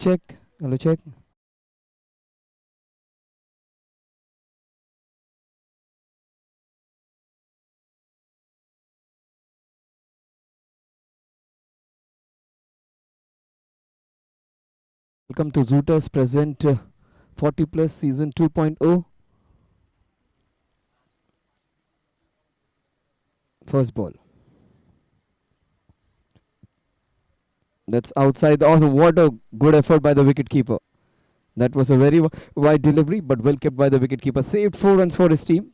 check. Hello, check. Welcome to Zooters present 40 plus season 2.0. First ball. That's outside. Also, what a good effort by the wicketkeeper. That was a very wide delivery, but well kept by the wicketkeeper. Saved 4 runs for his team.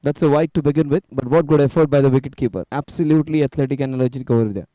That's a wide to begin with, but what good effort by the wicketkeeper. Absolutely athletic and energetic over there.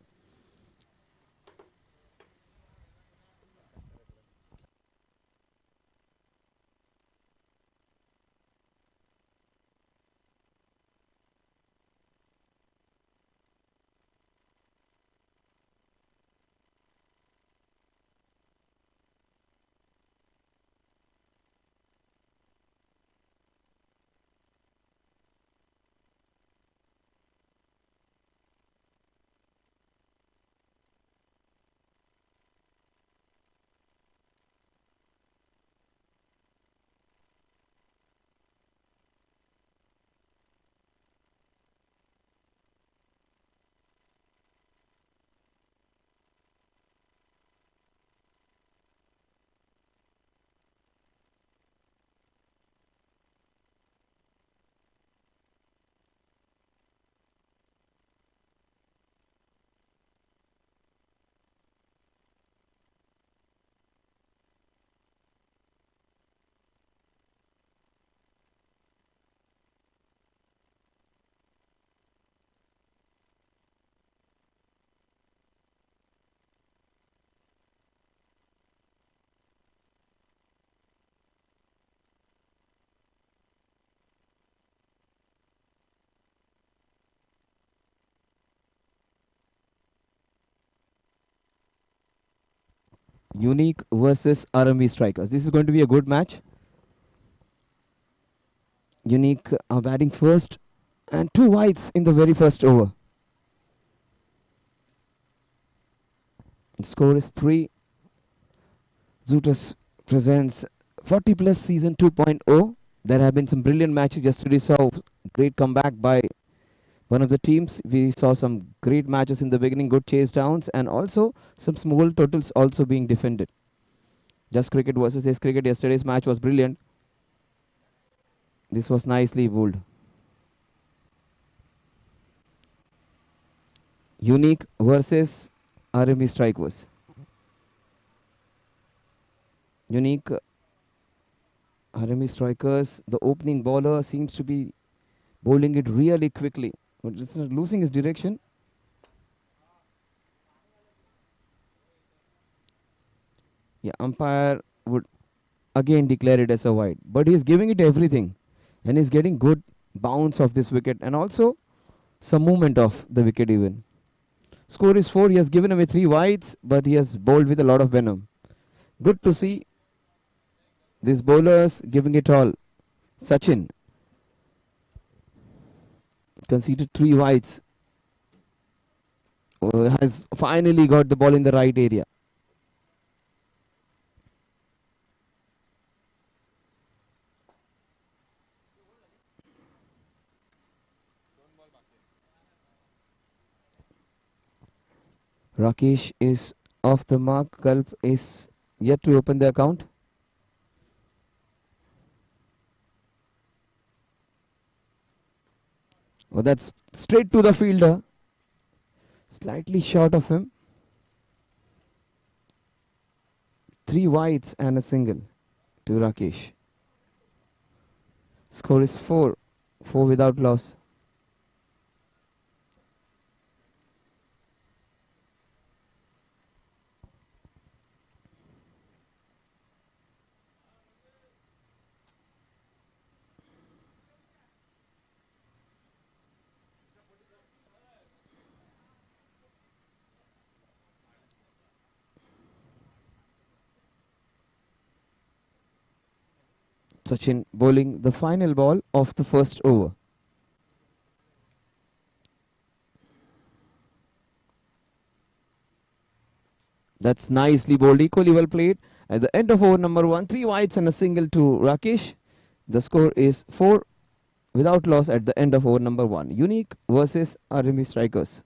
Unique versus RMB Strikers. This is going to be a good match. Unique batting first and 2 wides in the very first over. The score is 3. Zooters presents 40 plus season 2.0. There have been some brilliant matches. Yesterday saw great comeback by one of the teams. We saw some great matches in the beginning, good chase downs, and also some small totals also being defended. Just Cricket versus S Cricket. Yesterday's match was brilliant. This was nicely bowled. Unique versus RMB Strikers. Unique RMB Strikers. The opening bowler seems to be bowling it really quickly. But it's losing his direction. Yeah, umpire would again declare it as a wide. But he's giving it everything. And he's getting good bounce of this wicket. And also some movement of the wicket even. Score is 4. He has given away 3 wides, but he has bowled with a lot of venom. Good to see these bowlers giving it all. Sachin conceded 3 wides. Has finally got the ball in the right area. Rakesh is off the mark. Kalp is yet to open the account. Oh, that's straight to the fielder. Slightly short of him. 3 wides and a single to Rakesh. Score is 4. 4 without loss. Sachin bowling the final ball of the first over. That's nicely bowled, equally well played. At the end of over number 1, 3 wides and a single to Rakesh. The score is 4 without loss at the end of over number 1. Unique versus RMB Strikers.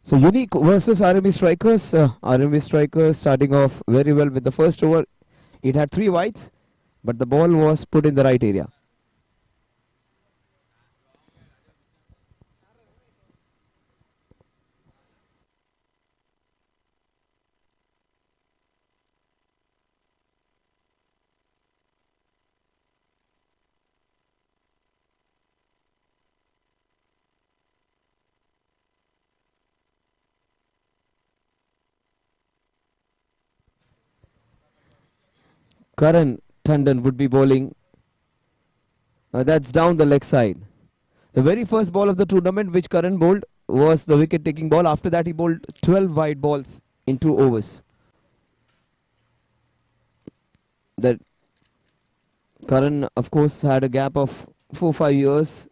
So Unique versus RMB Strikers. RMB Strikers starting off very well with the first over. It had 3 wides, but the ball was put in the right area. Karan Tandon would be bowling. That's down the leg side. The very first ball of the tournament which Karan bowled was the wicket taking ball. After that he bowled 12 wide balls in 2 overs. That Karan of course had a gap of 4-5 years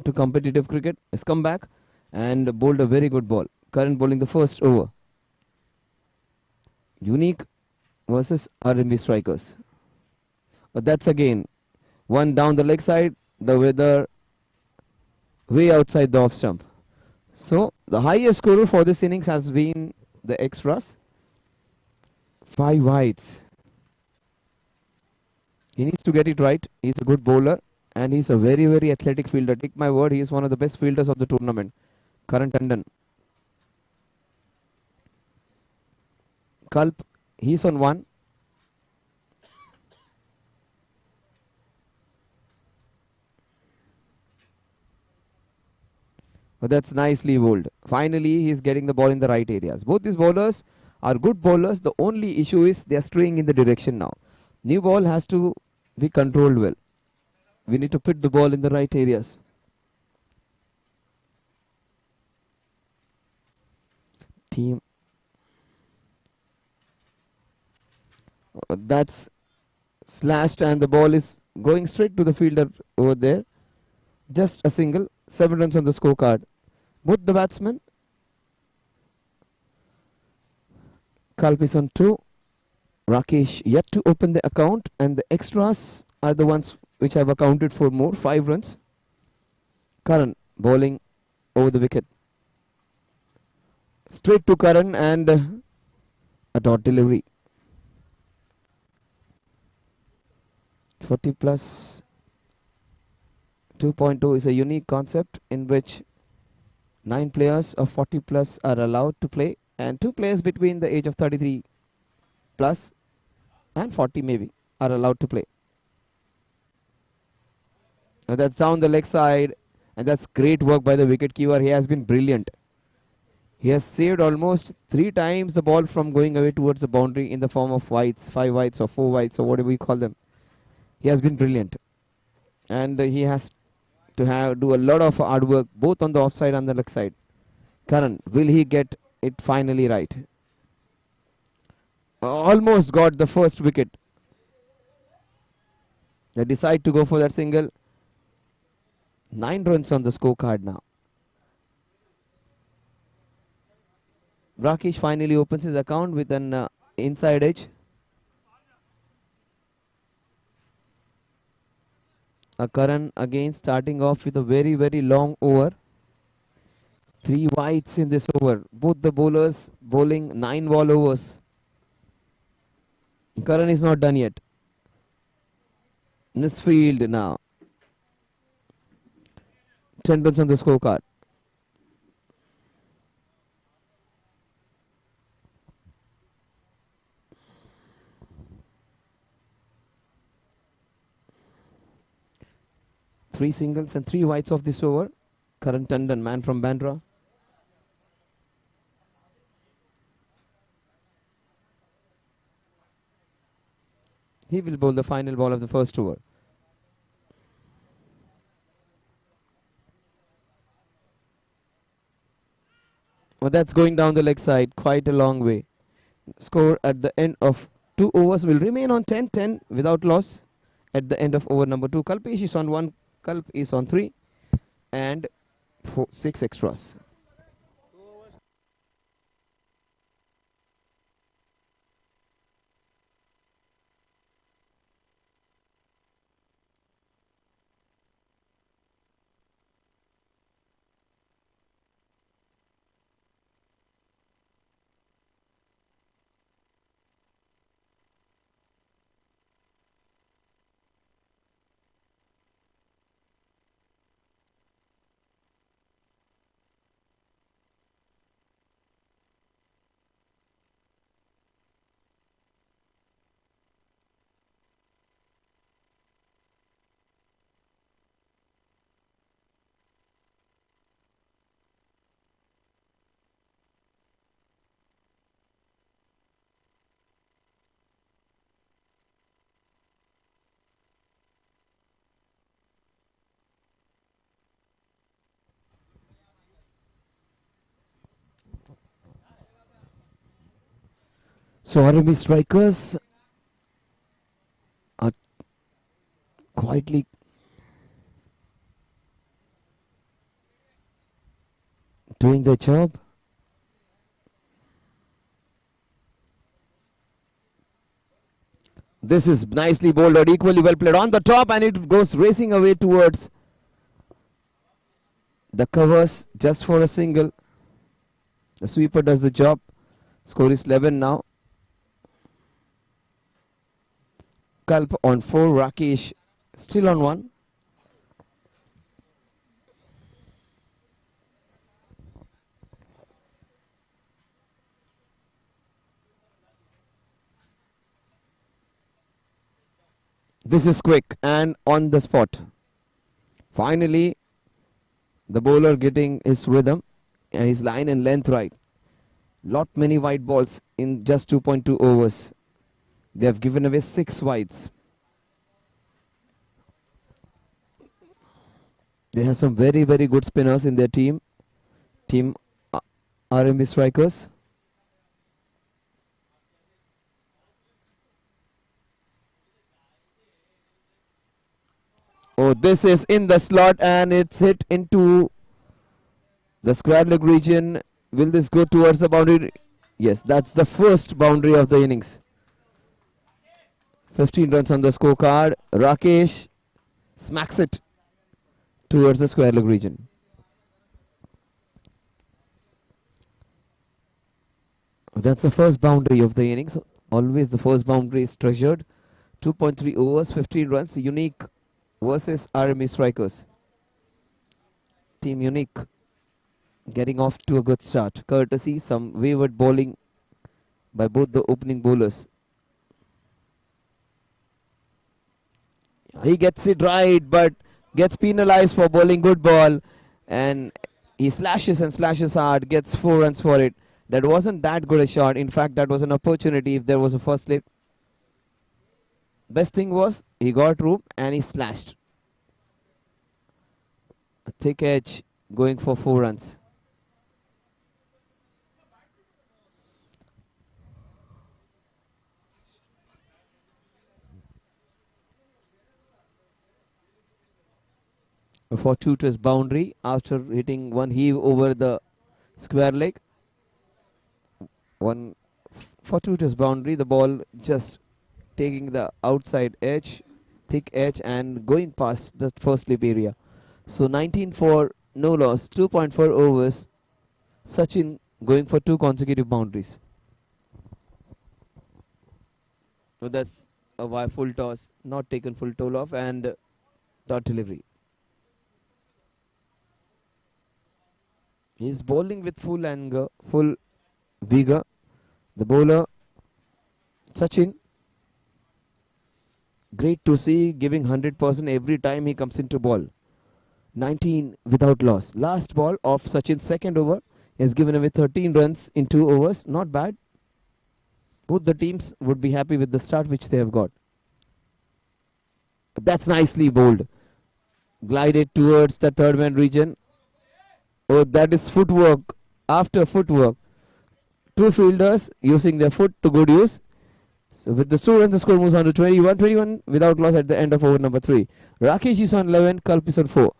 to competitive cricket. Has come back and bowled a very good ball. Karan bowling the first over. Unique versus RMB Strikers. That's again one down the leg side. The weather way outside the off stump. So the highest scorer for this innings has been the extras. 5 wides. He needs to get it right. He's a good bowler and he's a very, very athletic fielder. Take my word, he is one of the best fielders of the tournament. Karan Tandon. Kalp, he's on 1. But that's nicely bowled. Finally, he's getting the ball in the right areas. Both these bowlers are good bowlers. The only issue is they are straying in the direction now. New ball has to be controlled well. We need to put the ball in the right areas. Team. That's slashed and the ball is going straight to the fielder over there. Just a single. 7 runs on the scorecard. Both the batsmen. Kalp is on 2. Rakesh yet to open the account and the extras are the ones which have accounted for more. 5 runs. Karan bowling over the wicket. Straight to Karan and a dot delivery. 40 plus 2.2 is a unique concept in which 9 players of 40 plus are allowed to play and 2 players between the age of 33 plus and 40 maybe are allowed to play. Now that's down the leg side and that's great work by the wicket keeper. He has been brilliant. He has saved almost 3 times the ball from going away towards the boundary in the form of wides, 5 wides or 4 wides or whatever we call them. He has been brilliant and he has to do a lot of hard work both on the offside and the leg side. Karan, will he get it finally right? Almost got the first wicket. They decide to go for that single. 9 runs on the scorecard now. Rakesh finally opens his account with an inside edge. Karan again starting off with a very, very long over. 3 wides in this over. Both the bowlers bowling 9 ball overs. Karan is not done yet. Nisfield now. 10 runs on the scorecard. 3 singles and 3 wides of this over. Karan Tandon, man from Bandra. He will bowl the final ball of the first over. Well, that's going down the leg side quite a long way. Score at the end of 2 overs will remain on 10-10 without loss. At the end of over number 2, Kalpesh is on 1, Kalp is on 3 and 6 extras. So RMB strikers are quietly doing their job. This is nicely bowled out, equally well played on the top, and it goes racing away towards the covers just for a single. The sweeper does the job. Score is 11 now. Kalp on 4, Rakesh still on 1. This is quick and on the spot. Finally, the bowler getting his rhythm and his line and length right. Lot many wide balls in just 2.2 overs. They have given away 6 wides. They have some very, very good spinners in their team. Team RMB strikers. Oh, this is in the slot and it's hit into the square leg region. Will this go towards the boundary? Yes, that's the first boundary of the innings. 15 runs on the scorecard. Rakesh smacks it towards the square leg region. That's the first boundary of the innings. Always the first boundary is treasured. 2.3 overs, 15 runs. Unique versus RMB strikers. Team Unique getting off to a good start. Courtesy some wayward bowling by both the opening bowlers. He gets it right, but gets penalized for bowling good ball, and he slashes and slashes hard, gets 4 runs for it. That wasn't that good a shot. In fact, that was an opportunity if there was a first slip. Best thing was he got room and he slashed. A thick edge going for 4 runs. A fortuitous boundary after hitting one heave over the square leg. One fortuitous boundary, the ball just taking the outside edge, thick edge, and going past the first slip area. So 19 for no loss, 2.4 overs. Sachin going for 2 consecutive boundaries. So that's a full toss, not taken full toll off, and dot delivery. He's bowling with full anger, full vigor. The bowler, Sachin, great to see, giving 100% every time he comes into ball. 19 without loss. Last ball of Sachin's second over. He has given away 13 runs in 2 overs. Not bad. Both the teams would be happy with the start which they have got. That's nicely bowled. Glided towards the third man region. Oh, that is footwork after footwork. Two fielders using their foot to good use. So with the 2 runs, the score moves on to 21. 21 without loss at the end of over number 3. Rakesh is on 11, Kalp is on 4.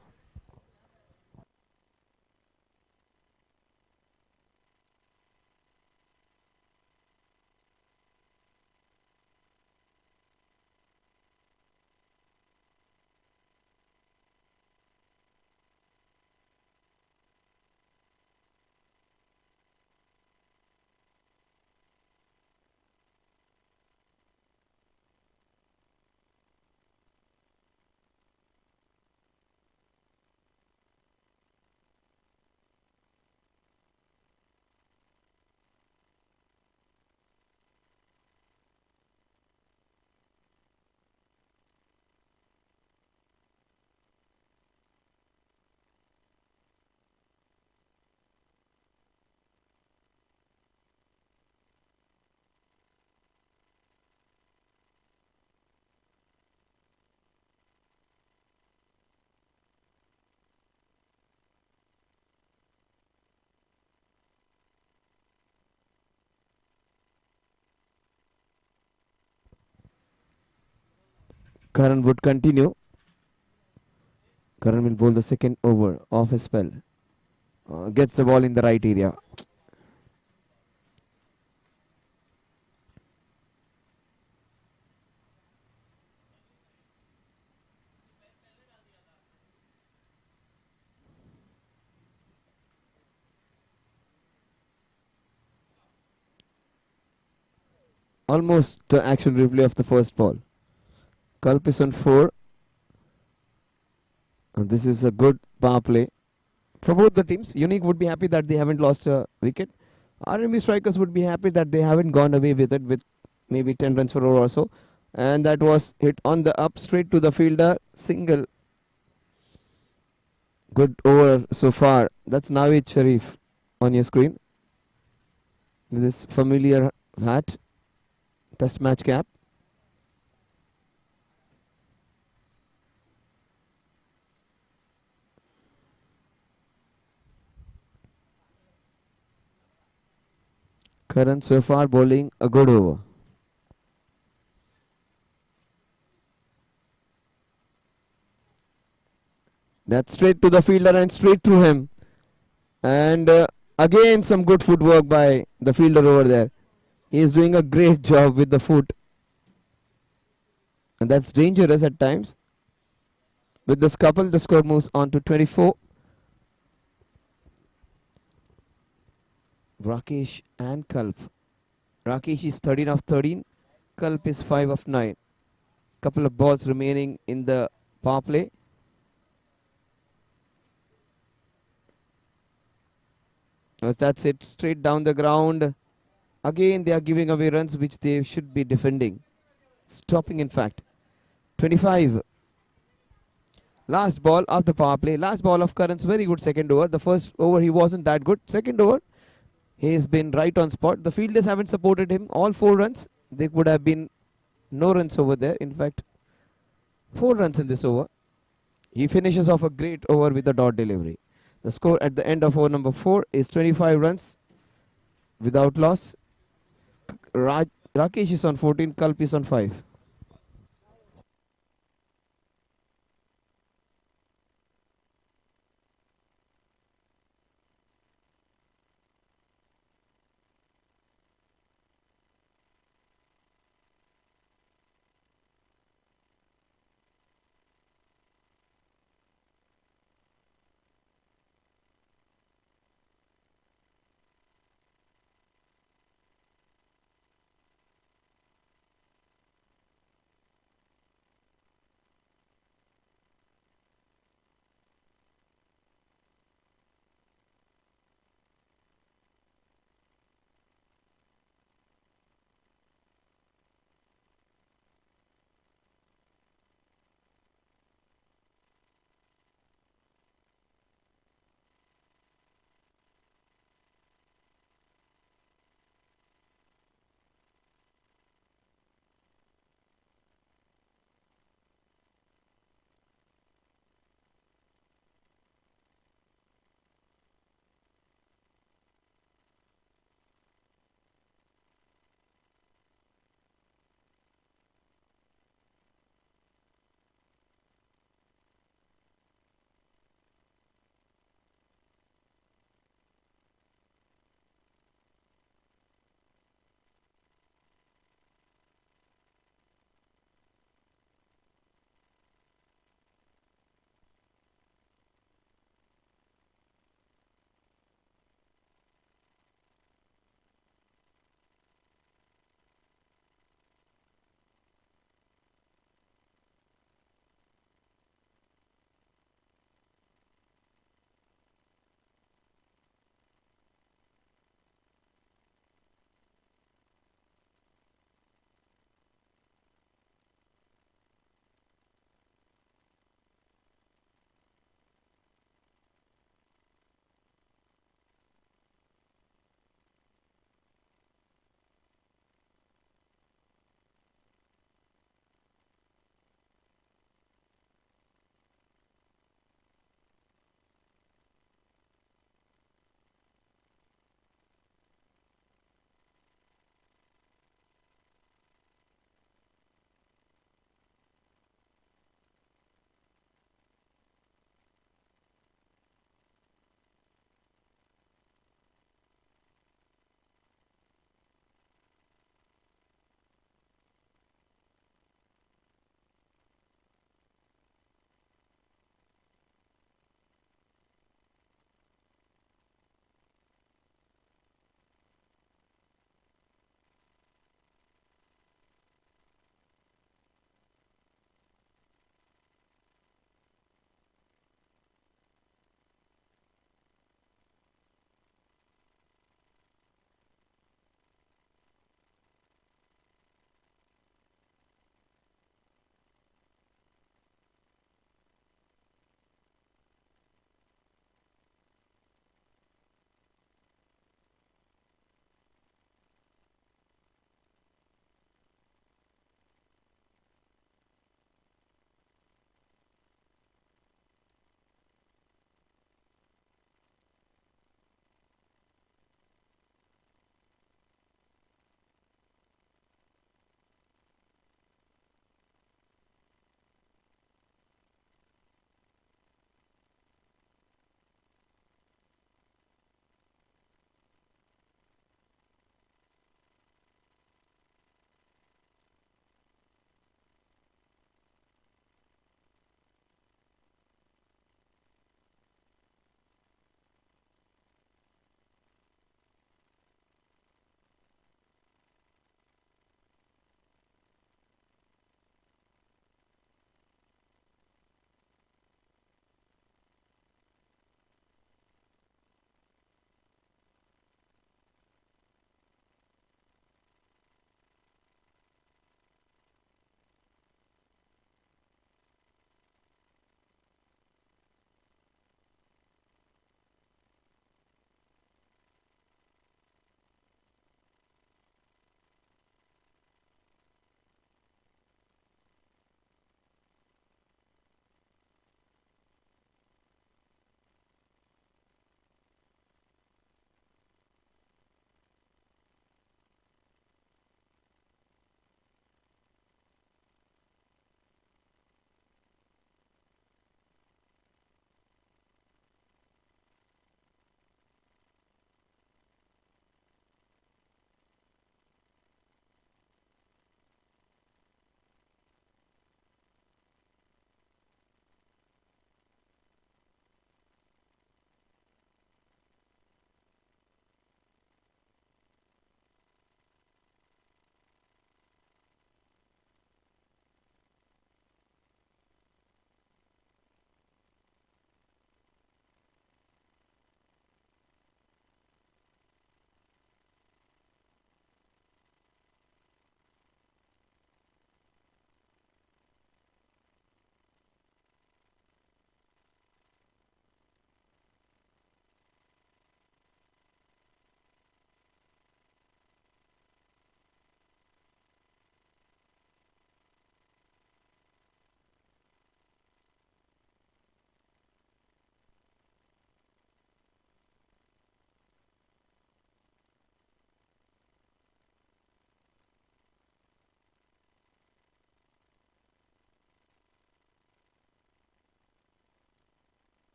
Karan would continue. Karan will bowl the second over of his spell. Gets the ball in the right area. Almost the action replay of the first ball. Kalp is on 4. And this is a good power play for both the teams. Unique would be happy that they haven't lost a wicket. RMB Strikers would be happy that they haven't gone away with it with maybe 10 runs per over or so. And that was hit on the up straight to the fielder. Single. Good over so far. That's Naveed Sharif on your screen. With his familiar hat. Test match cap. Karan so far bowling a good over. That's straight to the fielder and straight through him. And again some good footwork by the fielder over there. He is doing a great job with the foot. And that's dangerous at times. With this couple, the score moves on to 24. Rakesh and Kalp. Rakesh is 13 of 13. Kalp is 5 of 9. Couple of balls remaining in the power play. That's it. Straight down the ground. Again, they are giving away runs which they should be defending. Stopping, in fact. 25. Last ball of the power play. Last ball of Karan's very good second over. The first over he wasn't that good. Second over, he has been right on spot. The fielders haven't supported him. All 4 runs. There could have been no runs over there. In fact, 4 runs in this over. He finishes off a great over with a dot delivery. The score at the end of over number 4 is 25 runs without loss. Rakesh is on 14. Kalp is on 5.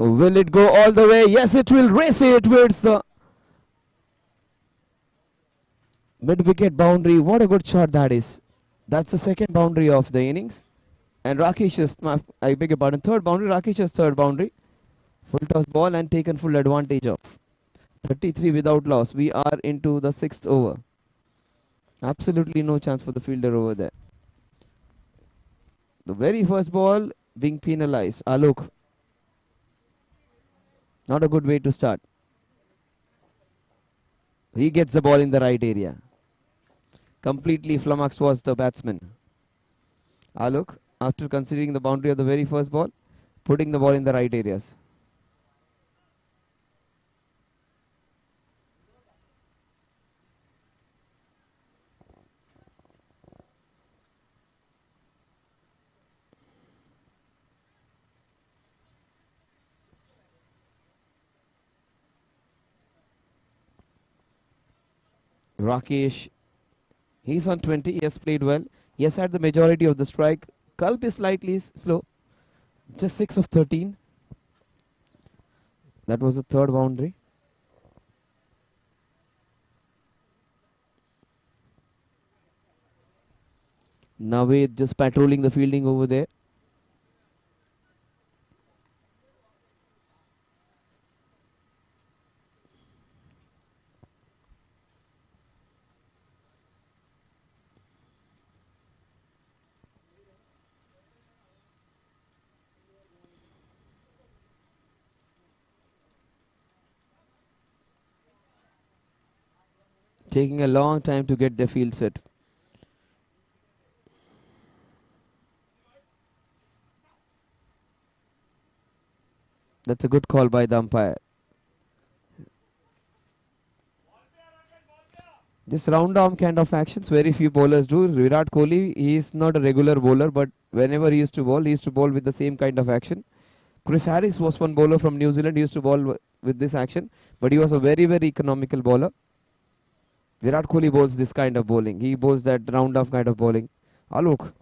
Will it go all the way? Yes, it will race it towards mid-wicket boundary. What a good shot that is. That's the second boundary of the innings. And Rakesh's, I beg your pardon, third boundary. Rakesh's third boundary. Full toss ball and taken full advantage of. 33 without loss. We are into the 6th over. Absolutely no chance for the fielder over there. The very first ball being penalized. Alok. Not a good way to start. He gets the ball in the right area. Completely flummoxed was the batsman. Alok, after considering the boundary of the very first ball, putting the ball in the right areas. Rakesh, he's on 20. He has played well. He has had the majority of the strike. Kalp is slightly slow. Just 6 of 13. That was the third boundary. Naveed just patrolling the fielding over there. Taking a long time to get their field set. That's a good call by the umpire. This round arm kind of actions very few bowlers do. Virat Kohli, he is not a regular bowler, but whenever he used to bowl with the same kind of action. Chris Harris was one bowler from New Zealand, he used to bowl with this action, but he was a very, very economical bowler. Virat Kohli bowls this kind of bowling. He bowls that round off kind of bowling. Alok.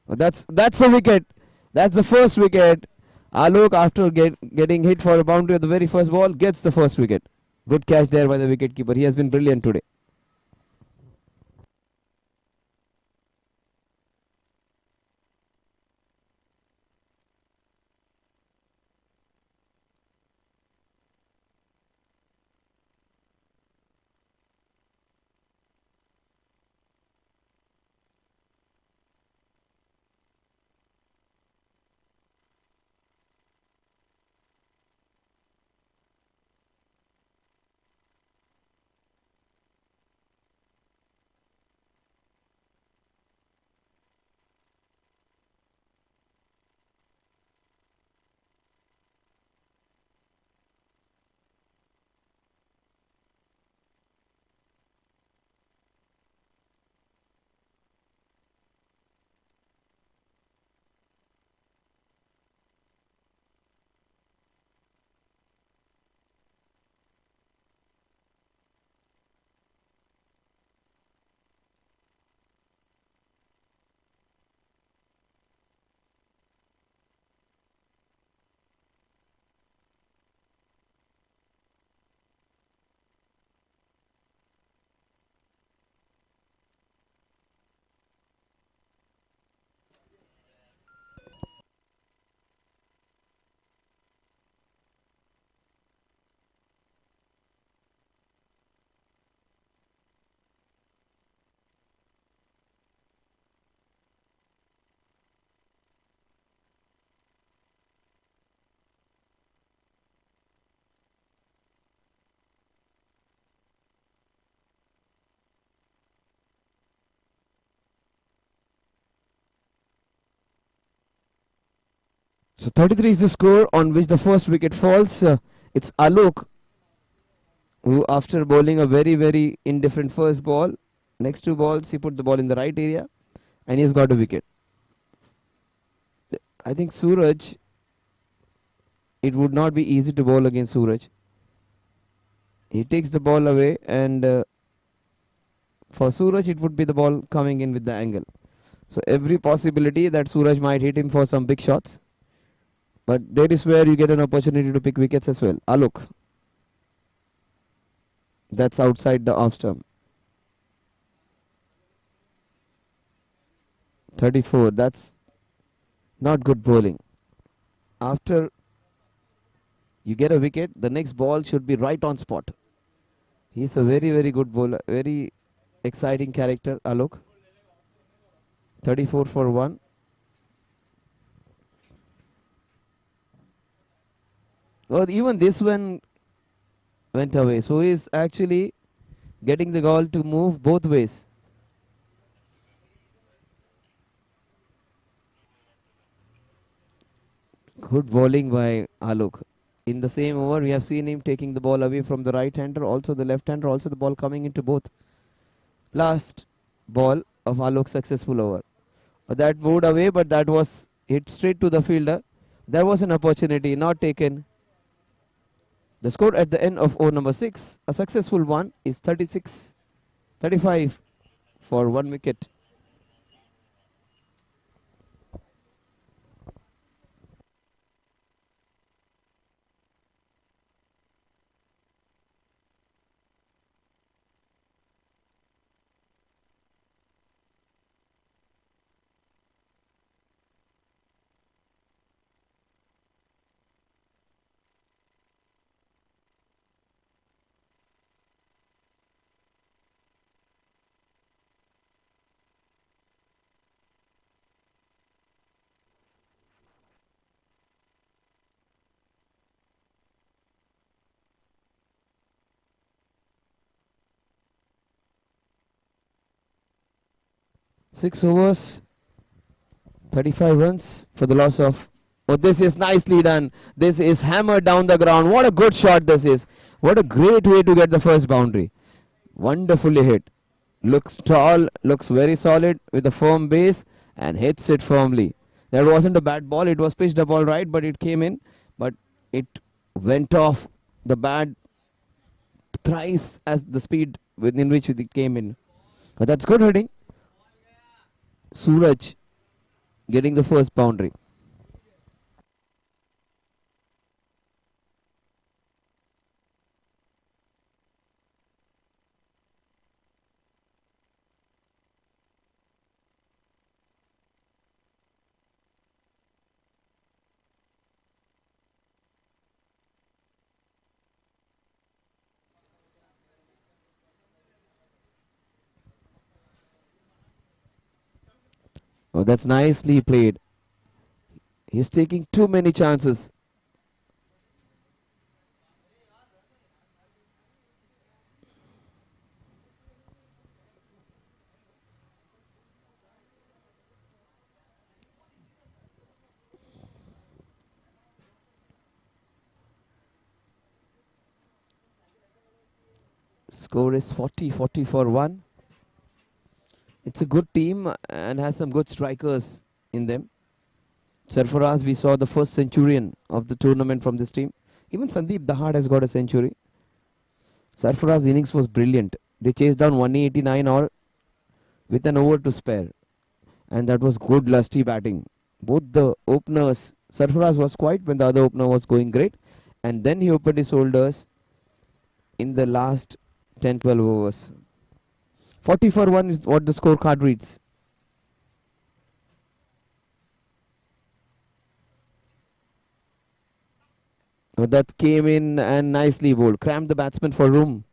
That's a wicket. That's the first wicket. Alok, after getting hit for a boundary at the very first ball, gets the first wicket. Good catch there by the wicketkeeper. He has been brilliant today. So 33 is the score on which the first wicket falls. It's Alok who, after bowling a very, very indifferent first ball, next two balls he put the ball in the right area and he's got a wicket. I think Suraj, it would not be easy to bowl against Suraj. He takes the ball away and for Suraj it would be the ball coming in with the angle. So every possibility that Suraj might hit him for some big shots. But that is where you get an opportunity to pick wickets as well. Alok. That's outside the off stump. 34. That's not good bowling. After you get a wicket, the next ball should be right on spot. He's a very, very good bowler. Very exciting character, Alok. 34 for 1. Well, even this one went away. So he's actually getting the ball to move both ways. Good bowling by Alok. In the same over, we have seen him taking the ball away from the right hander, also the left hander, also the ball coming into both. Last ball of Alok's successful over. That moved away, but that was hit straight to the fielder. There was an opportunity not taken. The score at the end of over number 6, a successful one, is 35 for 1 wicket. Six overs, 35 runs for the loss of. Oh, this is nicely done. This is hammered down the ground. What a good shot this is. What a great way to get the first boundary. Wonderfully hit. Looks tall, looks very solid with a firm base and hits it firmly. That wasn't a bad ball. It was pitched the ball right, but it came in. But it went off the bat thrice as the speed within which it came in. But that's good hitting. Suraj getting the first boundary. Oh, that's nicely played. He's taking too many chances. Score is 40 for 1. It's a good team and has some good strikers in them. Sarfaraz, we saw the first centurion of the tournament from this team. Even Sandeep Dahad has got a century. Sarfaraz' innings was brilliant. They chased down 189 all with an over to spare. And that was good lusty batting. Both the openers, Sarfaraz was quiet when the other opener was going great. And then he opened his shoulders in the last 10-12 overs. 40 for 1 is what the scorecard reads. Oh, that came in and nicely bowled. Crammed the batsman for room.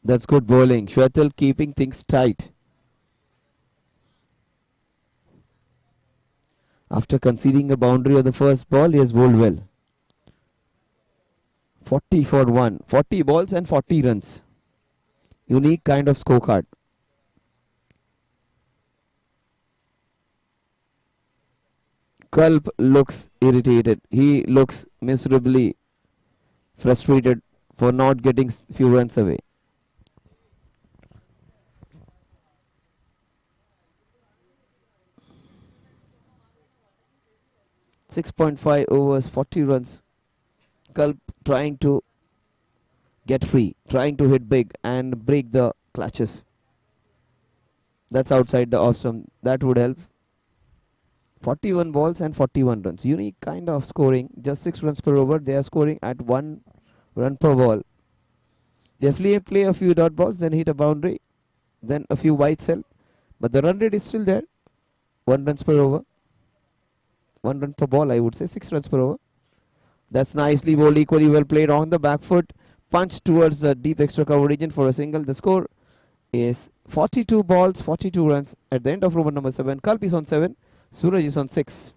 That's good bowling. Shwetal keeping things tight. After conceding a boundary of the first ball, he has bowled well. 40 for 1. 40 balls and 40 runs. Unique kind of scorecard. Kalp looks irritated. He looks miserably frustrated for not getting few runs away. 6.5 overs, 40 runs. Culp trying to get free, trying to hit big and break the clutches. That's outside the off stump. That would help. 41 balls and 41 runs. Unique kind of scoring. Just 6 runs per over. They are scoring at 1 run per ball. They play a few dot balls, then hit a boundary, then a few wide cell. But the run rate is still there. 1 runs per over. 1 run per ball, I would say. 6 runs per over. That's nicely bowled, equally well played on the back foot. Punch towards the deep extra cover region for a single. The score is 42 balls, 42 runs at the end of over number 7. Culp is on 7. Suraj is on 6.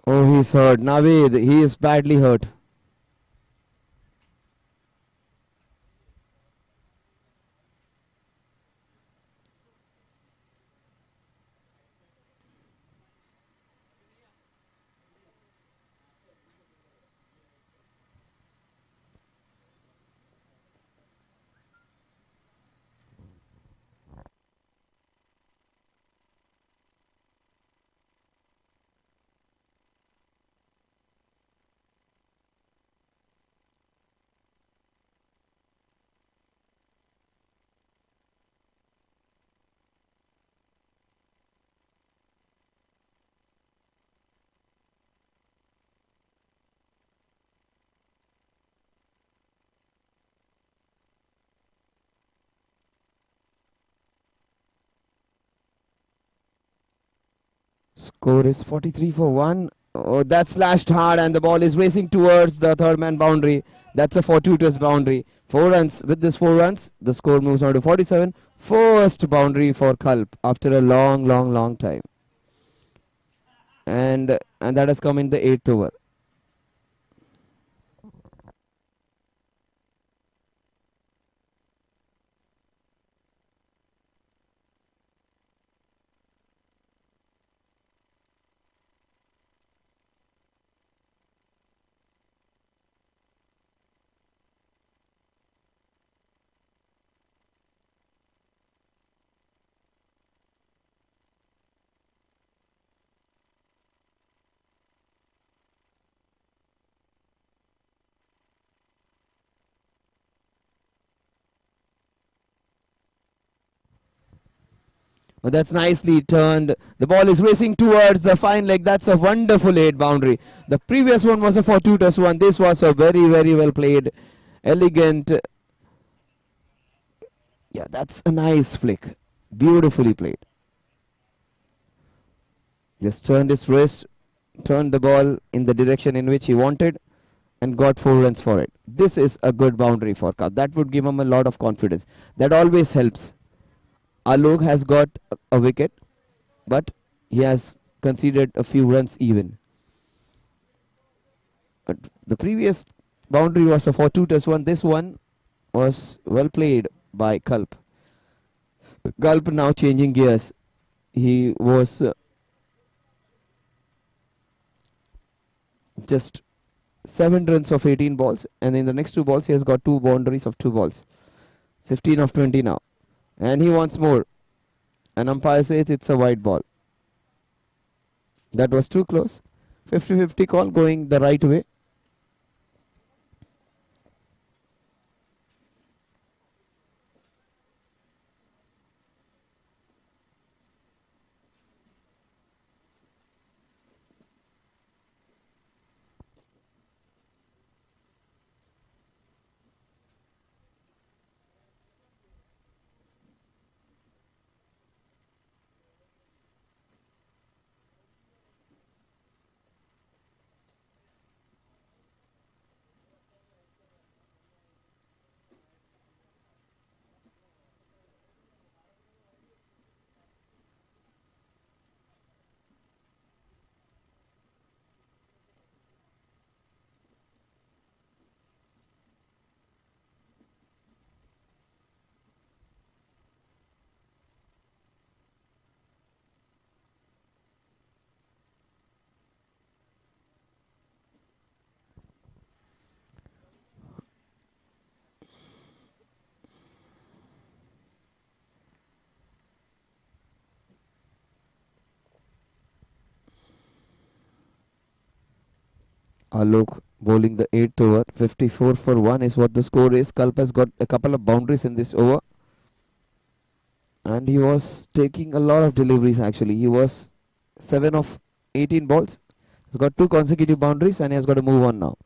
Oh, he's hurt. Naveed, he is badly hurt. Score is 43 for 1. Oh, that's slashed hard and the ball is racing towards the third man boundary. That's a fortuitous boundary. 4 runs. With this 4 runs, the score moves on to 47. First boundary for Culp after a long time. And that has come in the 8th over. Oh, that's nicely turned. The ball is racing towards the fine leg. That's a wonderful 8 boundary. The previous one was a fortuitous one. This was a very well played, elegant. Yeah, that's a nice flick. Beautifully played. Just turned his wrist, turned the ball in the direction in which he wanted, and got 4 runs for it. This is a good boundary for Culp. That would give him a lot of confidence. That always helps. Alok has got a wicket, but he has conceded a few runs even. But the previous boundary was a fortuitous one. This one was well played by Culp. Culp now changing gears. He was just 7 runs of 18 balls, and in the next 2 balls he has got 2 boundaries of 2 balls. 15 of 20 now. And he wants more. An umpire says it's a wide ball. That was too close. 50-50 call going the right way. Alok bowling the 8th over. 54 for 1 is what the score is. Kalp has got a couple of boundaries in this over. And he was taking a lot of deliveries actually. He was 7 of 18 balls. He's got 2 consecutive boundaries and he has got to move on now.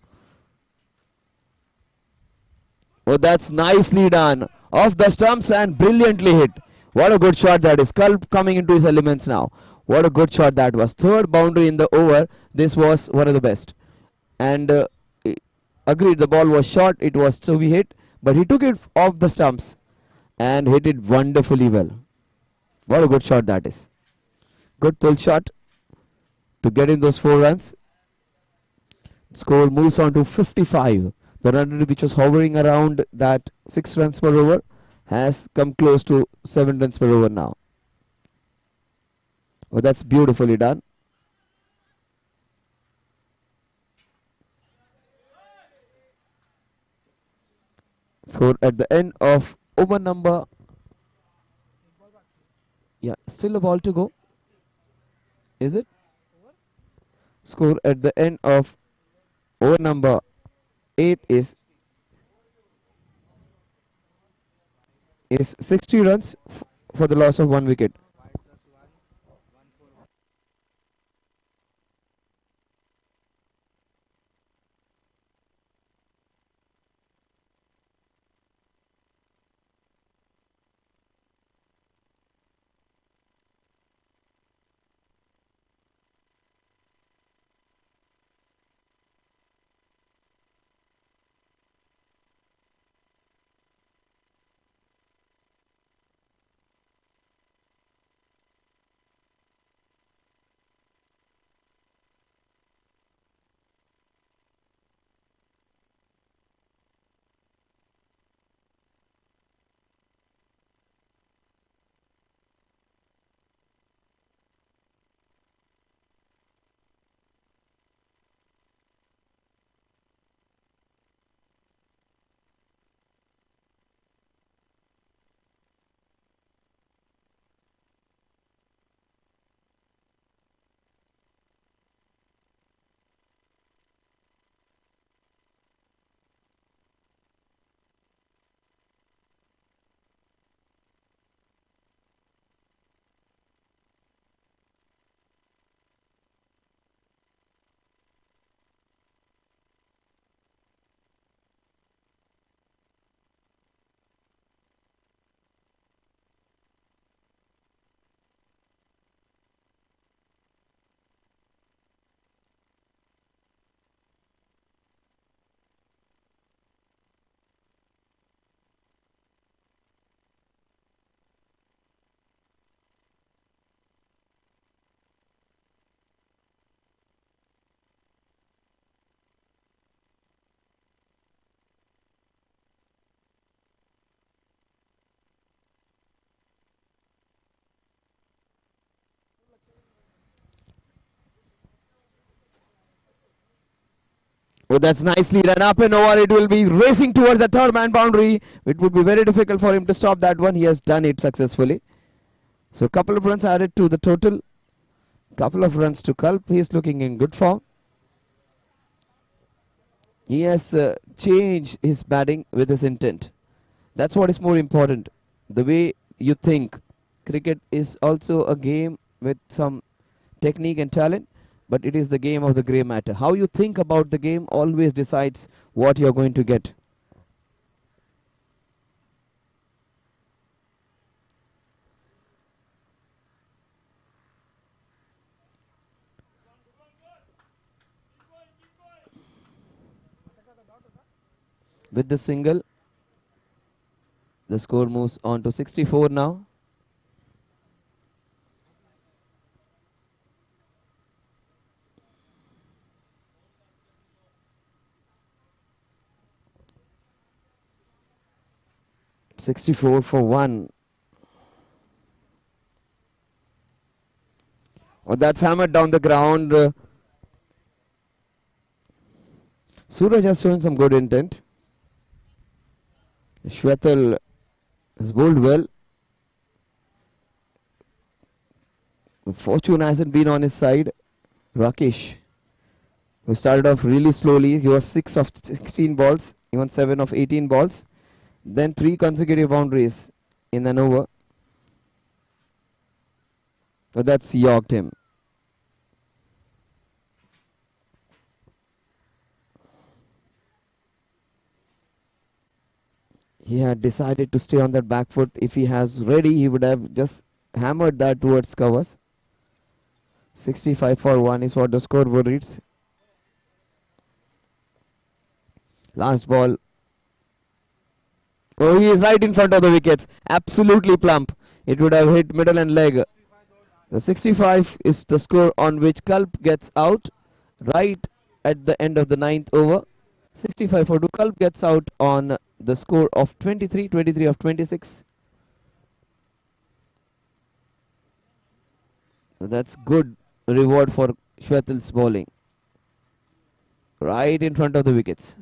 Oh, that's nicely done. Off the stumps and brilliantly hit. What a good shot that is. Kalp coming into his elements now. What a good shot that was. Third boundary in the over. This was one of the best. And agreed, the ball was short. It was so we hit. But he took it off the stumps and hit it wonderfully well. What a good shot that is. Good pull shot to get in those 4 runs. Score moves on to 55. The run rate which was hovering around that 6 runs per over has come close to 7 runs per over now. Oh, that's beautifully done. Score at the end of over number. Yeah, still a ball to go. Is it? Score at the end of over number 8 is 60 runs for the loss of 1 wicket. Oh, that's nicely done. Up and over. It will be racing towards the third man boundary. It would be very difficult for him to stop that one. He has done it successfully. So a couple of runs added to the total. Couple of runs to Kalp. He is looking in good form. He has changed his batting with his intent. That's what is more important. The way you think. Cricket is also a game with some technique and talent, but it is the game of the grey matter. How you think about the game always decides what you're going to get. With the single, the score moves on to 64 now. $64 for 1. Oh, that's hammered down the ground. Suraj has shown some good intent. Shwetal has bowled well. Fortune hasn't been on his side. Rakesh who started off really slowly. He was 6 of 16 balls, even 7 of 18 balls. Then 3 consecutive boundaries in an over. So that's yorked him. He had decided to stay on that back foot. If he has ready, he would have just hammered that towards covers. 65 for 1 is what the scoreboard reads. Last ball. Oh, he is right in front of the wickets. Absolutely plump. It would have hit middle and leg. The 65 is the score on which Kulp gets out right at the end of the 9th over. 65 for 2. Kulp gets out on the score of 23 of 26. That's good reward for Shwetal's bowling. Right in front of the wickets.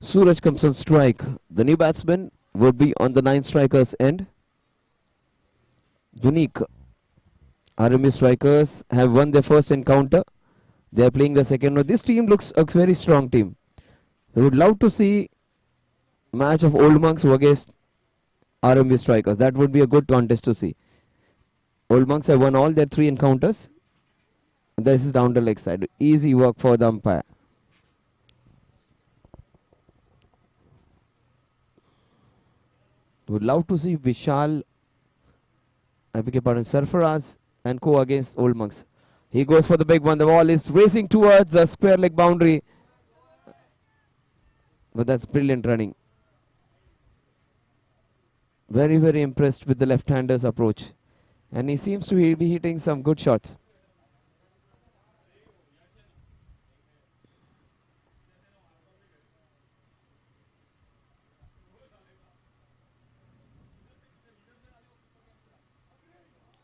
Suraj comes on strike. The new batsman would be on the 9 strikers end. Unique RMB strikers have won their first encounter. They are playing the second one. This team looks a very strong team. So we would love to see match of Old Monks against RMB strikers. That would be a good contest to see. Old Monks have won all their 3 encounters. This is down the leg side. Easy work for the umpire. Would love to see Vishal, I beg your pardon, Sarfaraz and co against Old Monks. He goes for the big one. The ball is racing towards a square leg boundary. But that's brilliant running. Very, very impressed with the left-hander's approach. And he seems to be hitting some good shots.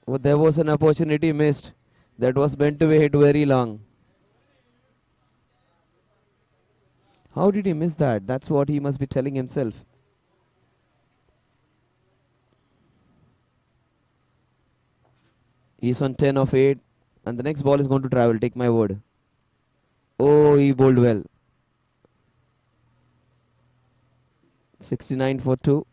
Oh, there was an opportunity missed. That was meant to be hit very long. How did he miss that? That's what he must be telling himself. He's on 10 of 8. And the next ball is going to travel. Take my word. Oh, he bowled well. 69 for 2.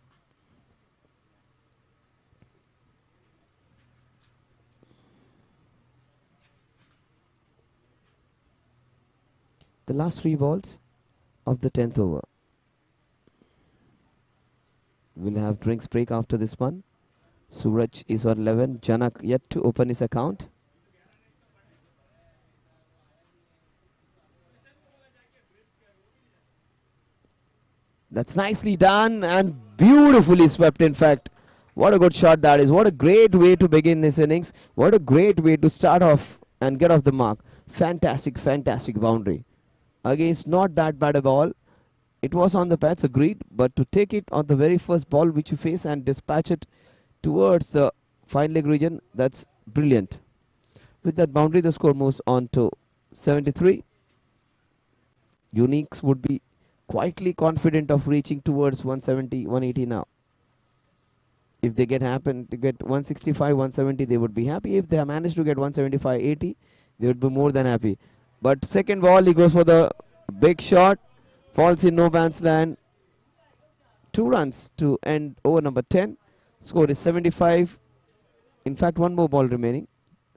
The last 3 balls of the 10th over. We'll have drinks break after this one. Suraj is on 11. Janak yet to open his account. That's nicely done and beautifully swept, in fact. What a good shot that is. What a great way to begin this innings. What a great way to start off and get off the mark. Fantastic, fantastic boundary. Against not that bad a ball. It was on the pads, agreed, but to take it on the very first ball which you face and dispatch it towards the fine leg region, that's brilliant. With that boundary, the score moves on to 73. Uniques would be quietly confident of reaching towards 170, 180 now. If they happen to get 165, 170, they would be happy. If they manage to get 175, 80, they would be more than happy. But second ball, he goes for the big shot. Falls in no man's land. 2 runs to end over number 10. Score is 75. In fact, one more ball remaining.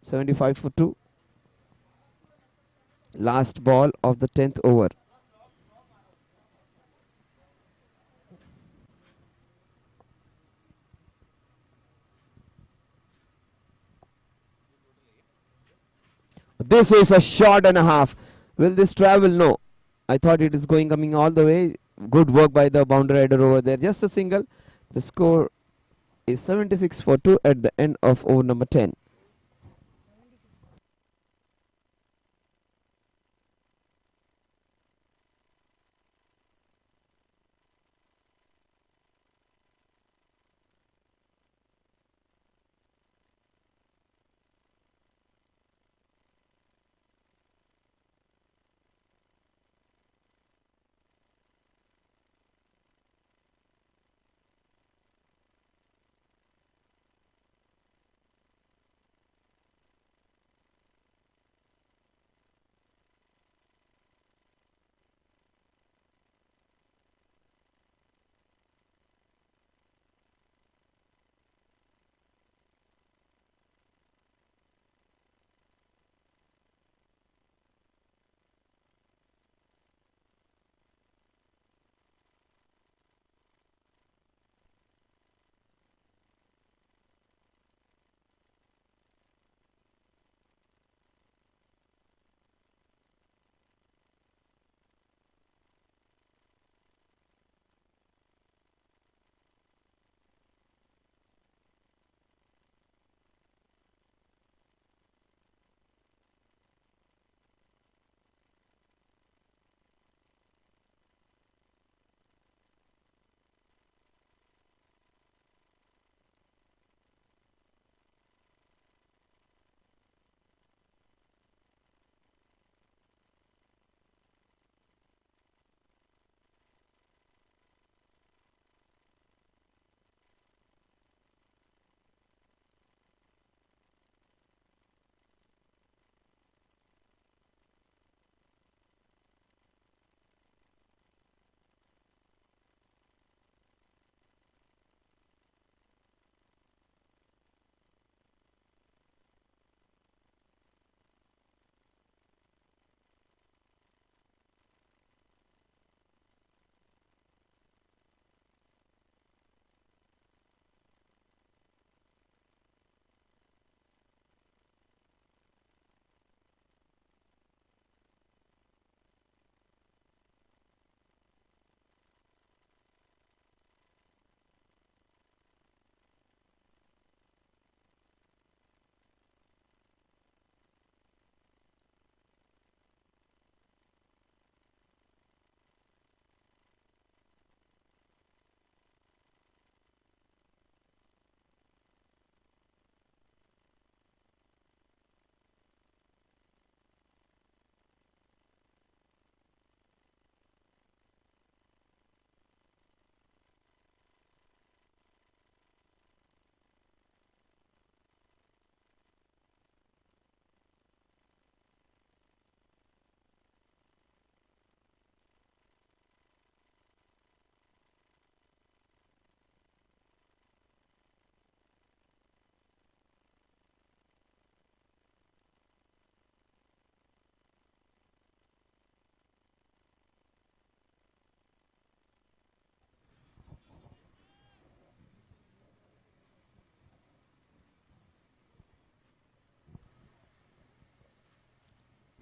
75 for 2. Last ball of the 10th over. This is a shot and a half. Will this travel? No. I thought it is coming all the way. Good work by the boundary rider over there. Just a single. The score is 76 for 2 at the end of over number 10.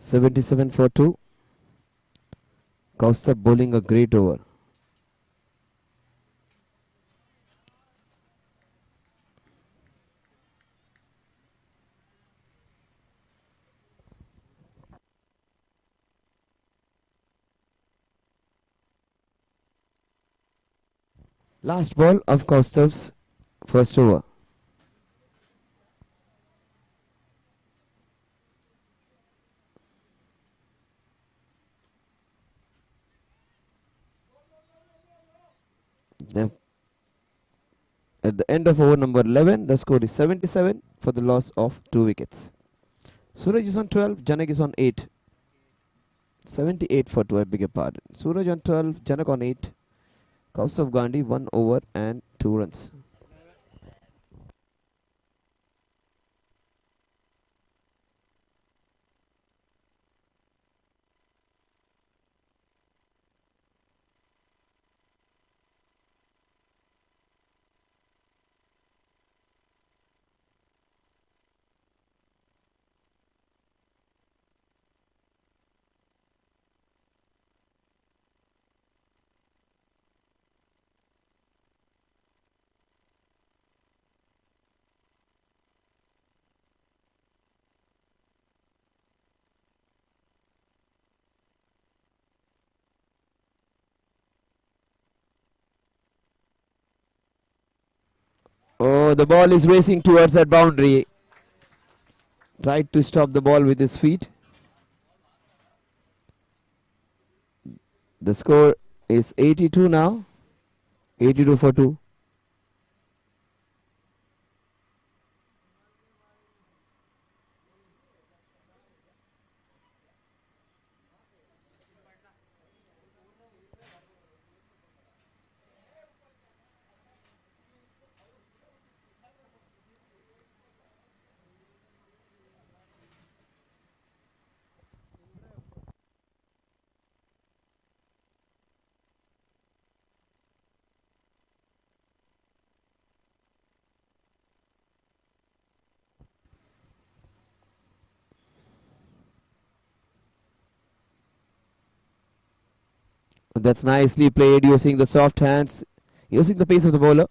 77 for 2. Kaustav bowling a great over. Last ball of Kaustav's first over. Now, at the end of over number 11, the score is 77 for the loss of 2 wickets. Suraj is on 12, Janak is on 8. 78 for 2, I beg your pardon. Suraj on 12, Janak on 8. Kaustav Gandhi 1 over and 2 runs. Oh, the ball is racing towards that boundary. Tried to stop the ball with his feet. The score is 82 now. 82 for 2. That's nicely played using the soft hands, using the pace of the bowler.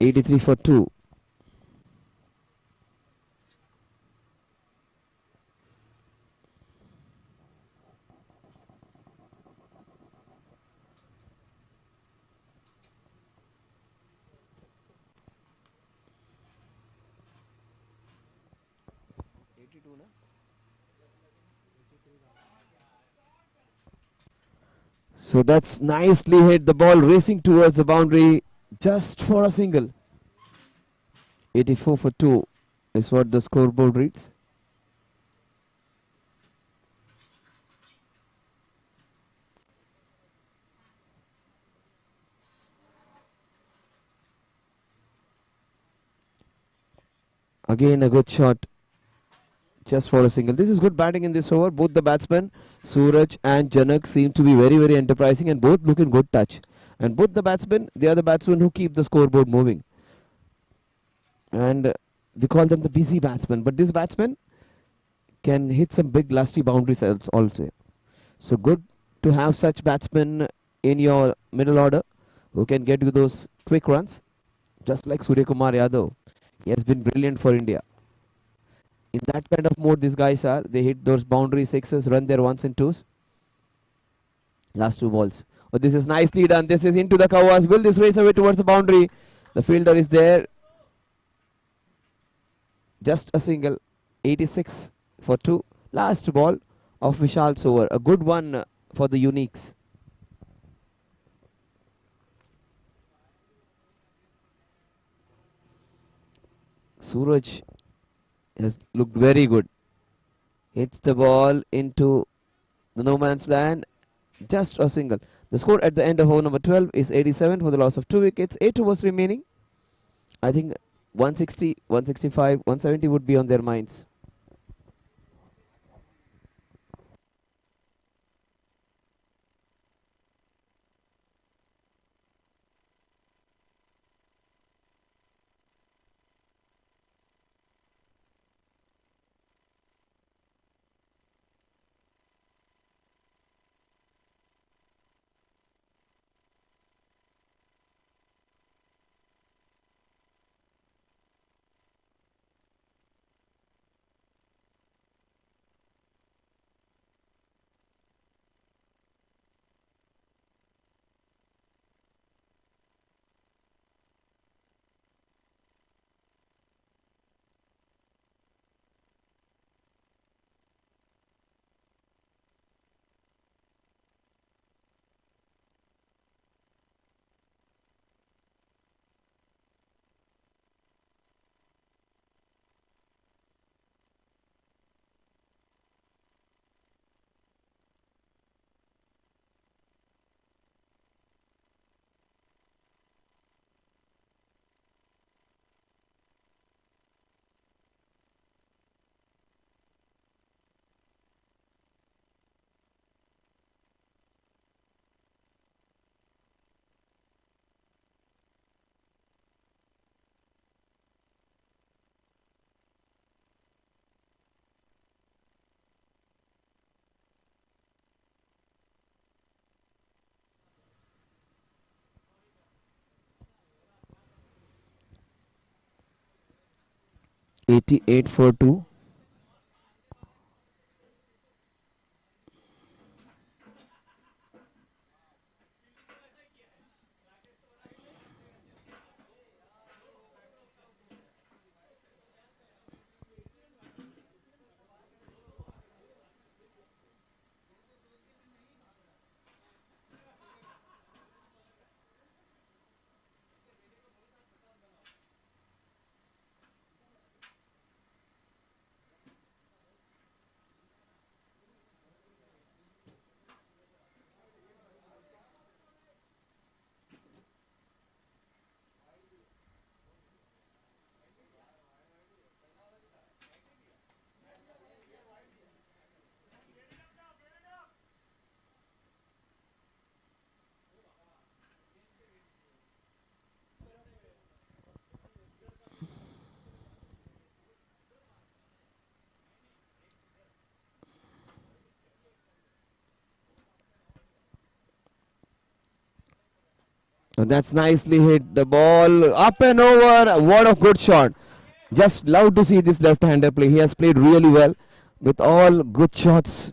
83 for 2. So that's nicely hit. The ball racing towards the boundary just for a single. 84 for 2 is what the scoreboard reads. Again a good shot just for a single. This is good batting in this over. Both the batsmen, Suraj and Janak, seem to be very enterprising and both look in good touch. And both the batsmen, they are the batsmen who keep the scoreboard moving. And we call them the busy batsmen. But this batsman can hit some big lusty boundaries also. So good to have such batsmen in your middle order who can get you those quick runs. Just like Surya Kumar Yadav. He has been brilliant for India. In that kind of mode these guys are. They hit those boundary sixes, run their ones and twos. Last 2 balls. Oh, this is nicely done. This is into the covers. Will this race away towards the boundary? The fielder is there. Just a single. 86 for 2. Last ball of Vishal's over. A good one for the Uniques. Suraj has looked very good. Hits the ball into the no man's land. Just a single. The score at the end of over number 12 is 87 for the loss of 2 wickets. 8 overs remaining. I think 160, 165, 170 would be on their minds. 88 for 2. That's nicely hit. The ball up and over. What a good shot. Just love to see this left-hander play. He has played really well with all good shots.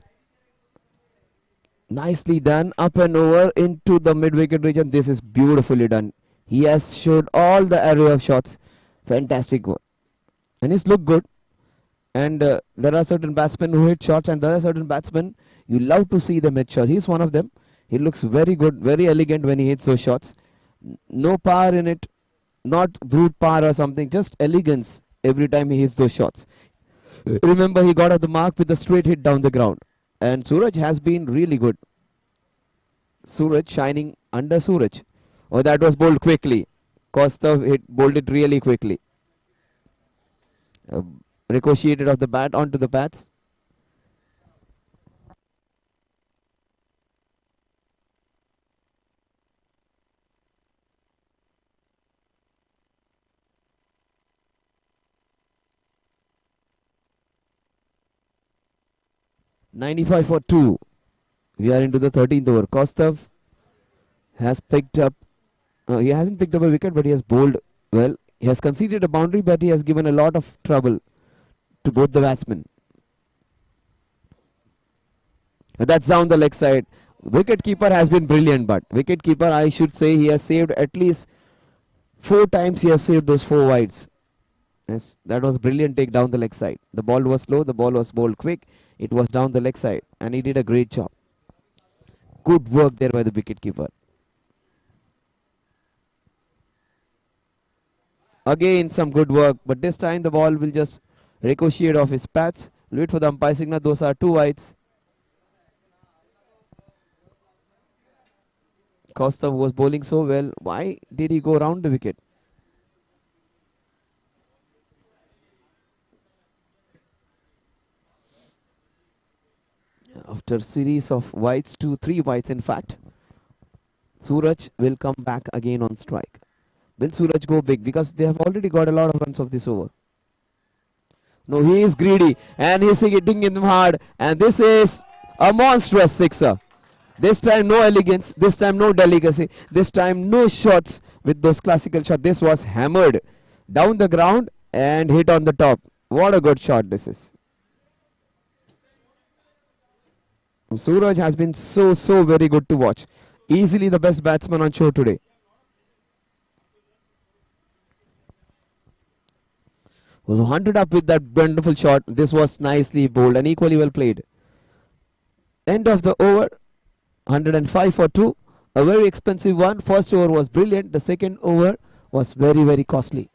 Nicely done. Up and over into the mid-wicket region. This is beautifully done. He has showed all the array of shots. Fantastic work. And he's looked good. And there are certain batsmen who hit shots, and there are certain batsmen you love to see them hit shots. He's one of them. He looks very good, very elegant when he hits those shots. No power in it, not brute power or something, just elegance every time he hits those shots. Remember, he got off the mark with a straight hit down the ground. And Suraj has been really good. Suraj shining under Suraj. Oh, that was bowled quickly. Costa bowled it really quickly. Ricocheted off the bat onto the pads. "95 for 2. We are into the 13th over. Kostav has picked up. He hasn't picked up a wicket, but he has bowled well. He has conceded a boundary, but he has given a lot of trouble to both the batsmen. That's down the leg side. Wicket-keeper has been brilliant, but wicket-keeper, I should say, he has saved at least 4 times. He has saved those 4 wides. Yes, that was brilliant take down the leg side. The ball was slow, the ball was bowled quick. It was down the leg side, and he did a great job. Good work there by the wicket-keeper. Again, some good work, but this time the ball will just ricochet off his pads. Wait for the umpire signal. Those are 2 wides. Costa was bowling so well. Why did he go around the wicket? After series of wides, 2-3 wides in fact, Suraj will come back again on strike. Will Suraj go big? Because they have already got a lot of runs of this over. No, he is greedy and he is hitting him hard. And this is a monstrous sixer. This time no elegance, this time no delicacy, this time no shots with those classical shots. This was hammered down the ground and hit on the top. What a good shot this is. Suraj has been so very good to watch. Easily the best batsman on show today. Was hunted up with that wonderful shot. This was nicely bowled and equally well played. End of the over. 105 for 2. A very expensive one. First over was brilliant. The second over was very costly.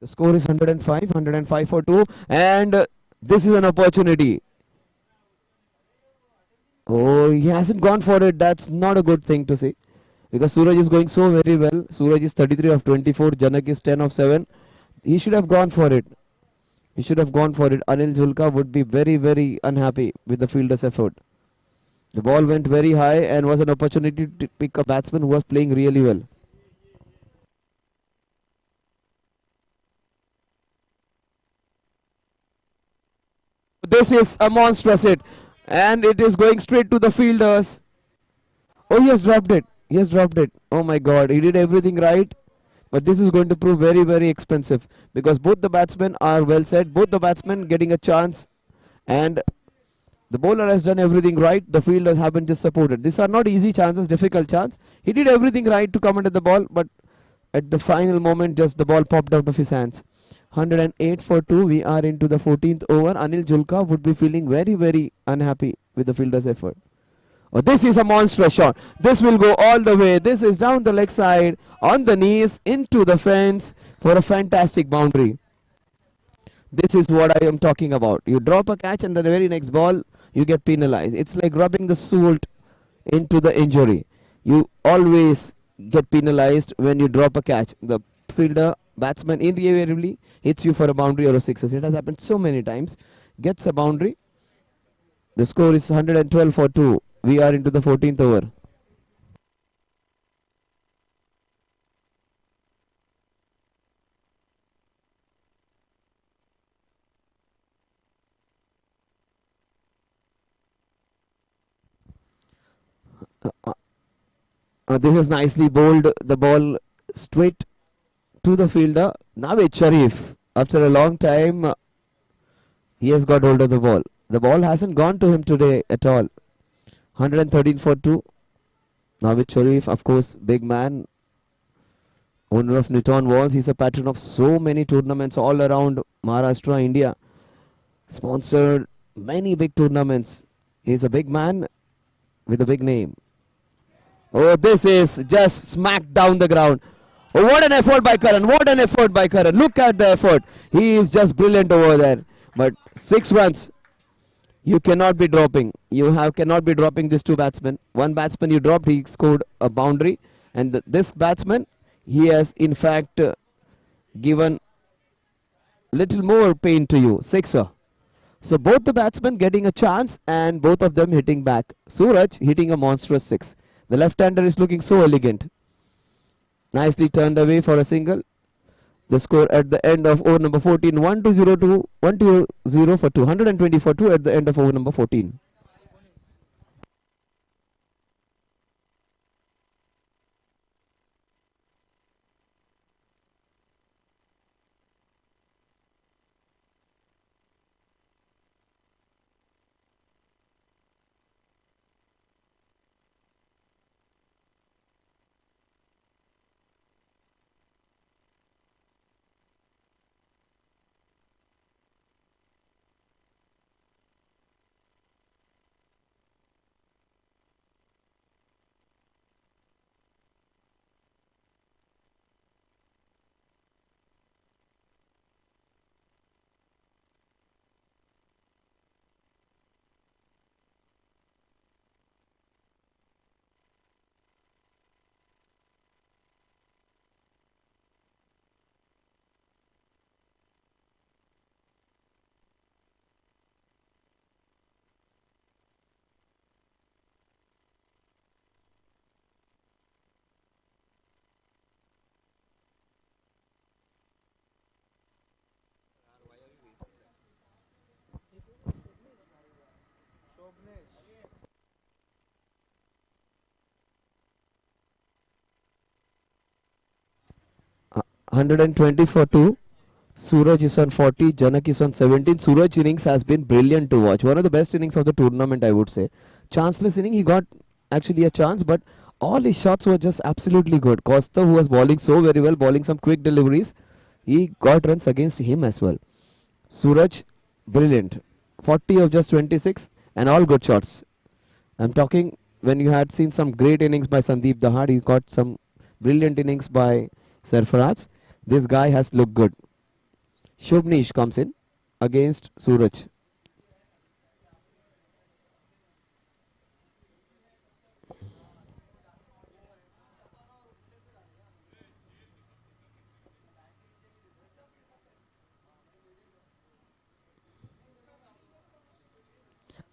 The score is 105 for 2, and this is an opportunity. Oh, he hasn't gone for it. That's not a good thing to say, because Suraj is going so very well. Suraj is 33 of 24. Janak is 10 of 7. He should have gone for it. He should have gone for it. Anil Julka would be very, very unhappy with the fielder's effort. The ball went very high and was an opportunity to pick a batsman who was playing really well. This is a monstrous hit, and it is going straight to the fielders. Oh, he has dropped it. He has dropped it. Oh my God, he did everything right. But this is going to prove very, very expensive, because both the batsmen are well set. Both the batsmen getting a chance, and the bowler has done everything right. The fielders haven't just supported. These are not easy chances, difficult chance. He did everything right to come under the ball, but at the final moment, just the ball popped out of his hands. 108 for 2. We are into the 14th over. Anil Julka would be feeling very, very unhappy with the fielder's effort. Oh, this is a monstrous shot. This will go all the way. This is down the leg side, on the knees, into the fence for a fantastic boundary. This is what I am talking about. You drop a catch and the very next ball, you get penalized. It's like rubbing the salt into the injury. You always get penalized when you drop a catch. The fielder, batsman invariably hits you for a boundary or a sixes. It has happened so many times. Gets a boundary. The score is 112 for 2. We are into the 14th over. This is nicely bowled. The ball straight to the fielder. Naveed Sharif, after a long time, he has got hold of the ball. The ball hasn't gone to him today at all. 113 for 2. Naveed Sharif, of course, big man, owner of Newton Walls. He's a patron of so many tournaments all around Maharashtra, India. Sponsored many big tournaments. He's a big man with a big name. Oh, this is just smacked down the ground. Oh, what an effort by Karan. What an effort by Karan. Look at the effort. He is just brilliant over there. But 6 runs. You cannot be dropping. Cannot be dropping these two batsmen. One batsman you dropped, he scored a boundary. And this batsman, he has in fact given little more pain to you. Sixer. So both the batsmen getting a chance and both of them hitting back. Suraj hitting a monstrous 6. The left-hander is looking so elegant. Nicely turned away for a single. The score at the end of over number 14, 1-2-0 for 220 for 2 at the end of over number 14. Uh, 120 for 2. Suraj is on 40, Janak is on 17. Suraj innings has been brilliant to watch. One of the best innings of the tournament, I would say. Chanceless inning, he got actually a chance, but all his shots were just absolutely good. Costa, who was bowling so very well, bowling some quick deliveries, he got runs against him as well. Suraj, brilliant. 40 of just 26 and all good shots. I'm talking when you had seen some great innings by Sandeep Dahad, you got some brilliant innings by Sarfaraz. This guy has looked good. Shubnish comes in against Suraj.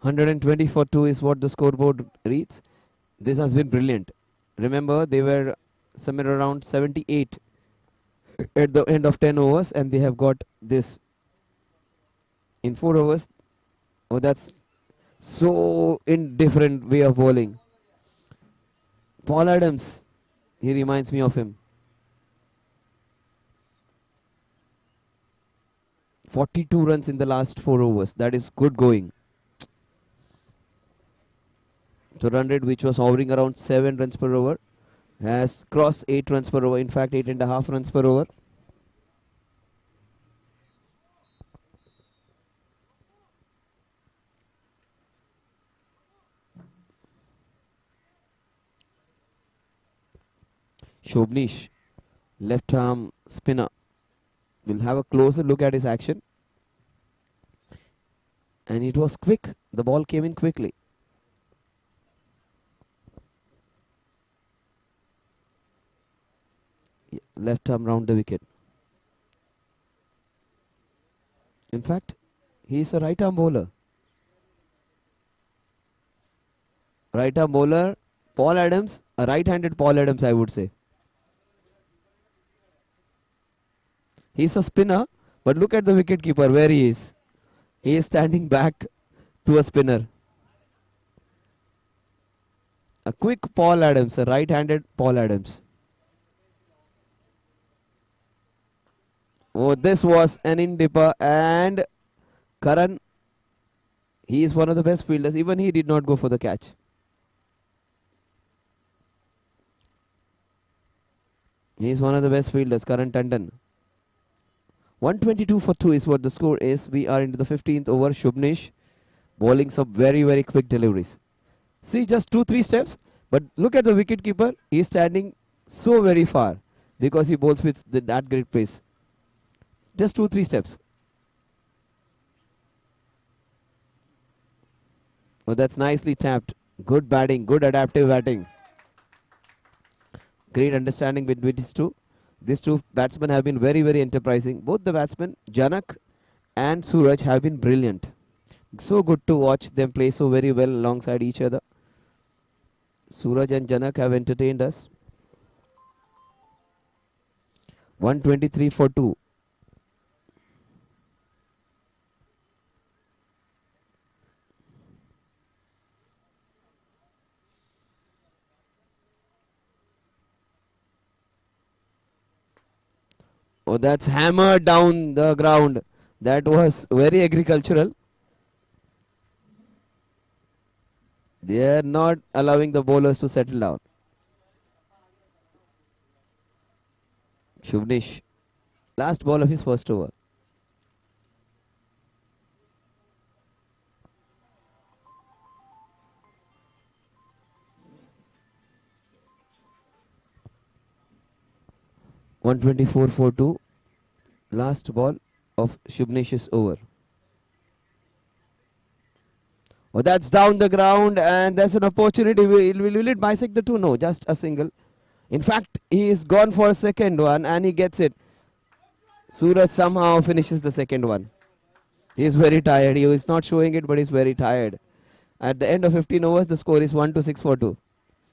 $120 for 2 is what the scoreboard reads. This has been brilliant. Remember, they were somewhere around 78 at the end of 10 overs, and they have got this in 4 overs. Oh, that's so indifferent way of bowling. Paul Adams, he reminds me of him. 42 runs in the last 4 overs. That is good going. So run rate, which was hovering around 7 runs per over, has crossed 8 runs per over. In fact, 8.5 runs per over. Shubnish, left arm spinner. We'll have a closer look at his action. And it was quick. The ball came in quickly. Left arm round the wicket. In fact, he is a right arm bowler. Right arm bowler, Paul Adams, a right-handed Paul Adams, I would say. He's a spinner, but look at the wicket keeper where he is. He is standing back to a spinner. A quick Paul Adams, a right-handed Paul Adams. Oh, this was an in-dipper, and Karan, he is one of the best fielders. Even he did not go for the catch. He is one of the best fielders, Karan Tandon. 122 for 2 is what the score is. We are into the 15th over. Shubnish bowling some very, very quick deliveries. See, just 2-3 steps. But look at the wicket keeper. He is standing so very far because he bowls with that great pace. Just 2-3 steps. Oh, that's nicely tapped. Good batting, good adaptive batting. Great understanding between these two. These two batsmen have been very, very enterprising. Both the batsmen, Janak and Suraj, have been brilliant. So good to watch them play so very well alongside each other. Suraj and Janak have entertained us. 123 for 2. Oh, that's hammered down the ground. That was very agricultural. They are not allowing the bowlers to settle down. Shubnish, last ball of his first over. $124 for 2. Last ball of Shubnish's over. Oh, that's down the ground, and there's an opportunity. Will it bisect the two? No, just a single. In fact, he is gone for a second one, and he gets it. Suraj somehow finishes the second one. He is very tired. He is not showing it, but he's very tired. At the end of 15 overs, the score is 1-6 for 2.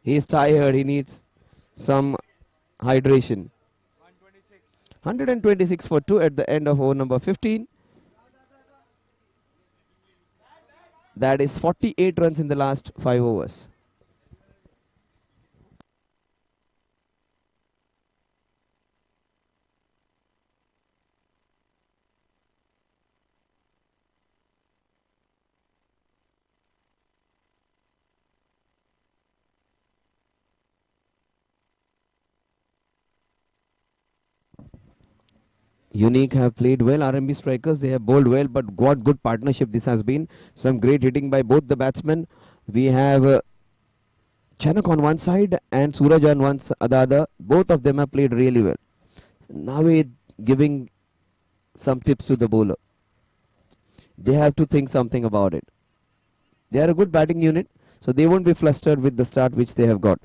He is tired. He needs some hydration. 126 for 2 at the end of over number 15. That is 48 runs in the last 5 overs. Unique have played well. RMB strikers, they have bowled well, but got good partnership. This has been some great hitting by both the batsmen. We have Chanak on one side and Suraj on the other. Both of them have played really well. Now we're giving some tips to the bowler. They have to think something about it. They are a good batting unit, so they won't be flustered with the start which they have got.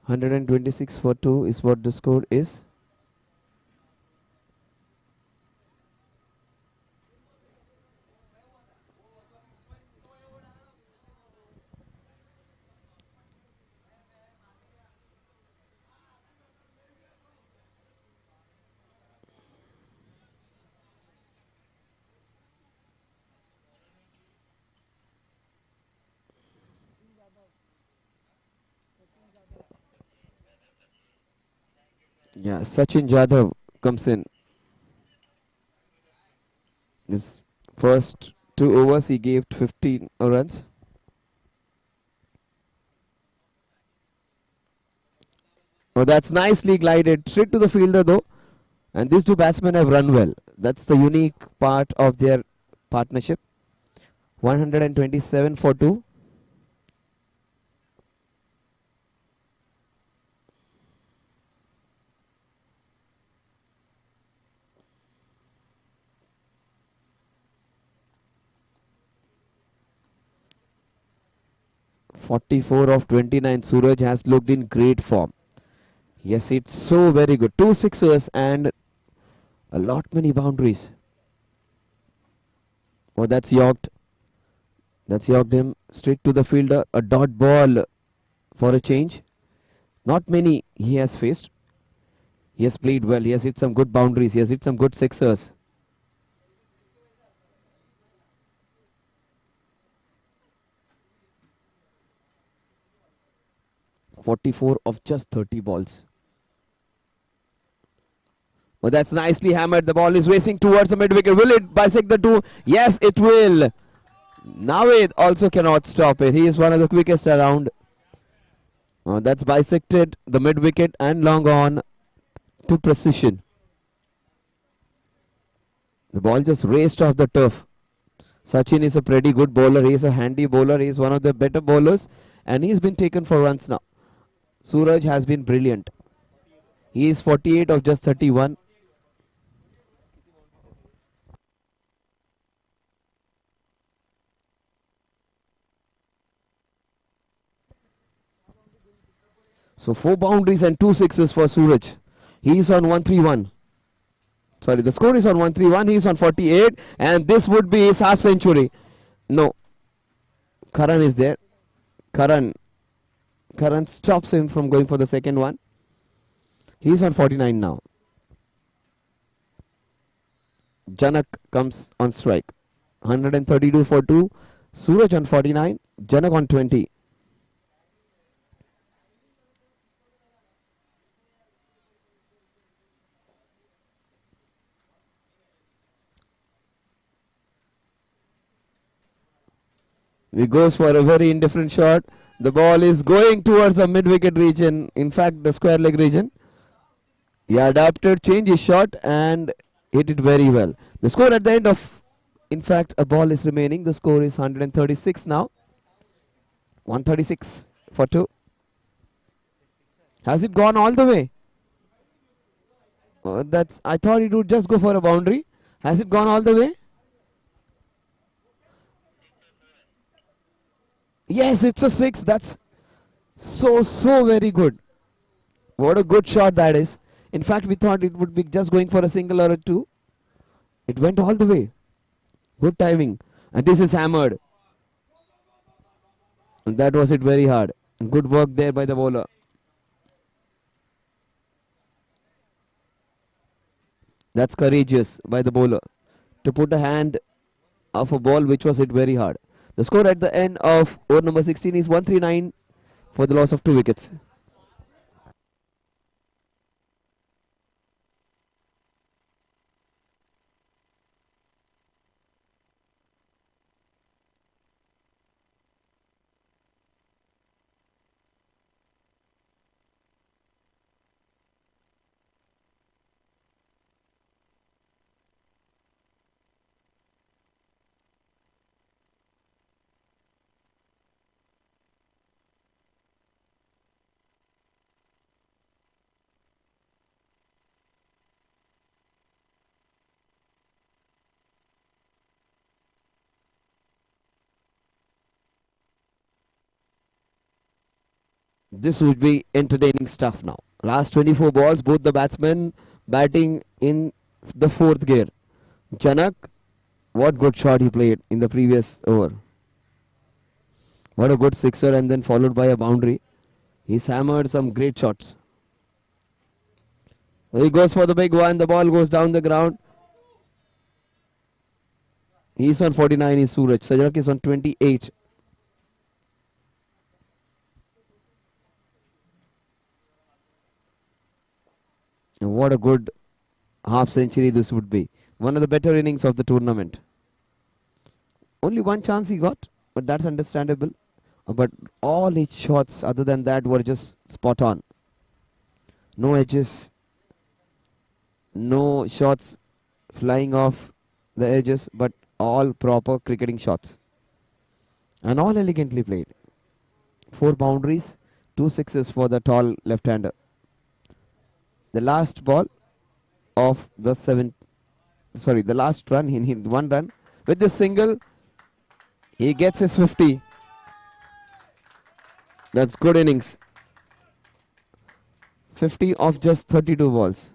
(126 for 2) is what the score is. Yeah, Sachin Jadhav comes in. His first 2 overs he gave 15 runs. Oh, that's nicely glided straight to the fielder though. And these two batsmen have run well. That's the unique part of their partnership. 127 for 2. (44 of 29). Suraj has looked in great form. Yes, it's so very good. 2 sixers and a lot many boundaries. Oh, that's yorked. That's yorked him straight to the fielder. A dot ball for a change. Not many he has faced. He has played well. He has hit some good boundaries. He has hit some good sixers. (44 of just 30 balls). Oh, that's nicely hammered. The ball is racing towards the mid wicket. Will it bisect the two? Yes, it will. Nawed also cannot stop it. He is one of the quickest around. That's bisected the mid wicket and long on to precision. The ball just raced off the turf. Sachin is a pretty good bowler. He is a handy bowler. He is one of the better bowlers and he's been taken for runs now. Suraj has been brilliant. He is 48 of just 31. So 4 boundaries and 2 sixes for Suraj. He is on 131. Sorry, the score is on 131. He is on 48 and this would be his half century. No. Karan is there. Karan stops him from going for the second one. He is on 49 now. Janak comes on strike. 132 for 2. Suraj on 49. Janak on 20. He goes for a very indifferent shot. The ball is going towards the mid-wicket region. In fact, the square leg region. He adapted, changed his shot and hit it very well. The score at the end of, in fact, a ball is remaining. The score is 136 now. 136 for 2. Has it gone all the way? I thought it would just go for a boundary. Has it gone all the way? Yes, it's a 6. That's so very good. What a good shot that is. In fact, we thought it would be just going for a single or a 2. It went all the way. Good timing. And this is hammered. And that was it very hard. Good work there by the bowler. That's courageous by the bowler to put a hand of a ball which was hit very hard. The score at the end of over number 16 is 139 for the loss of 2 wickets. This would be entertaining stuff now. Last 24 balls, both the batsmen batting in the fourth gear. Janak, what good shot he played in the previous over. What a good sixer and then followed by a boundary. He's hammered some great shots. He goes for the big one. The ball goes down the ground. He's on 49, is Suraj. Sajak is on 28. And what a good half century this would be. One of the better innings of the tournament. Only one chance he got, but that's understandable. But all his shots other than that were just spot on. No edges, no shots flying off the edges, but all proper cricketing shots. And all elegantly played. 4 boundaries, 2 sixes for the tall left-hander. The last ball of the the last run, he hit 1 run. With this single, he gets his 50. That's good innings. 50 of just 32 balls.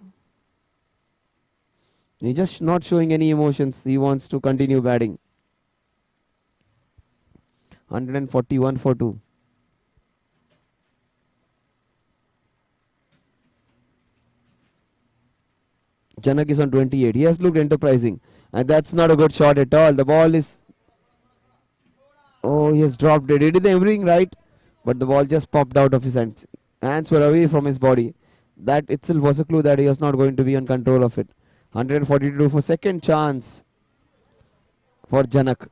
He's just not showing any emotions. He wants to continue batting. 141 for 2. Janak is on 28. He has looked enterprising. And that's not a good shot at all. The ball is... Oh, he has dropped it. He did everything right. But the ball just popped out of his hands. Hands were away from his body. That itself was a clue that he was not going to be on control of it. 142 for second chance for Janak.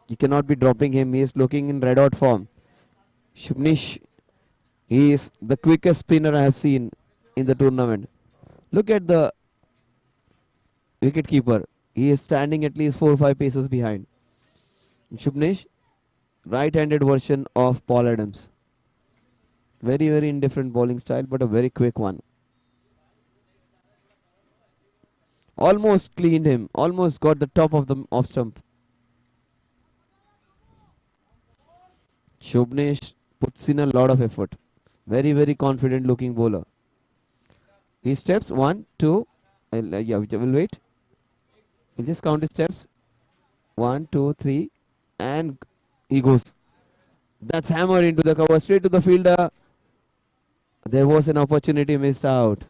You cannot be dropping him. He is looking in red hot form. Shubnish, he is the quickest spinner I have seen in the tournament. Look at the wicket keeper. He is standing at least 4 or 5 paces behind. Shubnish, right-handed version of Paul Adams. Very, very indifferent bowling style, but a very quick one. Almost cleaned him. Almost got the top of the off stump. Shubnesh puts in a lot of effort. Very, very confident looking bowler. He steps 1, 2. Yeah, we'll wait. We'll just count his steps. 1, 2, 3. And he goes. That's hammered into the cover. Straight to the fielder. There was an opportunity missed out.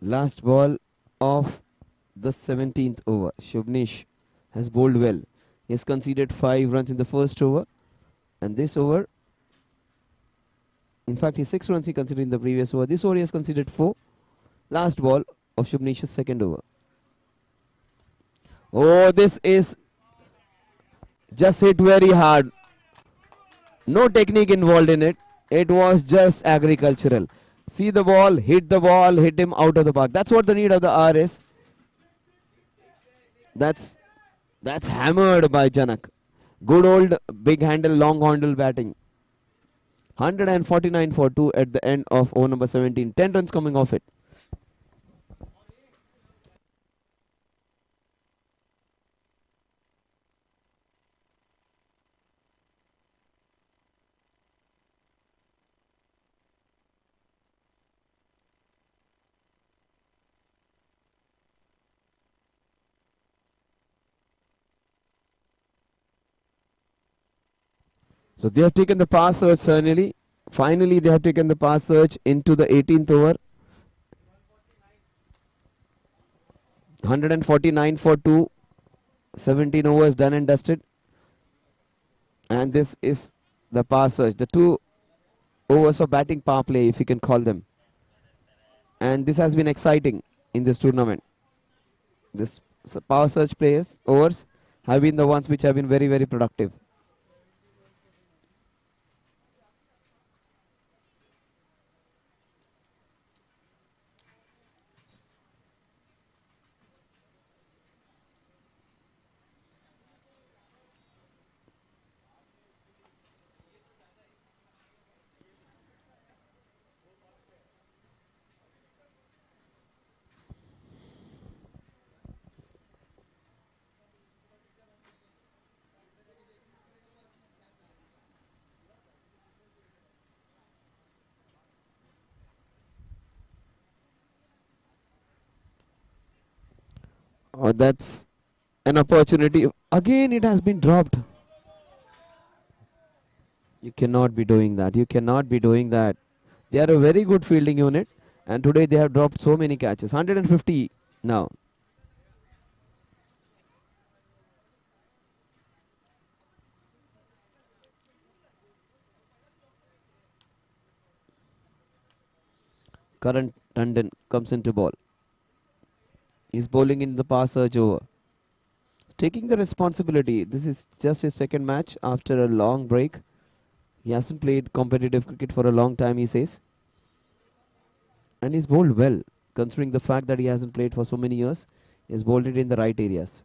Last ball of the 17th over. Shubnish has bowled well. He has conceded 5 runs in the first over. And this over, in fact, 6 runs he conceded in the previous over. This over he has conceded 4. Last ball of Shubnish's second over. Oh, this is just hit very hard. No technique involved in it. It was just agricultural. See the ball, hit him out of the park. That's what the need of the hour is. That's hammered by Janak. Good old big handle, long handle batting. 149 for 2 at the end of over number 17. 10 runs coming off it. So they have taken the pass search certainly. Finally, they have taken the pass search into the 18th over. 149 for 2. 17 overs done and dusted. And this is the pass search. The 2 overs of batting power play, if you can call them. And this has been exciting in this tournament. This power search players, overs, have been the ones which have been very, very productive. That's an opportunity. Again, it has been dropped. You cannot be doing that. You cannot be doing that. They are a very good fielding unit. And today they have dropped so many catches. 150 now. Karan Tandon comes into ball. He's bowling in the pass search over. Taking the responsibility. This is just his second match after a long break. He hasn't played competitive cricket for a long time, he says. And he's bowled well, considering the fact that he hasn't played for so many years. He's bowled it in the right areas.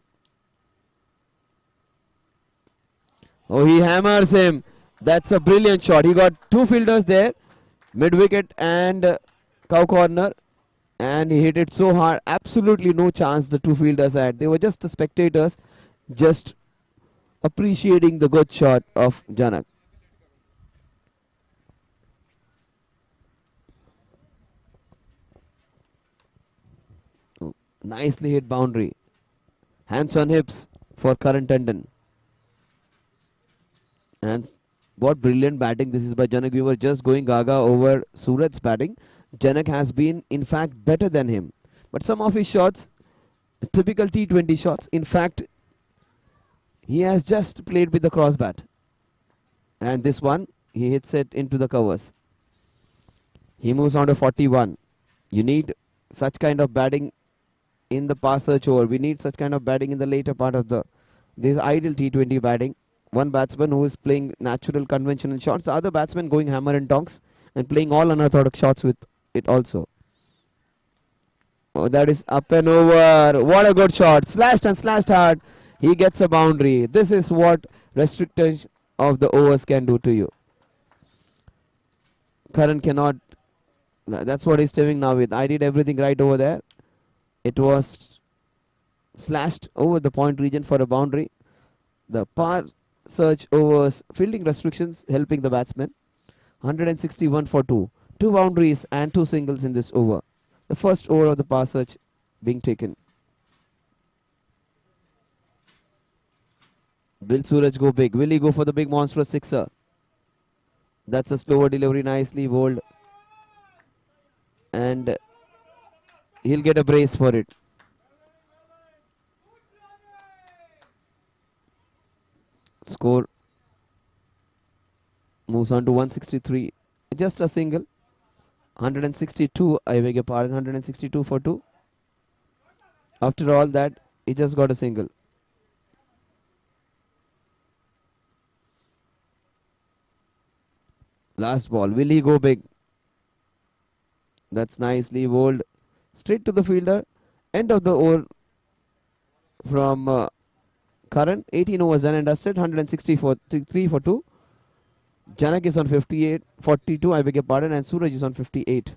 Oh, he hammers him. That's a brilliant shot. He got 2 fielders there, mid wicket and cow corner, and he hit it so hard. Absolutely no chance the 2 fielders had. They were just the spectators, just appreciating the good shot of Janak. Oh, nicely hit boundary. Hands on hips for Karan Tandon. And what brilliant batting this is by Janak. We were just going gaga over Surat's batting. Janak has been in fact better than him. But some of his shots, typical T20 shots, in fact, he has just played with the cross bat. And this one, he hits it into the covers. He moves on to 41. You need such kind of batting in the pass search over. We need such kind of batting in the later part of this ideal T20 batting. One batsman who is playing natural conventional shots, the other batsman going hammer and tongs and playing all unorthodox shots with it also. Oh, that is up and over. What a good shot. Slashed and slashed hard. He gets a boundary. This is what restriction of the overs can do to you. Karan cannot. That's what he's staying now with. I did everything right over there. It was slashed over the point region for a boundary. The par search overs, fielding restrictions helping the batsman. 161 for 2. 2 boundaries and 2 singles in this over. The first over of the par search being taken. Will Suraj go big? Will he go for the big monstrous sixer? That's a slower delivery, nicely bowled. And he'll get a brace for it. Score moves on to 163. Just a single. 162, I beg your pardon, 162 for 2. After all that, he just got a single. Last ball. Will he go big? That's nicely bowled. Straight to the fielder. End of the over from Karan. 18 overs done and dusted. 163 for 2. Janak is on 58, 42, I beg your pardon, and Suraj is on 58.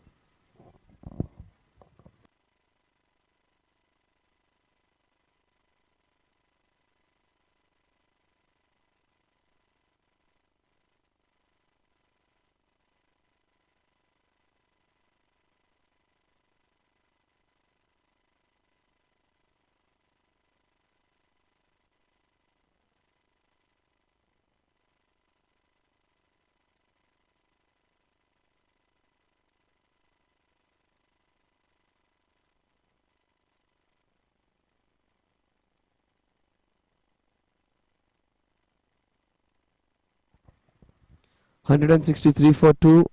163 for 2.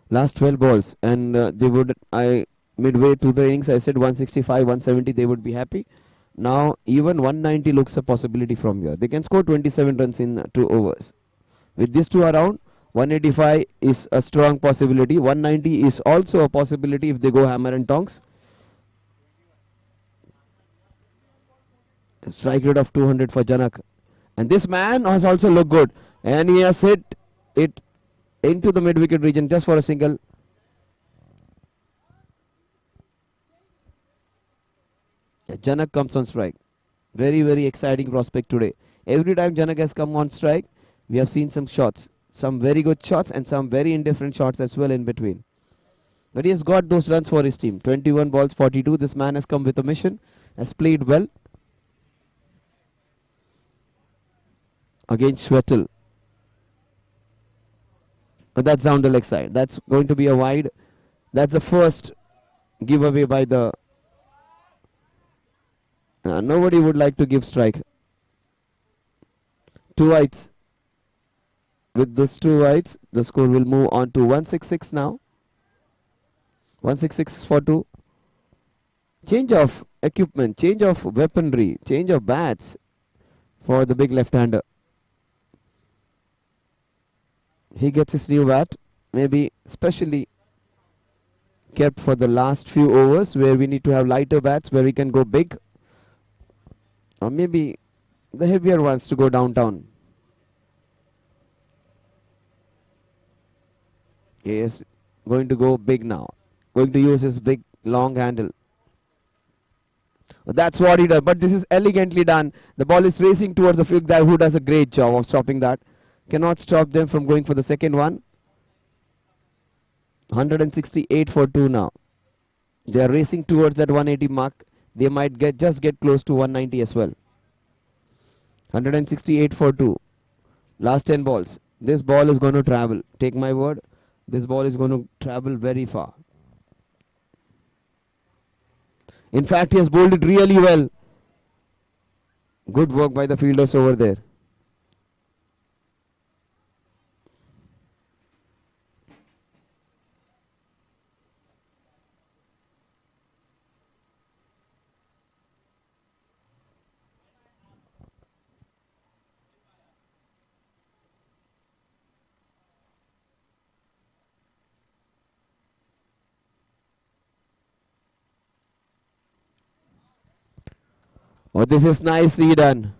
Last 12 balls. And they would, midway to the innings, I said 165, 170, they would be happy. Now, even 190 looks a possibility from here. They can score 27 runs in 2 overs. With these two around, 185 is a strong possibility. 190 is also a possibility if they go hammer and tongs. Strike rate of 200 for Janak. And this man has also looked good. And he has hit it into the mid-wicket region just for a single. Janak comes on strike. Very, very exciting prospect today. Every time Janak has come on strike, we have seen some shots. Some very good shots and some very indifferent shots as well in between. But he has got those runs for his team. 21 balls, 42. This man has come with a mission. Has played well. Against Schwettel. But that's down the leg side. That's going to be a wide. That's the first giveaway by the... nobody would like to give strike. 2 wides. With those 2 wides, the score will move on to 166 now. 166 for 2. Change of equipment, change of weaponry, change of bats for the big left-hander. He gets his new bat, maybe specially kept for the last few overs where we need to have lighter bats where we can go big. Or maybe the heavier ones to go downtown. He is going to go big now. Going to use his big long handle. That's what he does. But this is elegantly done. The ball is racing towards the field guy who does a great job of stopping that. Cannot stop them from going for the second one. 168 for 2 now. They are racing towards that 180 mark. They might just get close to 190 as well. 168 for 2. Last 10 balls. This ball is going to travel. Take my word. This ball is going to travel very far. In fact, he has bowled it really well. Good work by the fielders over there. Oh, this is nicely done.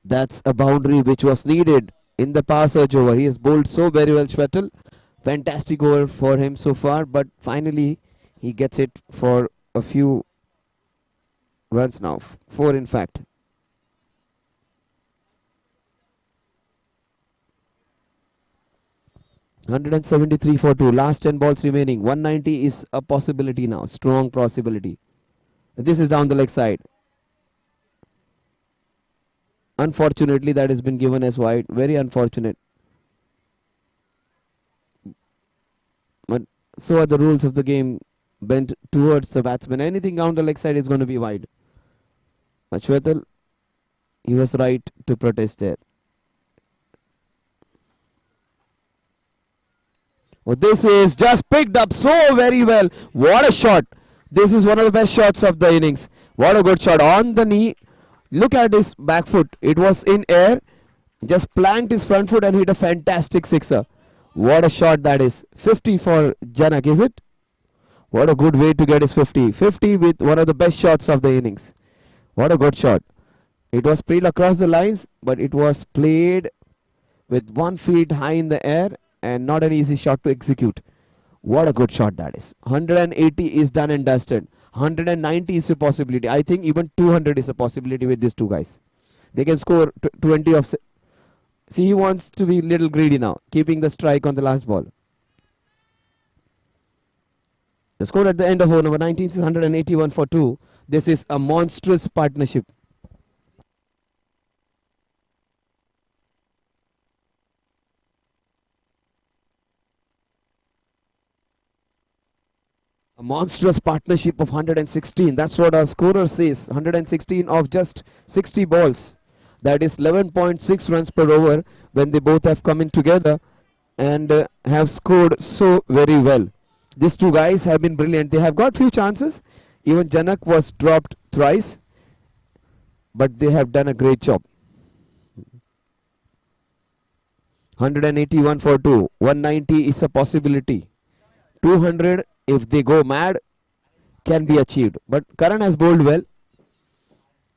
That's a boundary which was needed in the power surge over. He has bowled so very well, Schwettel. Fantastic over for him so far, but finally he gets it for a few runs now. 4 in fact. $173 for 2. Last 10 balls remaining. 190 is a possibility now. Strong possibility. This is down the leg side. Unfortunately, that has been given as wide. Very unfortunate. But so are the rules of the game bent towards the batsman. Anything down the leg side is going to be wide. But Schwettel, he was right to protest there. Oh, this is just picked up so very well. What a shot. This is one of the best shots of the innings. What a good shot on the knee. Look at his back foot. It was in air. Just planked his front foot and hit a fantastic sixer. What a shot that is. 50 for Janak, is it? What a good way to get his 50. 50 with one of the best shots of the innings. What a good shot. It was played across the lines, but it was played with 1 feet high in the air and not an easy shot to execute. What a good shot that is. 180 is done and dusted. 190 is a possibility. I think even 200 is a possibility with these two guys. They can score 20 of... See, he wants to be a little greedy now, keeping the strike on the last ball. The score at the end of over number 19 is 181 for 2. This is a monstrous partnership. A monstrous partnership of 116. That's what our scorer says. 116 of just 60 balls. That is 11.6 runs per over when they both have come in together and have scored so very well. These two guys have been brilliant. They have got few chances. Even Janak was dropped thrice, but they have done a great job. 181 for 2. 190 is a possibility. 200, if they go mad, can be achieved. But Karan has bowled well.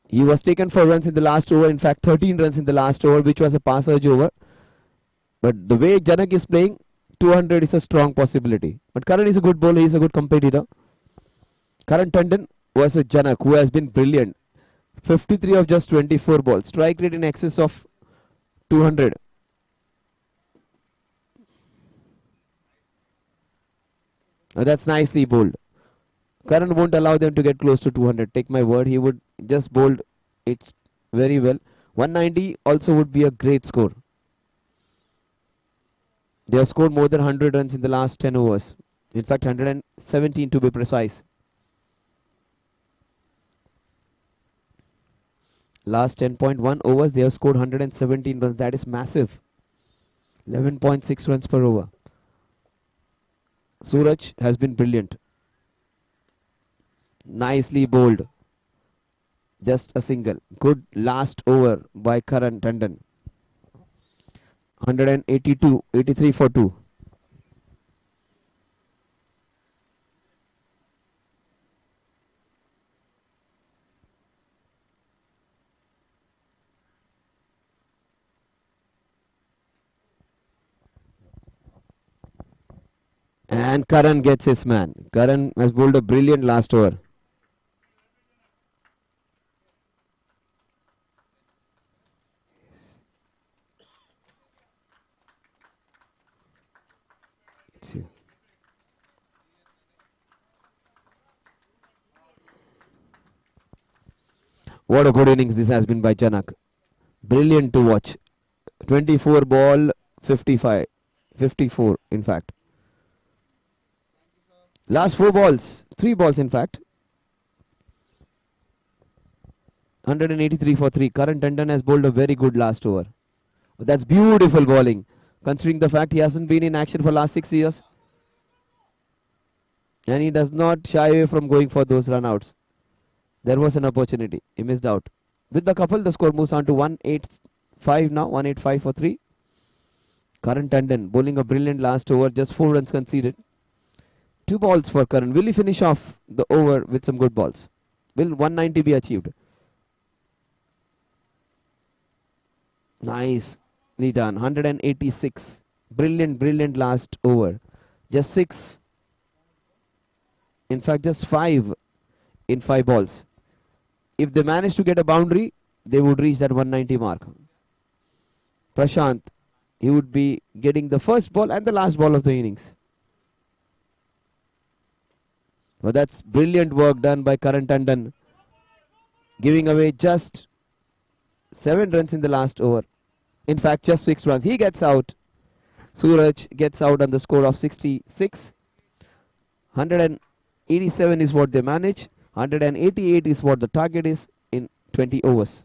He was taken for runs in the last over. In fact, 13 runs in the last over, which was a passage over. But the way Janak is playing, 200 is a strong possibility. But Karan is a good bowler. He is a good competitor. Karan Tandon versus Janak, who has been brilliant. 53 of just 24 balls. Strike rate in excess of 200. That's nicely bowled. Karan won't allow them to get close to 200. Take my word, he would just bowled it very well. 190 also would be a great score. They have scored more than 100 runs in the last 10 overs. In fact, 117 to be precise. Last 10.1 overs, they have scored 117 runs. That is massive. 11.6 runs per over. Suraj has been brilliant. Nicely bowled. Just a single. Good last over by Karan Tandon. 182, 83 for 2. And Karan gets his man. Karan has bowled a brilliant last over. It's you. What a good innings this has been by Janak. Brilliant to watch. 24 ball, 55. 54 in fact. Last 4 balls. 3 balls in fact. 183 for 3. Karan Tandon has bowled a very good last over. That's beautiful bowling, considering the fact he hasn't been in action for last 6 years. And he does not shy away from going for those run-outs. There was an opportunity. He missed out. With the couple, the score moves on to 185 now. 185 for 3. Karan Tandon bowling a brilliant last over. Just 4 runs conceded. 2 balls for Karan. Will he finish off the over with some good balls? Will 190 be achieved? Nicely done. 186. Brilliant, brilliant last over. Just 6. In fact, just 5 in 5 balls. If they manage to get a boundary, they would reach that 190 mark. Prashant, he would be getting the first ball and the last ball of the innings. Well, that's brilliant work done by Karan Tandon, giving away just 7 runs in the last over. In fact, just 6 runs. He gets out. Suraj gets out on the score of 66. 187 is what they manage. 188 is what the target is in 20 overs.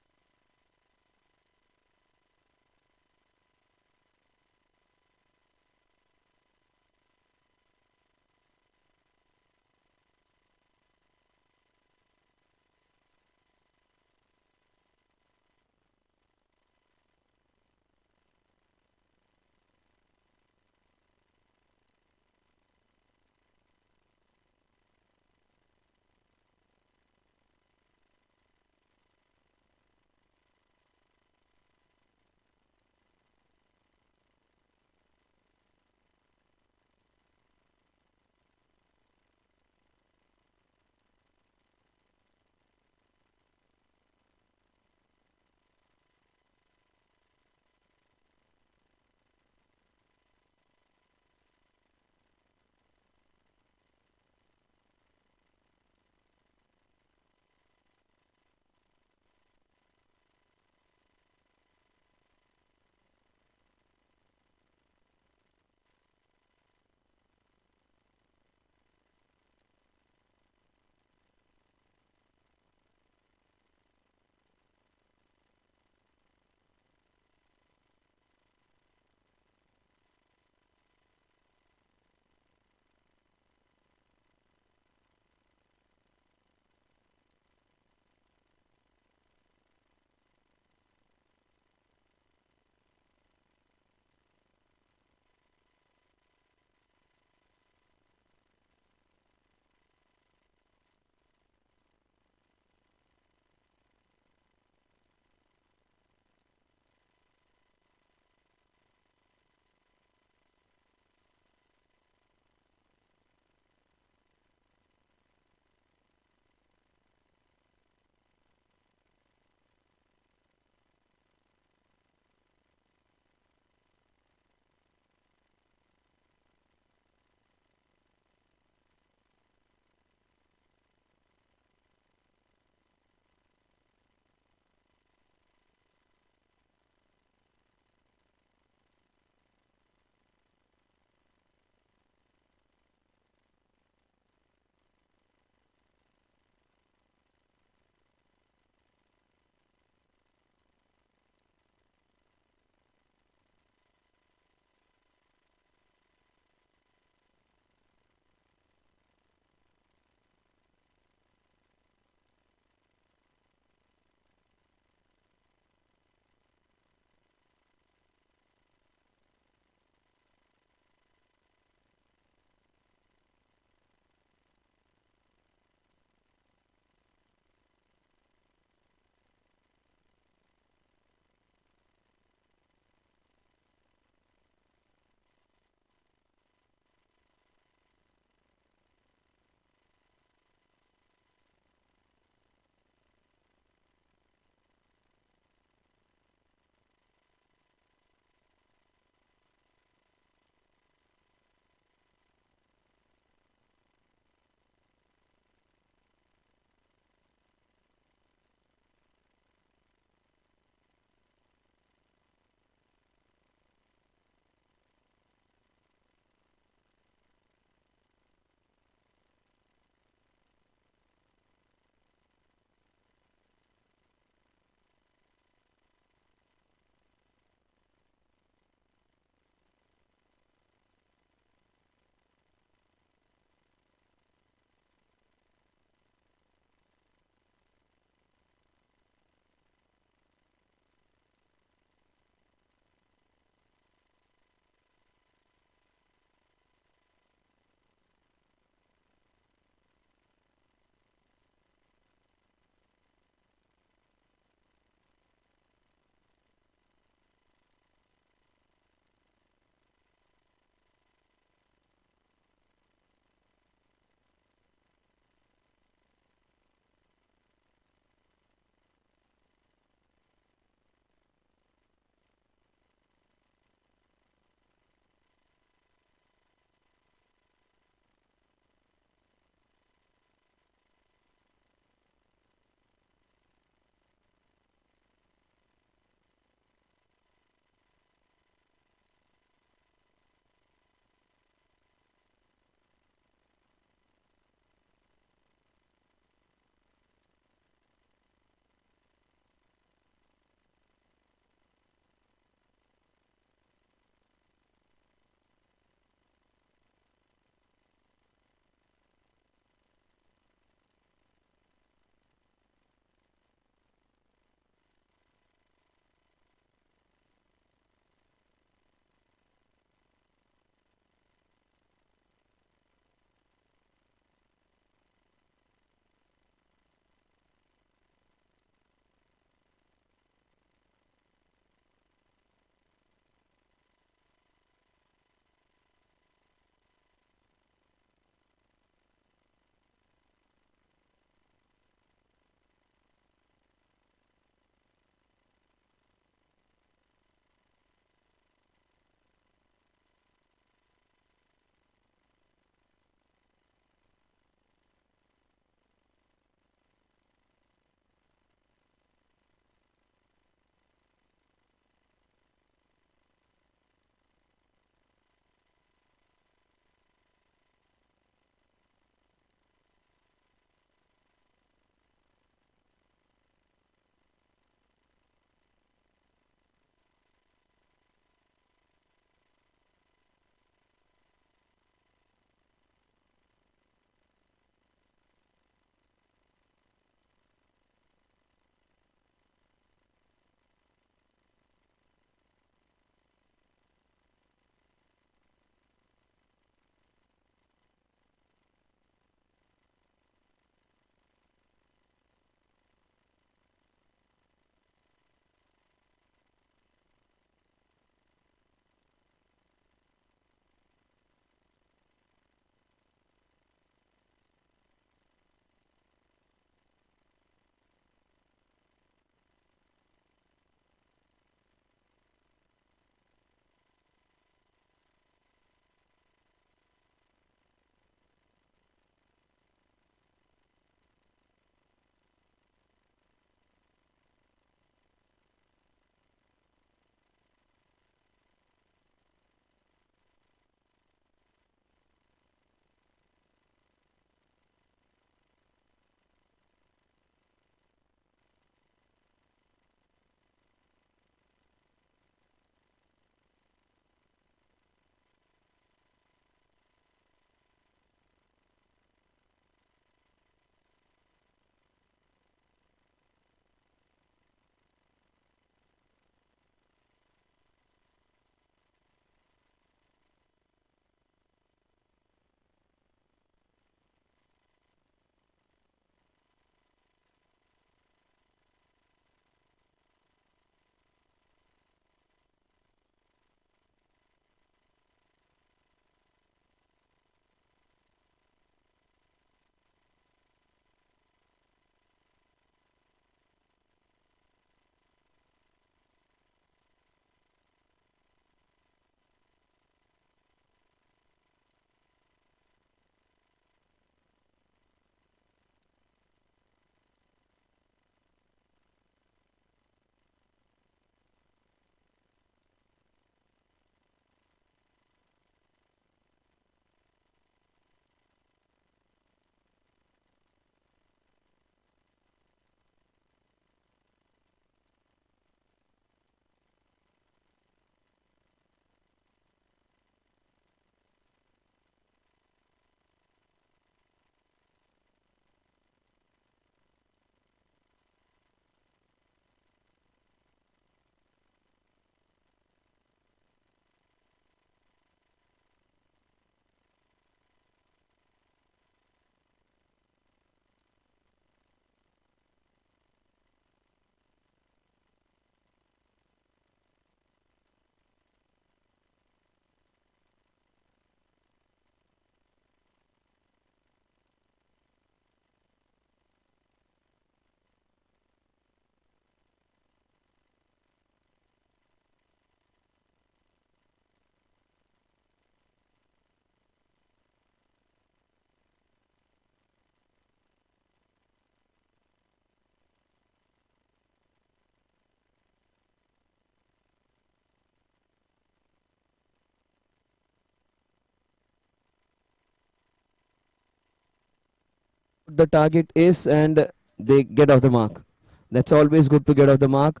what the target is and they get off the mark. That's always good to get off the mark.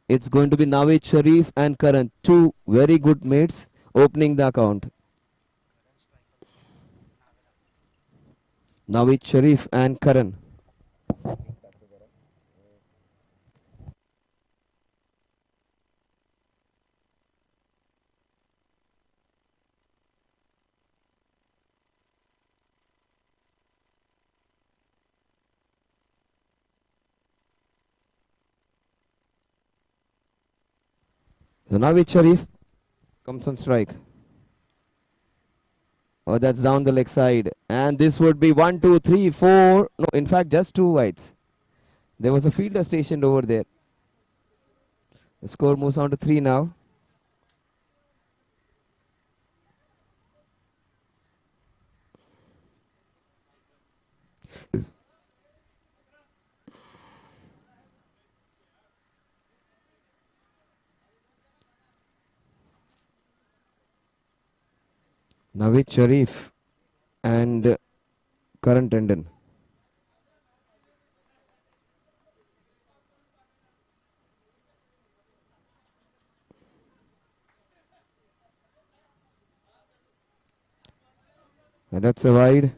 It's going to be Naveed Sharif and Karan, two very good mates opening the account. Naveed Sharif and Karan. So Naveed Sharif comes on strike. Oh, that's down the leg side. And this would be 1, 2, 3, 4. No, in fact, just 2 wides. There was a fielder stationed over there. The score moves on to 3 now. Naveed Sharif and Karan Tandon. And that's a wide.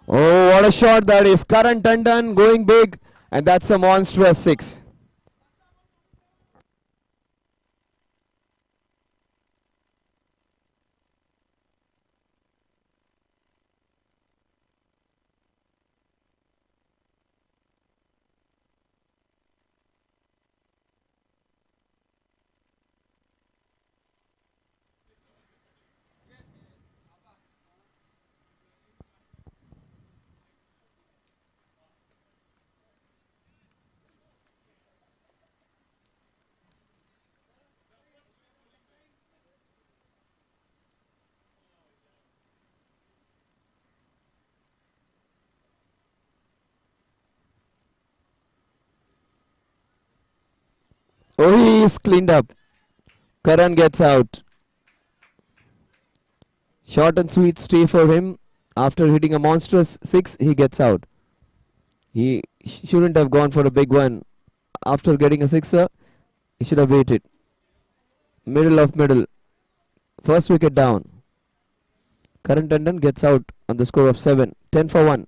Oh, what a shot that is. Karan Tandon going big. And that's a monstrous 6. Oh, he is cleaned up. Karan gets out. Short and sweet stay for him. After hitting a monstrous 6, he gets out. He shouldn't have gone for a big one. After getting a sixer, he should have waited. Middle of middle. First wicket down. Karan Tandon gets out on the score of 7. 10 for 1.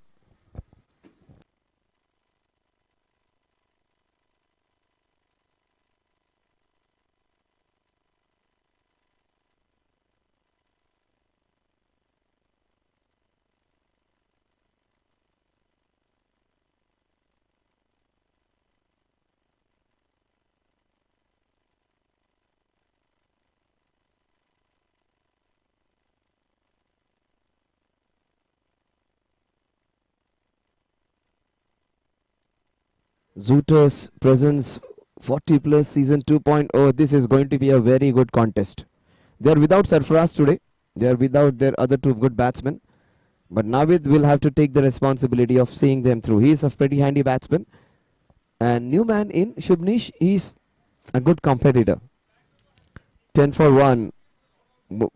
Zooters presents 40 plus season 2.0. This is going to be a very good contest. They are without Sarfaraz today. They are without their other two good batsmen. But Navid will have to take the responsibility of seeing them through. He is a pretty handy batsman. And new man in Shubnish, he's a good competitor. 10 for 1.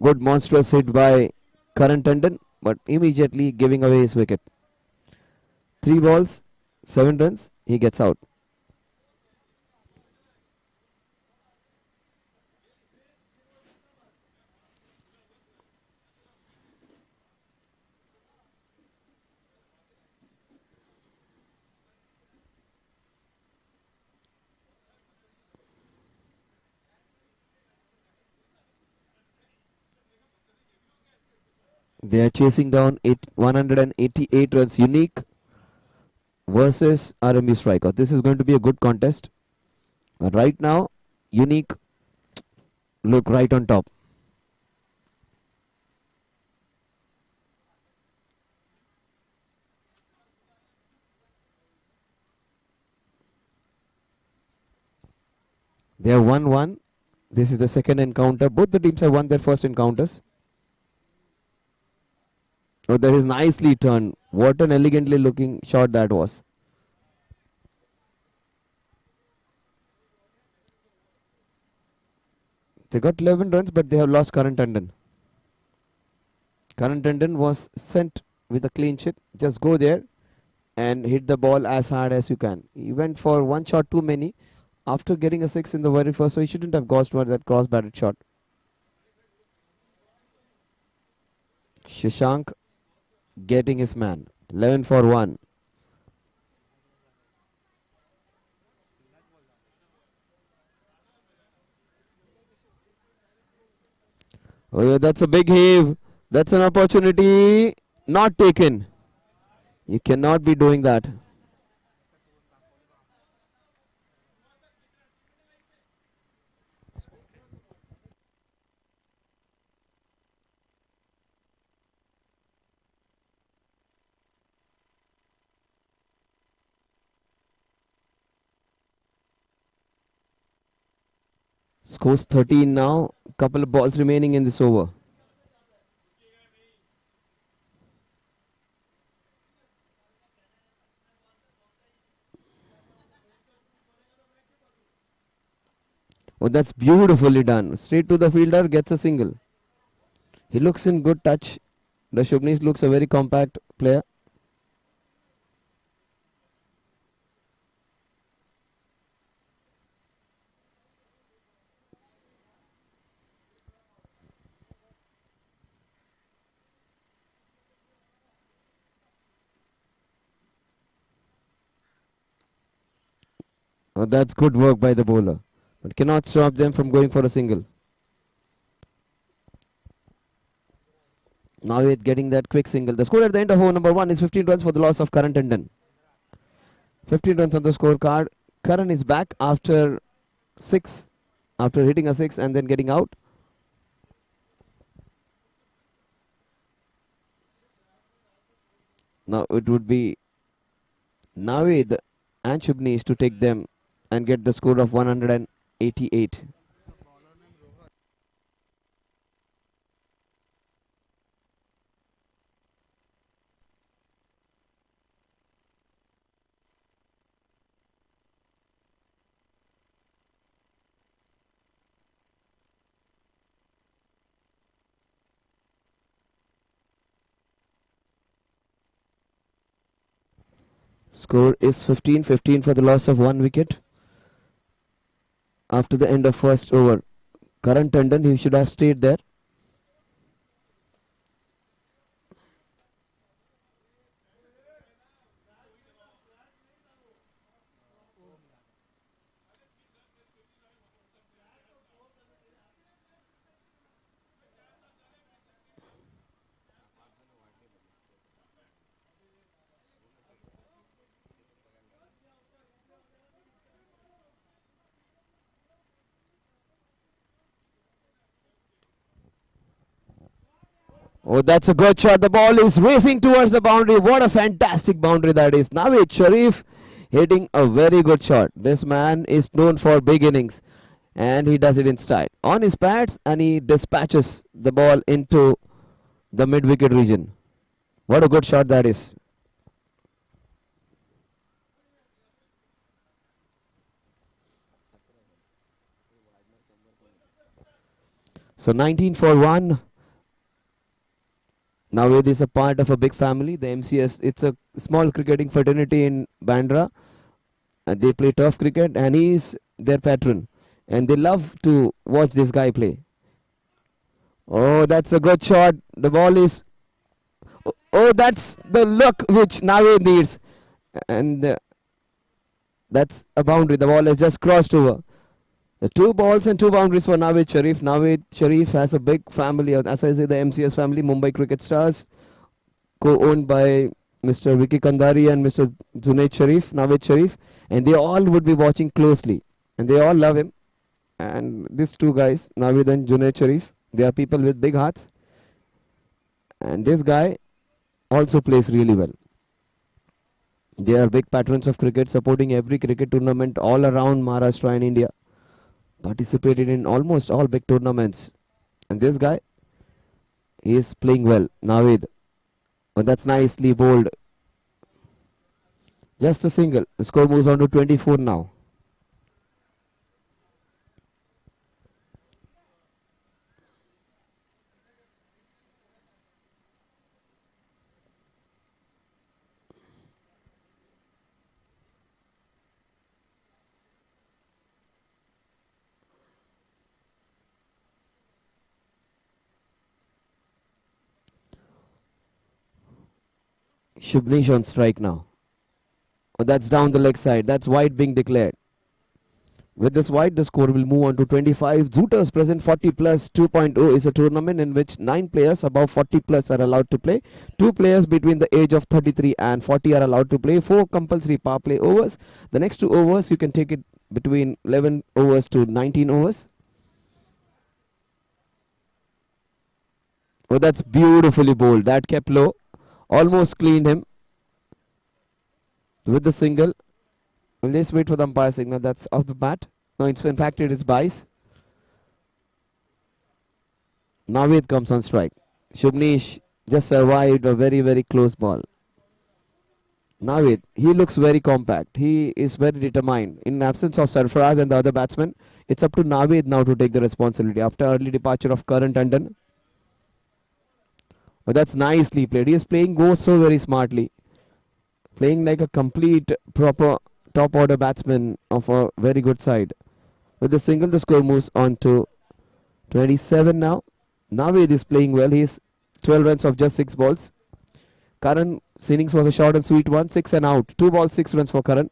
Good monstrous hit by Karan Tandon, but immediately giving away his wicket. 3 balls, 7 runs, he gets out. They are chasing down 188 runs. Unique versus RMB Striker. This is going to be a good contest. Right now, Unique look right on top. They are 1-1 This is the second encounter. Both the teams have won their first encounters. Oh, that is nicely turned. What an elegantly looking shot that was. They got 11 runs, but they have lost Karan Tandon. Karan Tandon was sent with a clean sheet. Just go there and hit the ball as hard as you can. He went for one shot too many. After getting a 6 in the very first, so he shouldn't have gone for that cross-batted shot. Shashank getting his man. 11 for 1. Oh yeah, that's a big heave. That's an opportunity not taken. You cannot be doing that. Scores 13 now. Couple of balls remaining in this over. Oh, that's beautifully done. Straight to the fielder, gets a single. He looks in good touch. The Shubhnish looks a very compact player. Oh, that's good work by the bowler. But cannot stop them from going for a single. Now it's getting that quick single. The score at the end of over number 1 is 15 runs for the loss of Karan Tandon. 15 runs on the scorecard. Karan is back after 6, after hitting a 6 and then getting out. Now it would be Naveed and Shubhnish to take them and get the score of 188. Score is 15-15 for the loss of 1 wicket. After the end of first over, Karan Tandon, he should have stayed there. Oh, that's a good shot. The ball is racing towards the boundary. What a fantastic boundary that is. Naveed Sharif hitting a very good shot. This man is known for big innings and he does it in style. On his pads and he dispatches the ball into the mid-wicket region. What a good shot that is. So 19 for 1. Naveed is a part of a big family. The MCS, it's a small cricketing fraternity in Bandra. They play tough cricket and he is their patron. And they love to watch this guy play. Oh, that's a good shot. The ball is... Oh, that's the look which Naveed needs. And that's a boundary. The ball has just crossed over. The 2 balls and 2 boundaries for Naveed Sharif. Naveed Sharif has a big family, as I say, the MCS family, Mumbai Cricket Stars, co-owned by Mr. Vicky Kandari and Mr. Junaid Sharif, Naveed Sharif, and they all would be watching closely, and they all love him. And these 2 guys, Naveed and Junaid Sharif, they are people with big hearts, and this guy also plays really well. They are big patrons of cricket, supporting every cricket tournament all around Maharashtra and India. Participated in almost all big tournaments. And this guy is playing well. Naveed. Oh, that's nicely bowled. Just a single. The score moves on to 24 now. Shubhnish on strike now. Oh, that's down the leg side. That's wide being declared. With this wide, the score will move on to 25. Zooters present 40 plus 2.0 is a tournament in which 9 players above 40 plus are allowed to play. 2 players between the age of 33 and 40 are allowed to play. 4 compulsory power play overs. The next 2 overs, you can take it between 11 overs to 19 overs. Oh, that's beautifully bowled. That kept low. Almost cleaned him with the single. We'll just wait for the umpire signal. That's off the bat. No, in fact, it is Bice. Naveed comes on strike. Shubhnish just survived a very, very close ball. Naveed, he looks very compact. He is very determined. In absence of Sarfaraz and the other batsmen, it's up to Naveed now to take the responsibility after early departure of Karan Tandon. But that's nicely played. He is playing go so very smartly. Playing like a complete, proper top order batsman of a very good side. With the single, the score moves on to 27 now. Naveed is playing well. He's 12 runs of just 6 balls. Karan innings was a short and sweet one. 6 and out. 2 balls, 6 runs for Karan.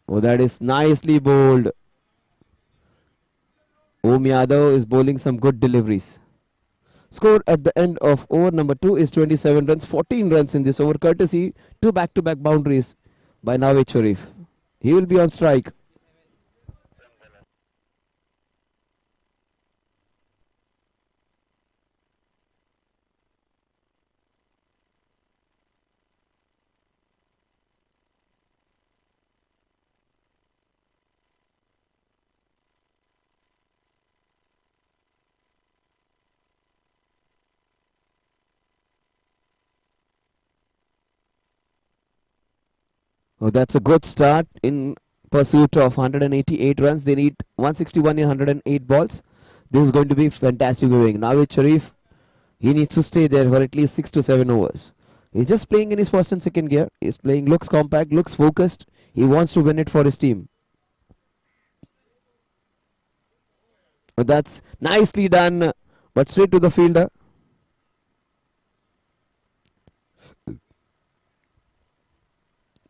Oh, that is nicely bowled. Om Yadav is bowling some good deliveries. Score at the end of over number 2 is 27 runs, 14 runs in this over, courtesy 2 back-to-back boundaries by Naveed Sharif. He will be on strike. Oh, that's a good start in pursuit of 188 runs. They need 161 in 108 balls. This is going to be fantastic going. Naveed Sharif, he needs to stay there for at least 6 to 7 overs. He's just playing in his first and second gear. He's playing, looks compact, looks focused. He wants to win it for his team. Oh, that's nicely done, but straight to the fielder.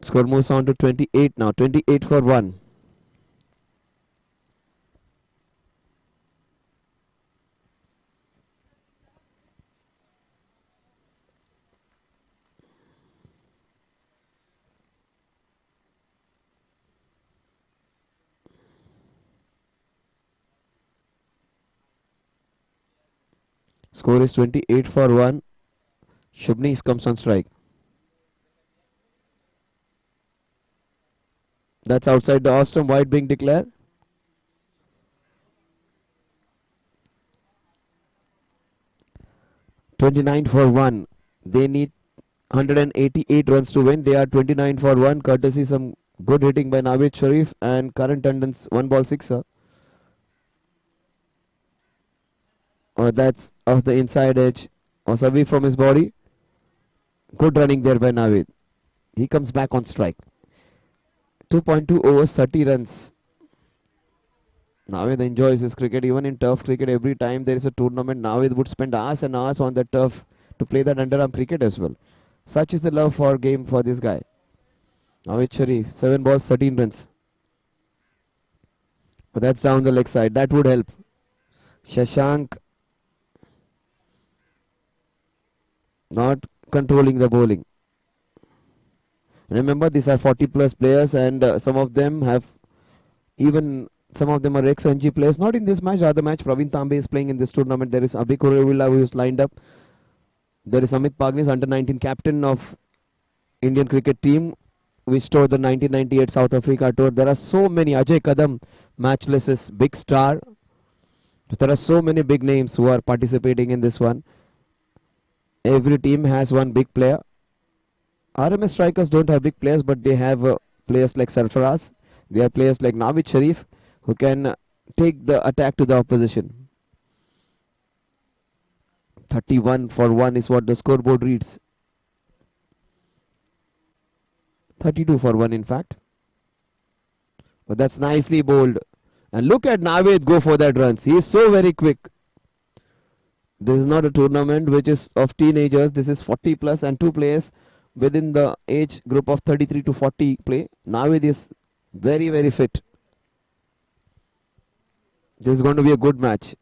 Score moves on to 28 now. 28 for 1. Score is 28 for 1. Shubhnish comes on strike. That's outside the off stump, wide being declared. $29 for 1. They need 188 runs to win. They are 29 for 1, courtesy some good hitting by Naveed Sharif and Karan Tandon's 1 ball sixer. That's off the inside edge, or away from his body. Good running there by Naveed. He comes back on strike. 2.2 overs, 30 runs. Naveed enjoys his cricket. Even in turf cricket, every time there is a tournament, Naveed would spend hours and hours on the turf to play that underarm cricket as well. Such is the love for game for this guy. Naveed Sharif, 7 balls, 13 runs. But that's down the leg side. That would help. Shashank not controlling the bowling. Remember, these are 40 plus players, and some of them are ex-NG players. Not in this match, the other match. Praveen Tambe is playing in this tournament. There is Abhi Kuruvilla who is lined up. There is Amit Pagnis, under 19 captain of Indian cricket team. which toured the 1998 South Africa tour. There are so many. Ajay Kadam, Matchless's big star. There are so many big names who are participating in this one. Every team has one big player. RMS Strikers don't have big players, but they have players like Sarfaraz. They have players like Navid Sharif who can take the attack to the opposition. 31 for 1 is what the scoreboard reads. 32 for 1 in fact. But that's nicely bowled. And look at Navid go for that runs. He is so very quick. This is not a tournament which is of teenagers. This is 40 plus and 2 players within the age group of 33 to 40 play. Navid is very, very fit. This is going to be a good match.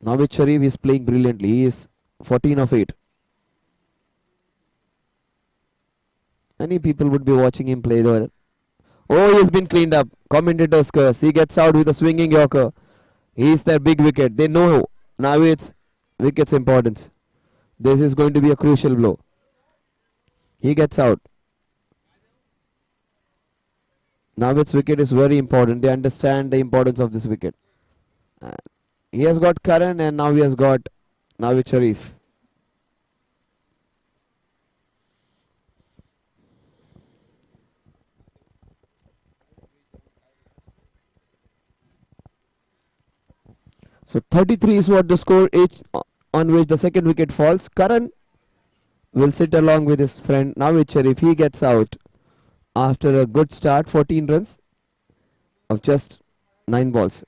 Navid Sharif is playing brilliantly. He is 14 of 8. Many people would be watching him play there. Oh, he has been cleaned up. Commentator's curse. He gets out with a swinging yorker. He is their big wicket. They know Navid's wicket's importance. This is going to be a crucial blow. He gets out. Navid's wicket is very important. They understand the importance of this wicket. He has got Karan and now he has got Navid Sharif. So 33 is what the score is on which the second wicket falls. Karan will sit along with his friend Navid Sharif. He gets out after a good start, 14 runs of just 9 balls.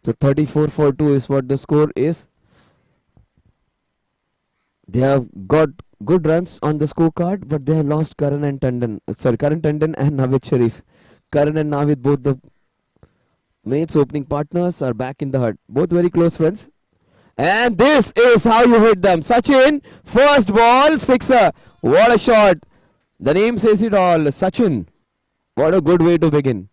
So 34 for 2 is what the score is. They have got good runs on the scorecard, but they have lost Karan and Tandon. Karan Tandon and Navid Sharif. Karan and Navid, both the mates, opening partners, are back in the hut. Both very close friends. And this is how you hit them. Sachin, first ball, sixer. What a shot. The name says it all. Sachin. What a good way to begin.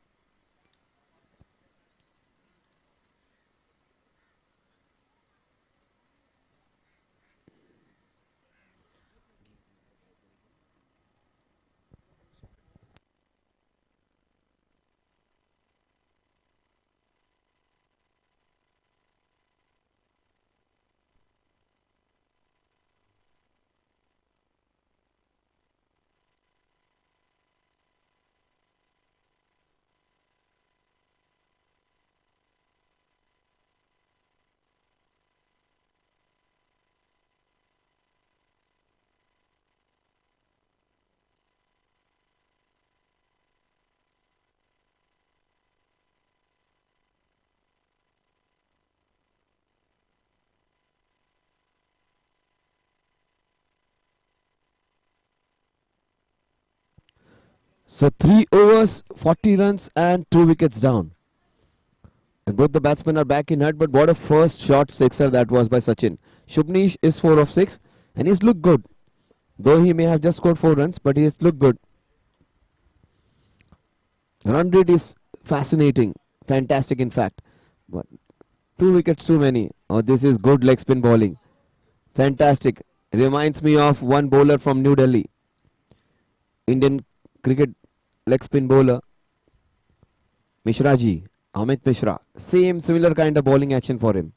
So 3 overs, 40 runs and 2 wickets down. And both the batsmen are back in hut, but what a first shot sixer that was by Sachin. Shubhnish is 4 of 6 and he's looked good. Though he may have just scored 4 runs, but he has looked good. Run rate is fascinating, fantastic in fact. But 2 wickets too many. Oh, this is good leg spin bowling. Fantastic. Reminds me of one bowler from New Delhi. Indian cricket leg spin bowler. Mishra ji. Amit Mishra. Same similar kind of bowling action for him.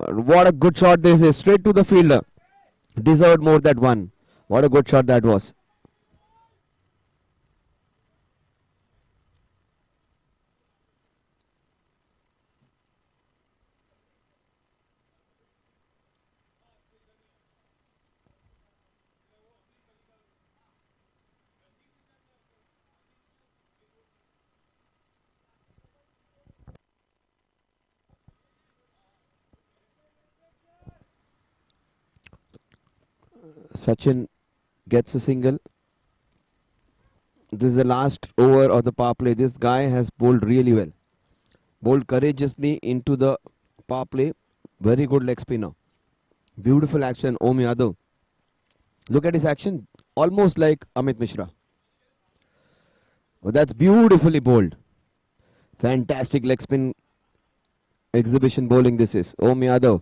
What a good shot this is. Straight to the fielder. Deserved more that one. What a good shot that was. Sachin gets a single. This is the last over of the power play. This guy has bowled really well. Bowled courageously into the power play. Very good leg spinner. Beautiful action, Om Yadav. Look at his action. Almost like Amit Mishra. Oh, that's beautifully bowled. Fantastic leg spin exhibition bowling this is. Om Yadav.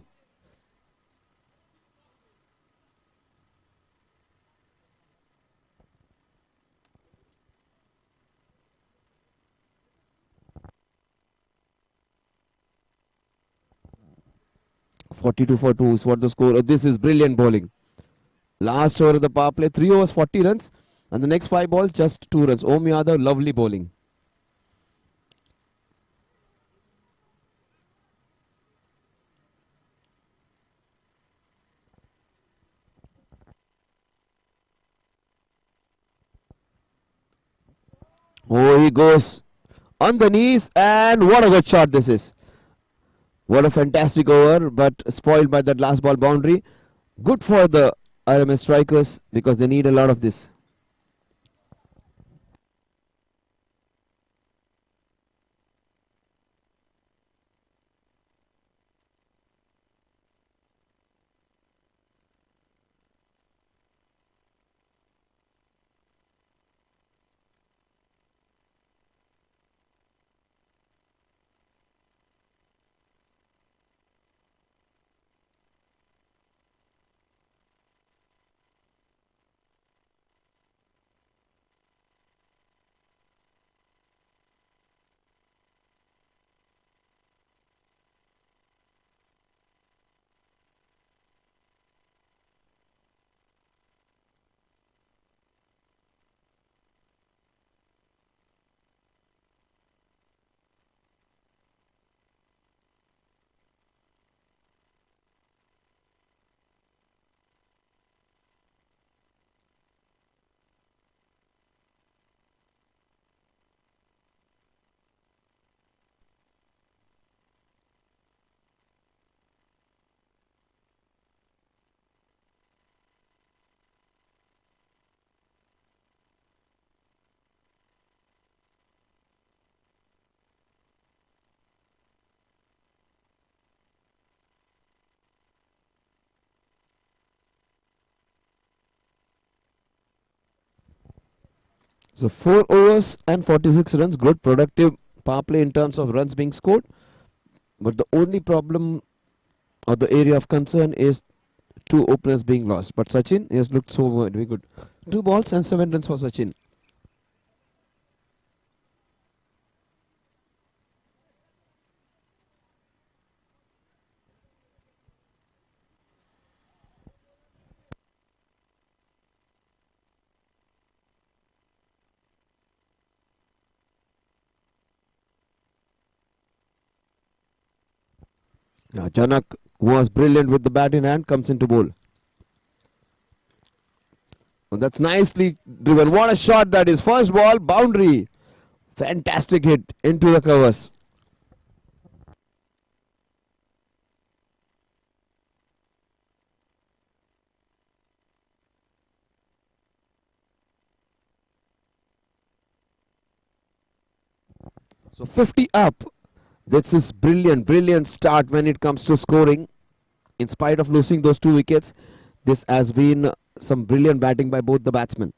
.42 for 2 is what the score. Oh, this is brilliant bowling. Last over of the power play. 3 overs, 40 runs. And the next 5 balls, just 2 runs. Om Yadav, lovely bowling. Oh, he goes on the knees. And what a good shot this is. What a fantastic over, but spoiled by that last ball boundary. Good for the RMS strikers because they need a lot of this. So 4 overs and 46 runs. Good productive power play in terms of runs being scored. But the only problem or the area of concern is 2 openers being lost. But Sachin has looked so very good. 2 balls and 7 runs for Sachin. Janak, who was brilliant with the bat in hand, comes into bowl. Oh, that's nicely driven. What a shot that is. First ball, boundary. Fantastic hit into the covers. So 50 up. This is brilliant start when it comes to scoring. In spite of losing those 2 wickets, this has been some brilliant batting by both the batsmen.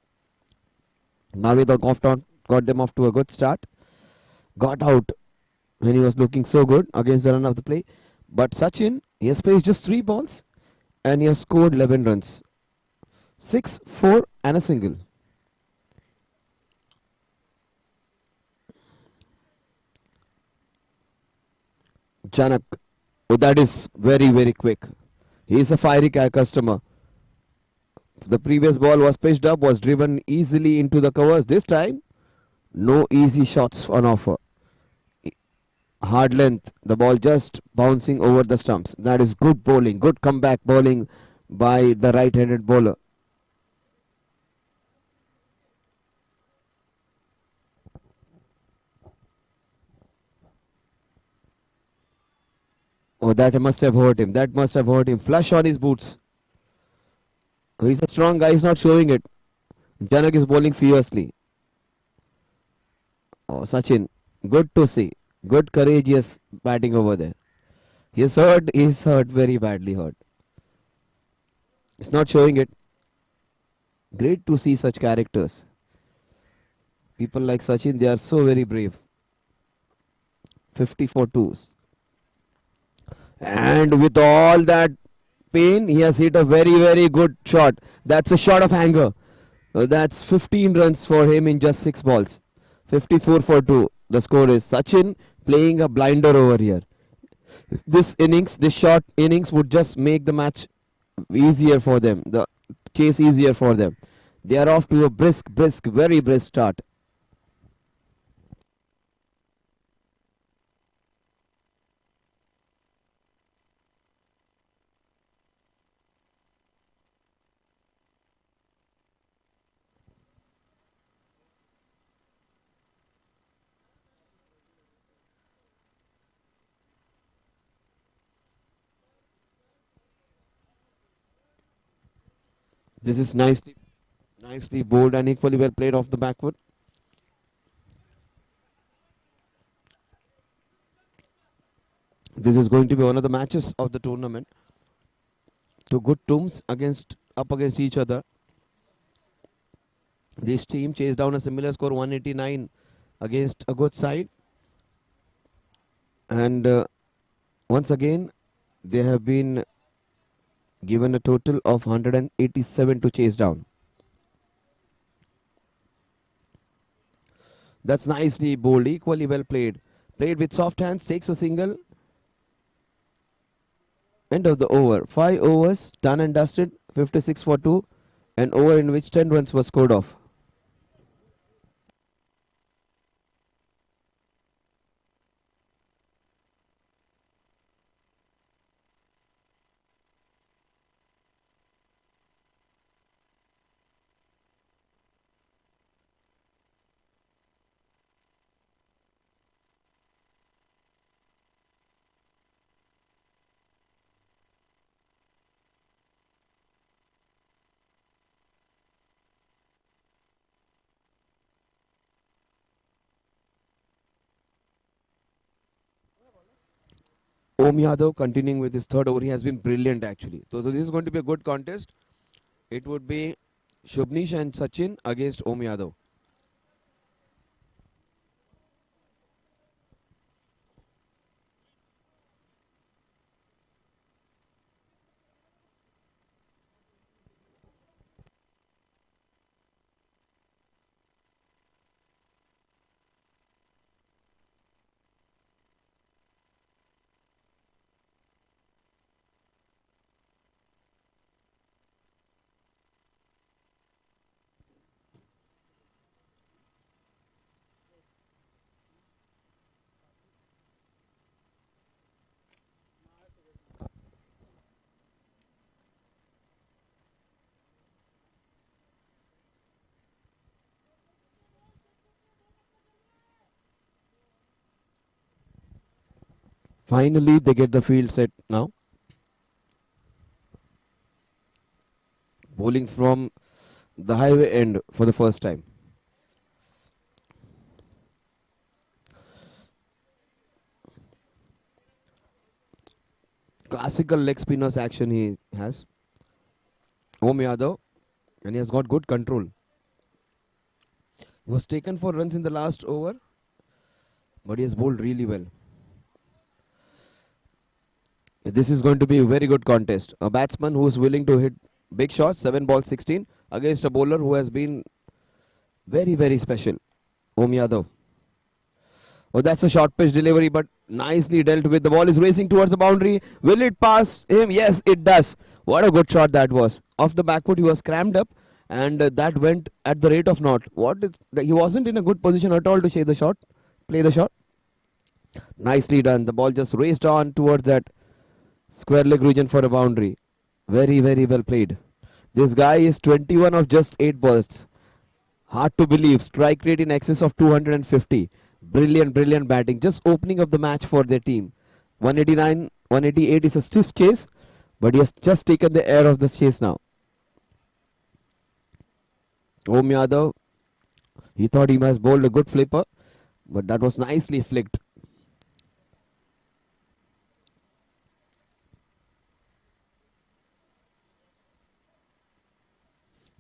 Naveed got them off to a good start. Got out when he was looking so good against the run of the play. But Sachin, he has faced just 3 balls and he has scored 11 runs. 6, 4 and a single. Janak Oh, that is very, very quick. He is a fiery customer. The previous ball was pitched up, was driven easily into the covers. This time, no easy shots on offer. Hard length, the ball just bouncing over the stumps. That is good bowling, good comeback bowling by the right-handed bowler. Oh, that must have hurt him. That must have hurt him. Flush on his boots. Oh, he's a strong guy. He's not showing it. Janak is bowling fiercely. Oh, Sachin, good to see. Good, courageous batting over there. He's hurt. He's hurt. Very badly hurt. It's not showing it. Great to see such characters. People like Sachin, they are so very brave. 54 twos. And with all that pain, he has hit a very, very good shot. That's a shot of anger. That's 15 runs for him in just 6 balls. 54 for 2. The score is Sachin playing a blinder over here. This innings, this short innings would just make the match easier for them. The chase easier for them. They are off to a brisk, very brisk start. This is nicely bowled and equally well played off the backwood. This is going to be one of the matches of the tournament. Two good teams up against each other. This team chased down a similar score 189 against a good side. And once again, they have been given a total of 187 to chase down. That's nicely bowled, equally well played. Played with soft hands, takes a single. End of the over. 5 overs, done and dusted, 56 for 2. An over in which 10 runs were scored off. Om Yadav continuing with his third over. He has been brilliant actually. So this is going to be a good contest. It would be Shubnish and Sachin against Om Yadav. Finally, they get the field set now. Bowling from the highway end for the first time. Classical leg spinners action he has. Om Yadav, and he has got good control. He was taken for runs in the last over, but he has bowled really well. This is going to be a very good contest. A batsman who is willing to hit big shots, 7 balls 16, against a bowler who has been very, very special. Om Yadav. Oh, that's a short pitch delivery, but Nicely dealt with. The ball is racing towards the boundary. Will it pass him? Yes, it does. What a good shot that was. Off the back foot, he was crammed up, and that went at the rate of naught. He wasn't in a good position at all to play the shot. Nicely done. The ball just raced on towards that square leg region for a boundary. Very, very well played. This guy is 21 of just 8 balls. Hard to believe. Strike rate in excess of 250. Brilliant, brilliant batting. Just opening up the match for their team. 189, 188 is a stiff chase, but he has just taken the air of the chase now. Om Yadav, he thought he must bowl a good flipper, but that was nicely flicked.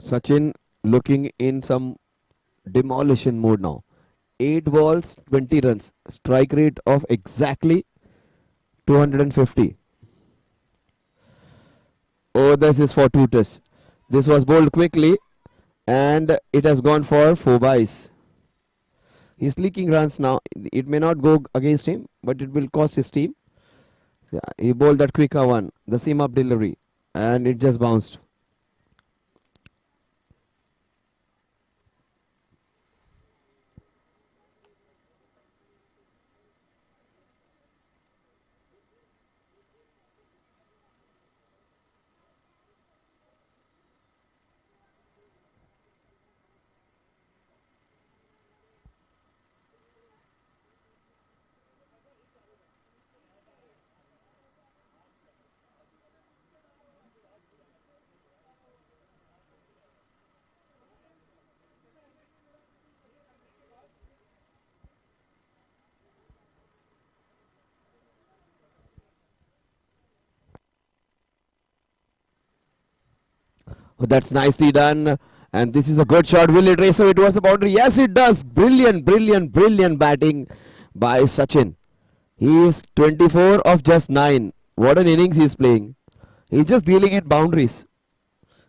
Sachin looking in some demolition mode now. 8 balls, 20 runs. Strike rate of exactly 250. Oh, this is fortuitous. This was bowled quickly, and it has gone for 4 byes. He's leaking runs now. It may not go against him, but it will cost his team. Yeah, he bowled that quicker one, the seam up delivery, and it just bounced. Oh, that's nicely done. And this is a good shot. Will it race away towards the boundary? Yes, it does. Brilliant, brilliant, brilliant batting by Sachin. He is 24 of just 9. What an innings he is playing. He's just dealing in boundaries.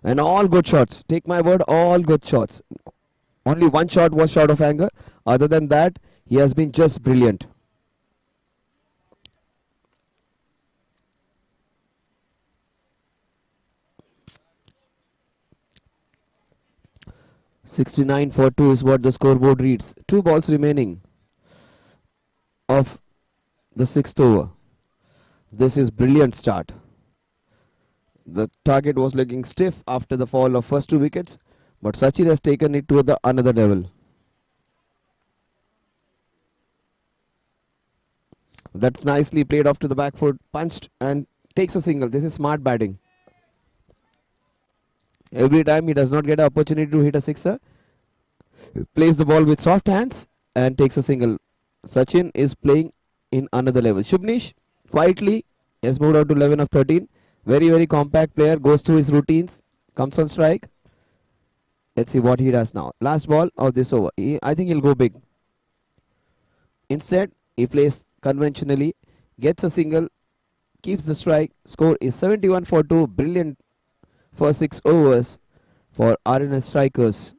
And all good shots. Take my word, all good shots. Only one shot was short of anger. Other than that, he has been just brilliant. "69 for 2" is what the scoreboard reads. 2 balls remaining of the 6th over. This is brilliant start. The target was looking stiff after the fall of first 2 wickets, but Sachin has taken it to the another level. That's nicely played off to the back foot, punched and takes a single. This is smart batting. Every time he does not get an opportunity to hit a sixer, plays the ball with soft hands and takes a single. Sachin is playing in another level. Shubnish quietly has moved out to 11 of 13. Very, very compact player, goes through his routines, comes on strike. Let's see what he does now. Last ball of this over. I think he'll go big. Instead, he plays conventionally, gets a single, keeps the strike. Score is 71 for 2. Brilliant for 6 overs for RNS strikers.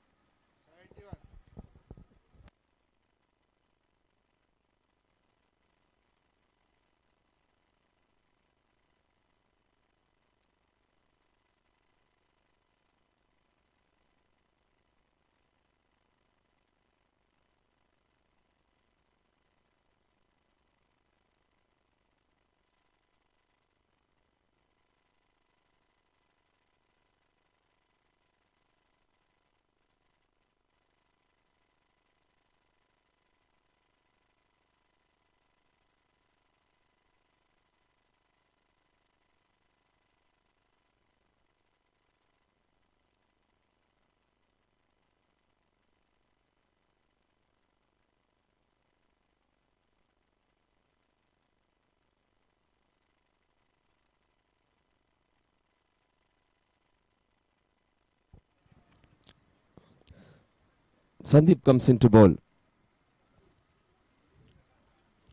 Sandeep comes into bowl.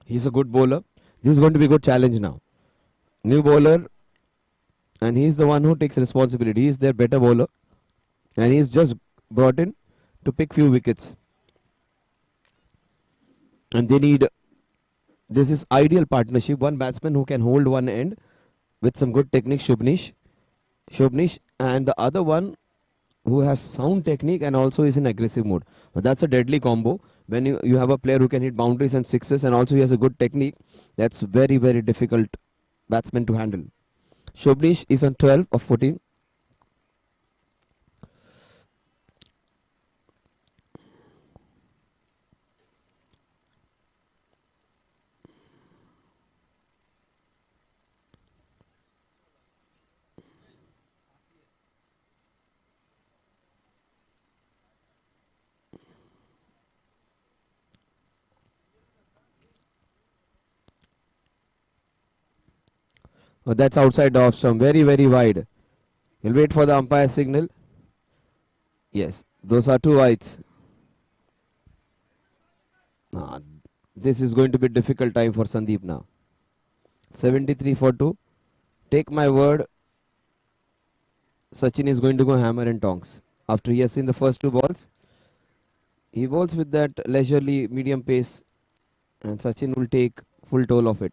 He's a good bowler. This is going to be a good challenge now. New bowler, and he's the one who takes responsibility. He's their better bowler, and he's just brought in to pick few wickets. And they need This is ideal partnership. One batsman who can hold one end with some good technique, Shubnish, and the other one who has sound technique and also is in aggressive mode. But that's a deadly combo. When you have a player who can hit boundaries and sixes and also he has a good technique, that's very, very difficult batsman to handle. Shubnish is on 12 of 14. Oh, that's outside the off stump. Very, very wide. He'll wait for the umpire signal. Yes, those are two wides. Ah, this is going to be a difficult time for Sandeep now. 73 for 2. Take my word, Sachin is going to go hammer and tongs. After he has seen the first two balls, he bowls with that leisurely medium pace and Sachin will take full toll of it.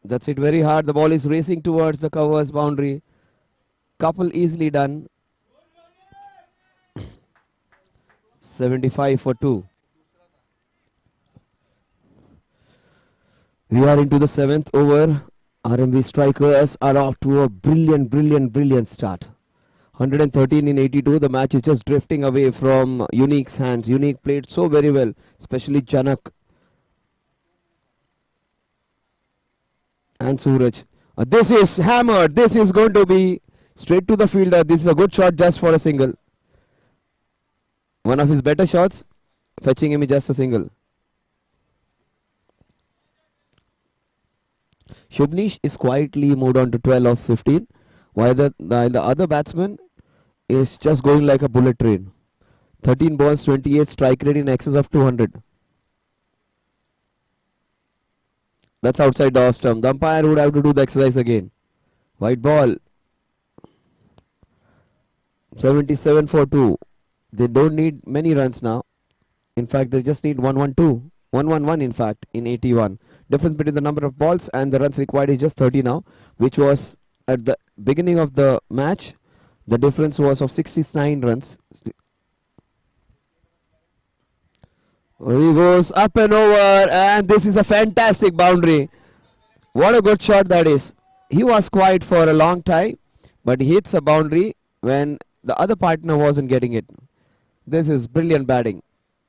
That's it, very hard. The ball is racing towards the covers boundary. Couple easily done. 75 for 2. We are into the 7th over. RMB strikers are off to a brilliant start. 113 in 82. The match is just drifting away from Unique's hands. Unique played so very well, especially Janak and Suraj. This is hammered. This is going to be straight to the fielder. This is a good shot just for a single. One of his better shots, fetching him just a single. Shubnish is quietly moved on to 12 of 15, while the other batsman is just going like a bullet train. 13 balls, 28 strike rate in excess of 200. That's outside the off stump. The umpire would have to do the exercise again. White ball. 77 for 2. They don't need many runs now. In fact, they just need 1-1-2. 1-1-1 in fact in 81. Difference between the number of balls and the runs required is just 30 now, which was at the beginning of the match. The difference was of 69 runs. He goes up and over, and this is a fantastic boundary. What a good shot that is. He was quiet for a long time, but he hits a boundary when the other partner wasn't getting it. This is brilliant batting.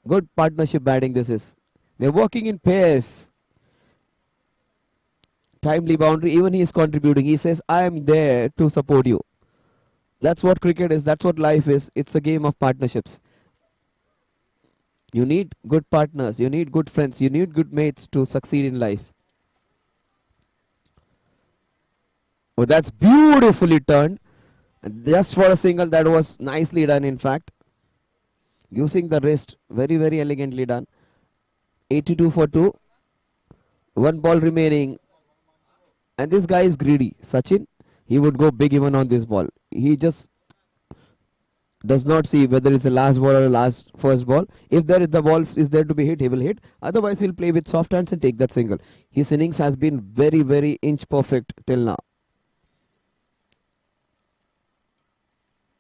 Good partnership batting this is. They're working in pairs. Timely boundary, even he is contributing. He says, I am there to support you. That's what cricket is. That's what life is. It's a game of partnerships. You need good partners. You need good friends. You need good mates to succeed in life. Oh, that's beautifully turned. Just for a single, that was nicely done in fact. Using the wrist, very, very elegantly done. 82 for 2. One ball remaining. And this guy is greedy. Sachin, he would go big even on this ball. He just does not see whether it's the last ball or the first ball. If the ball is there to be hit, he will hit. Otherwise, he'll play with soft hands and take that single. His innings has been very, very inch perfect till now.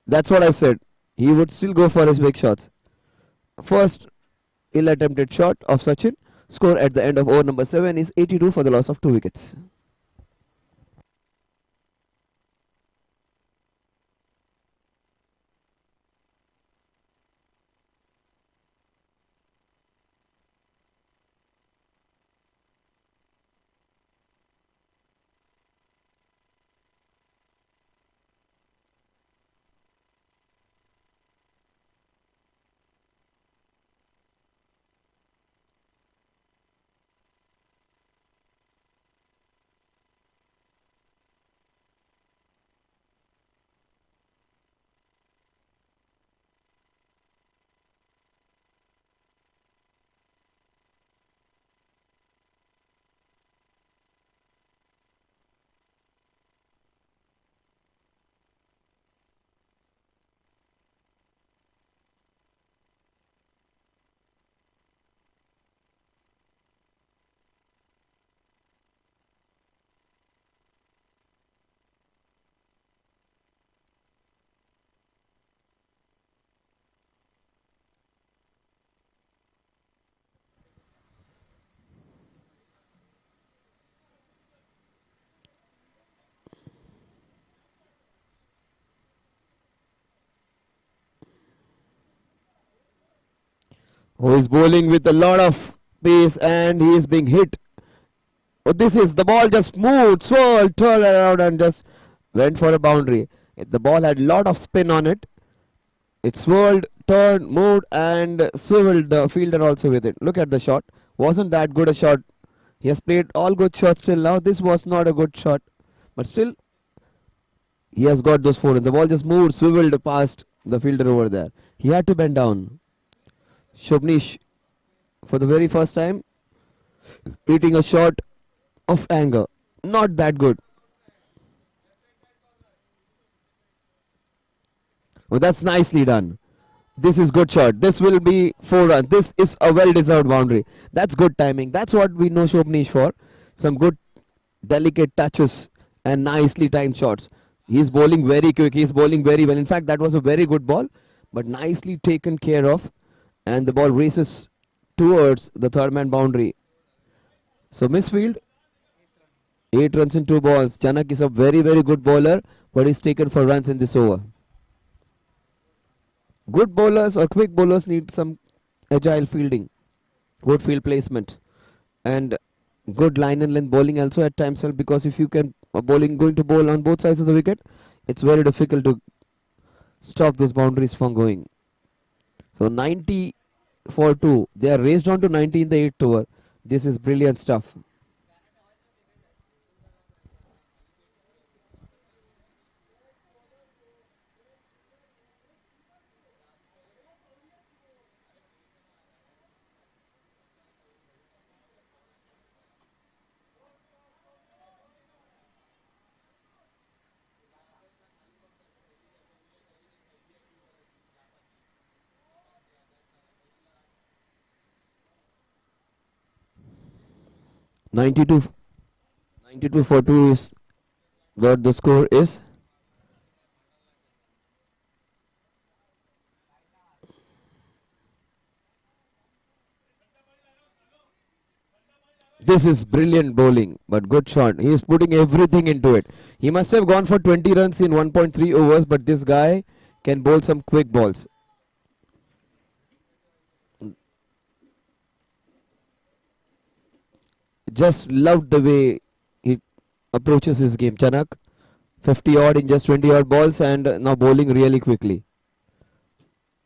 That's what I said. He would still go for his big shots. First ill-attempted shot of Sachin. Score at the end of over number 7 is 82 for the loss of 2 wickets. who is bowling with a lot of pace and he is being hit. Oh, this is the ball just moved, swirled, turned around and just went for a boundary. The ball had a lot of spin on it. It swirled, turned, moved and swiveled the fielder also with it. Look at the shot. Wasn't that good a shot? He has played all good shots till now. This was not a good shot. But still, he has got those 4 runs. The ball just moved, swiveled past the fielder over there. He had to bend down. Shobnish, for the very first time, hitting a shot of anger. Not that good. Oh, that's nicely done. This is good shot. This will be 4 runs. This is a well-deserved boundary. That's good timing. That's what we know Shobnish for. Some good, delicate touches and nicely timed shots. He's bowling very quick. He's bowling very well. In fact, that was a very good ball, but nicely taken care of. And the ball races towards the third man boundary. So misfield. 8 runs in 2 balls. Chanak is a very, very good bowler, but he's taken for runs in this over. Good bowlers or quick bowlers need some agile fielding, good field placement, and good line and length bowling also at times help, because if you can going to bowl on both sides of the wicket, it's very difficult to stop these boundaries from going. So 90 for 2. They are raised on to 90 in the 8th over. This is brilliant stuff. Ninety-two for 2 is what the score is. This is brilliant bowling, but good shot. He is putting everything into it. He must have gone for 20 runs in 1.3 overs, but this guy can bowl some quick balls. Just loved the way he approaches his game. Chanak, 50 odd in just 20 odd balls and now bowling really quickly.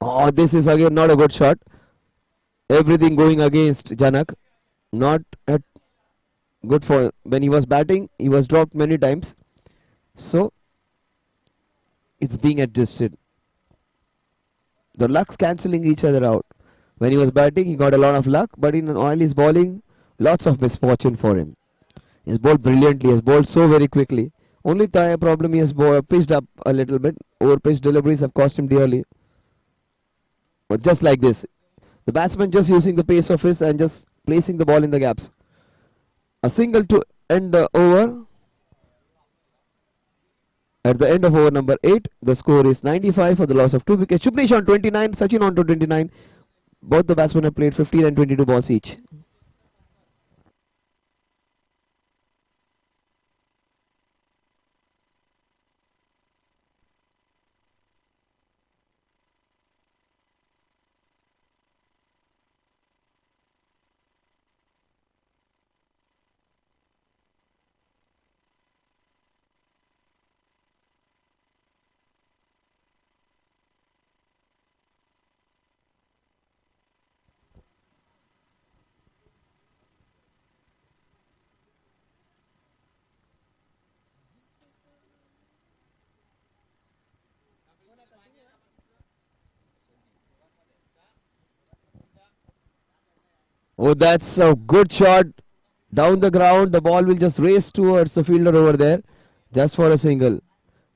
Oh, this is again not a good shot. Everything going against Chanak. Not at good for when he was batting. He was dropped many times. So it's being adjusted. The luck's cancelling each other out. When he was batting, he got a lot of luck, but while he's bowling, lots of misfortune for him. He has bowled brilliantly. He has bowled so very quickly. Only problem, he has pitched up a little bit. Over pitch deliveries have cost him dearly. But just like this, the batsman just using the pace of his and just placing the ball in the gaps. A single to end the over. At the end of over number 8, the score is 95 for the loss of 2 wickets. Shubhnish on 29, Sachin on to 29. Both the batsmen have played 15 and 22 balls each. Oh, that's a good shot. Down the ground, the ball will just race towards the fielder over there. Just for a single.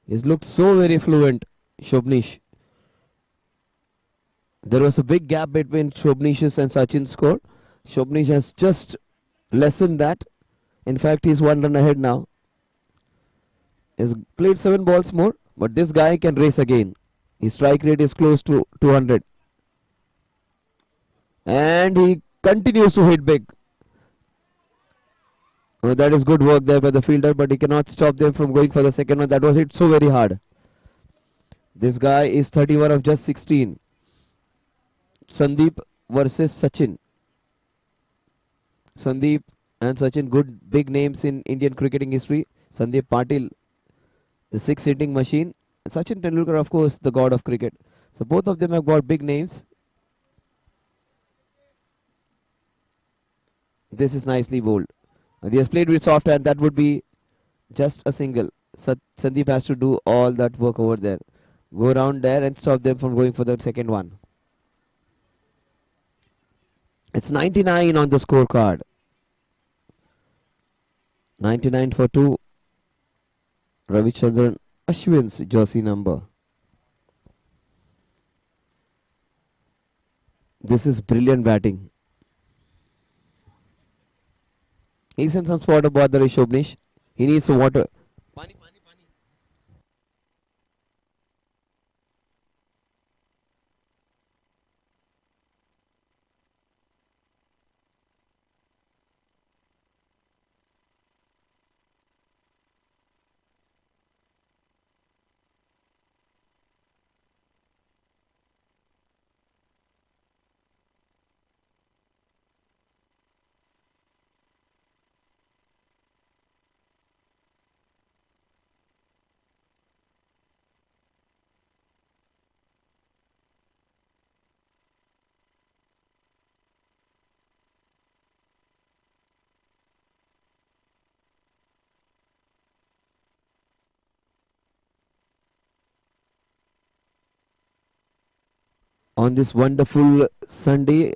He's looked so very fluent, Shobnish. There was a big gap between Shobnish's and Sachin's score. Shobnish has just lessened that. In fact, he's 1 run ahead now. He's played 7 balls more, but this guy can race again. His strike rate is close to 200. And he continues to hit big. Oh, that is good work there by the fielder, but he cannot stop them from going for the second one. That was hit so very hard. This guy is 31 of just 16. Sandeep versus Sachin. Sandeep and Sachin, good big names in Indian cricketing history. Sandeep Patil, the six hitting machine. Sachin Tendulkar, of course, the god of cricket. So both of them have got big names. This is nicely bowled. He has played with soft hand. That would be just a single. Sandeep has to do all that work over there. Go around there and stop them from going for the second one. It's 99 on the scorecard. 99 for 2. Ravichandran Ashwin's jersey number. This is brilliant batting. He's in some spot about the Shobnish. He needs some water. On this wonderful Sunday,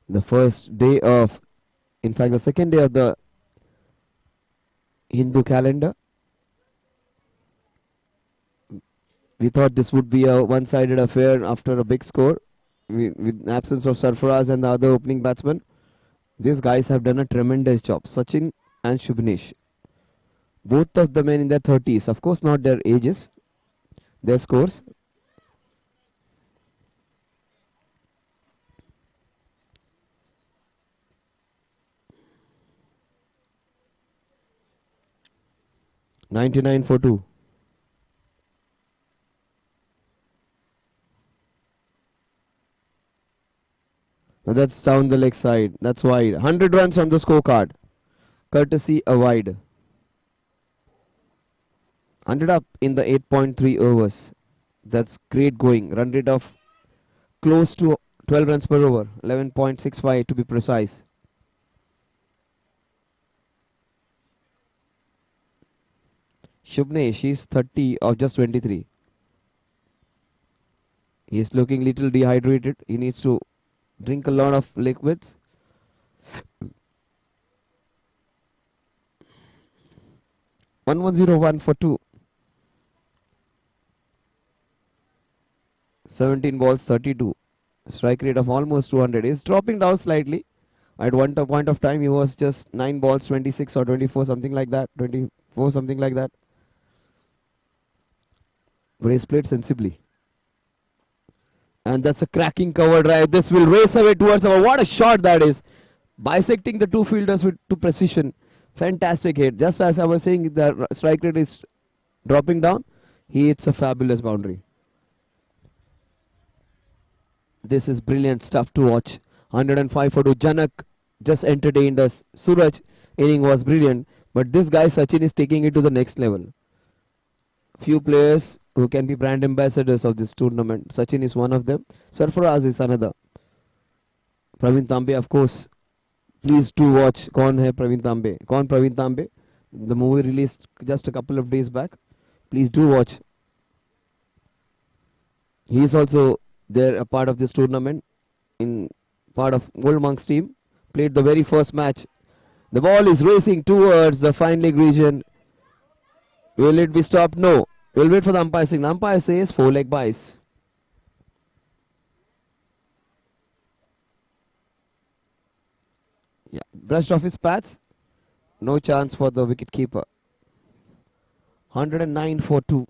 the first day of, in fact, the second day of the Hindu calendar, we thought this would be a one-sided affair after a big score. With absence of Sarfaraz and the other opening batsmen, these guys have done a tremendous job. Sachin and Shubhanesh. Both of the men in their 30s. Of course, not their ages, their scores. "99 for 2. Now that's down the leg side. That's wide. 100 runs on the scorecard. Courtesy a wide. 100 up in the 8.3 overs. That's great going. Run rate of close to 12 runs per over. 11.65 to be precise. Shubnesh, he's 30 of just 23. He's looking little dehydrated. He needs to drink a lot of liquids. "1101 for 2. 17 balls, 32. Strike rate of almost 200. He's dropping down slightly. At one point of time, he was just 9 balls, 26 or 24, something like that. 24, something like that. But he's played sensibly. And that's a cracking cover drive. This will race away towards our. What a shot that is. Bisecting the two fielders to precision. Fantastic hit. Just as I was saying, the strike rate is dropping down. He hits a fabulous boundary. This is brilliant stuff to watch. 105 for 2. Janak just entertained us. Suraj inning was brilliant. But this guy Sachin is taking it to the next level. Few players who can be brand ambassadors of this tournament. Sachin is one of them. Sarfaraz is another. Praveen Tambe, of course. Please do watch Kaun Hai Praveen Tambe. Kaun Praveen Tambe. The movie released just a couple of days back. Please do watch. He is also there, a part of this tournament. In part of Old Monk's team. Played the very first match. The ball is racing towards the fine leg region. Will it be stopped? No. We'll wait for the umpire saying. The umpire says 4-leg bias. Yeah, brushed off his pads. No chance for the wicket keeper. 109 for 2.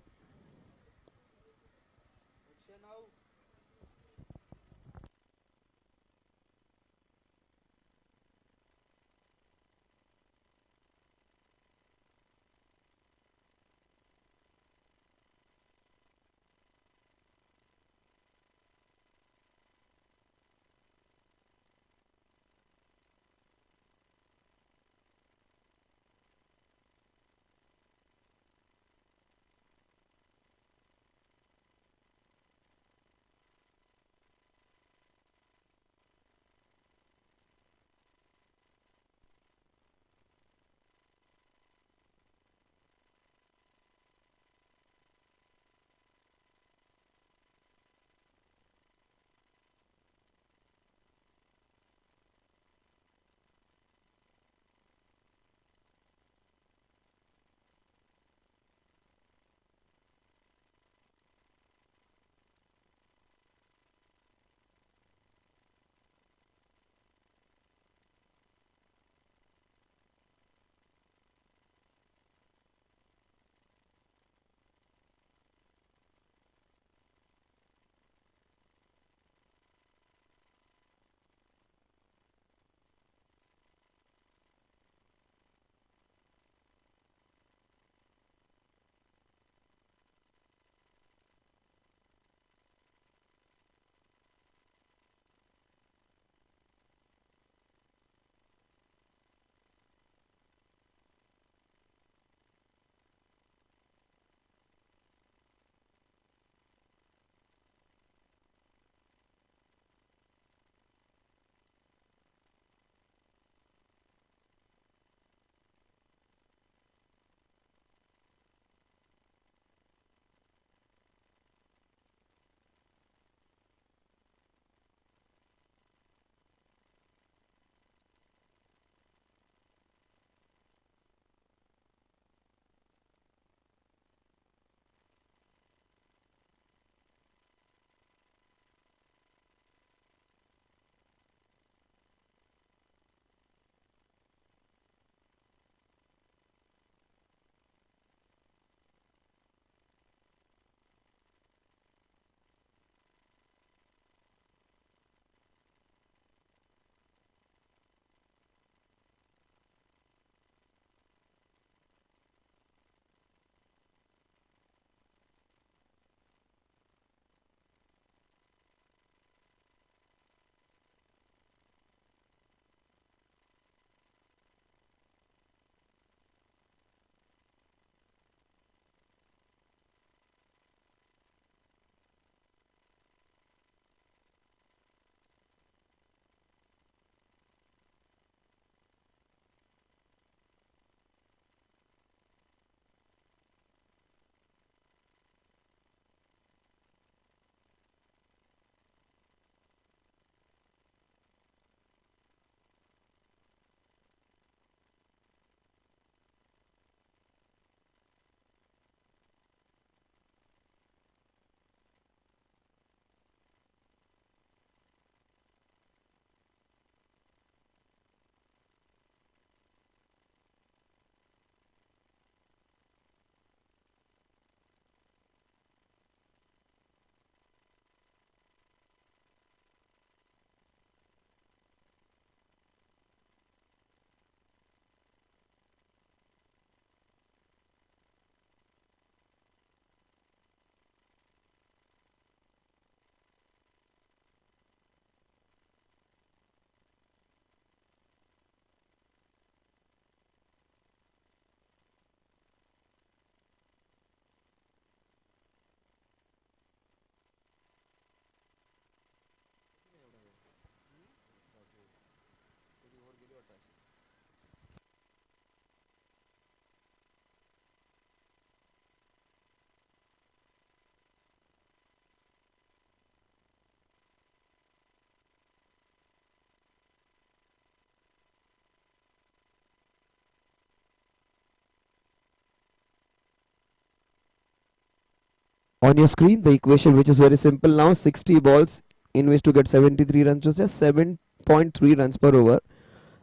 on your screen the equation, which is very simple now. 60 balls in which to get 73 runs was just 7.3 runs per over.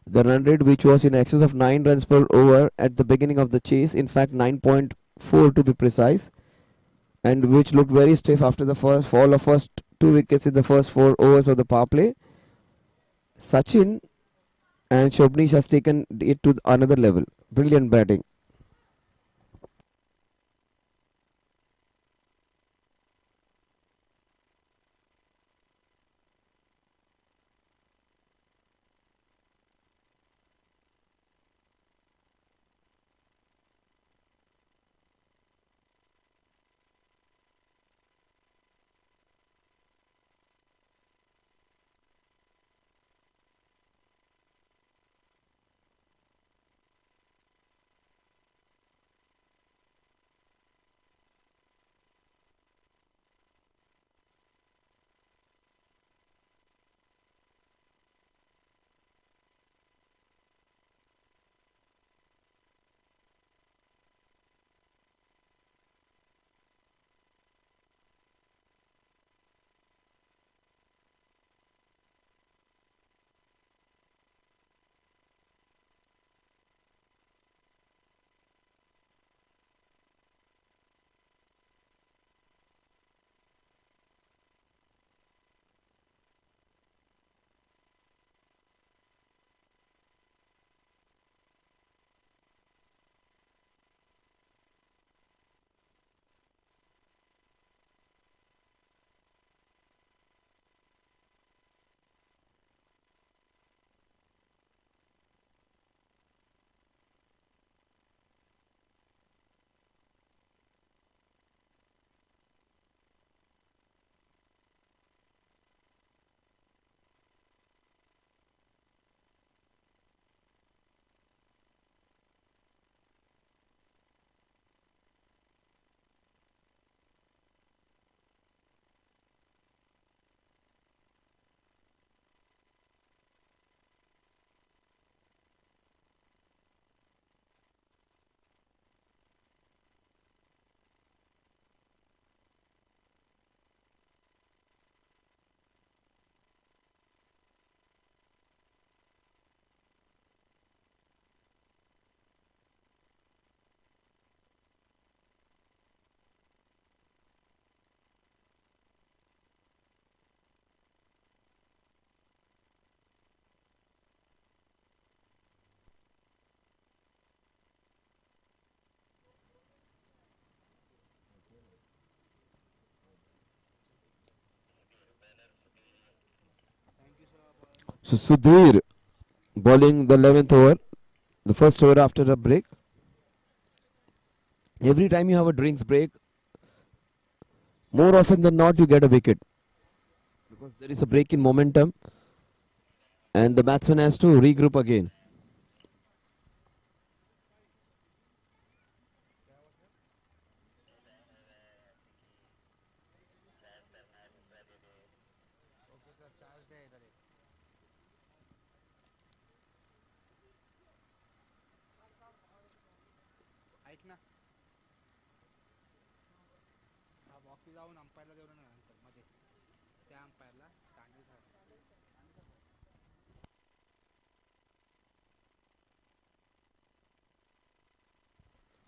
The run rate, which was in excess of 9 runs per over at the beginning of the chase, in fact 9.4 to be precise, and which looked very stiff after the first two wickets in the first 4 overs of the power play. Sachin and Shobnish has taken it to another level. Brilliant batting. So Sudhir bowling the 11th over, the first over after a break. Every time you have a drinks break, more often than not you get a wicket, because there is a break in momentum and the batsman has to regroup again. जाऊन अंपायरला देऊ ना नंतर मध्ये त्या अंपायरला तांडवी झाला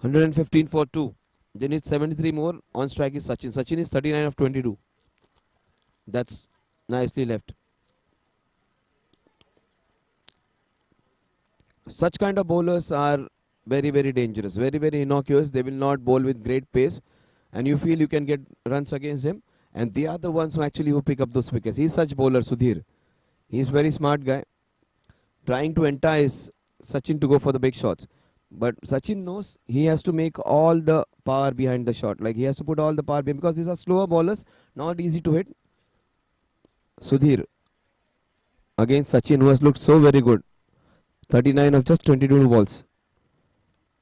115 for 2. They need 73 more. On strike is Sachin. Sachin is 39 of 22. That's nicely left. Such kind of bowlers are very, very dangerous, very, very innocuous. They will not bowl with great pace, and you feel you can get runs against them. And they are the ones who actually pick up those wickets. He's such bowler, Sudhir. He's very smart guy, trying to entice Sachin to go for the big shots. But Sachin knows he has to make all the power behind the shot. Like he has to put all the power behind, because these are slower bowlers, not easy to hit. Sudhir against Sachin, who has looked so very good. 39 of just 22 balls.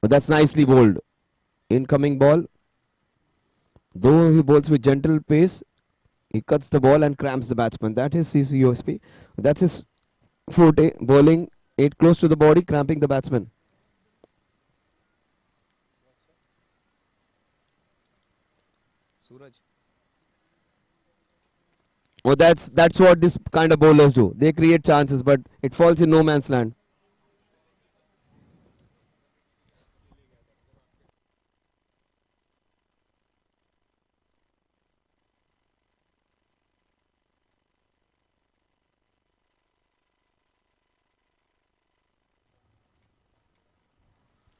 But that's nicely bowled. Incoming ball. Though he bowls with gentle pace, he cuts the ball and cramps the batsman. That is his USP. That's his forte. Bowling it close to the body, cramping the batsman. Suraj. Oh, that's what this kind of bowlers do. They create chances, but it falls in no man's land.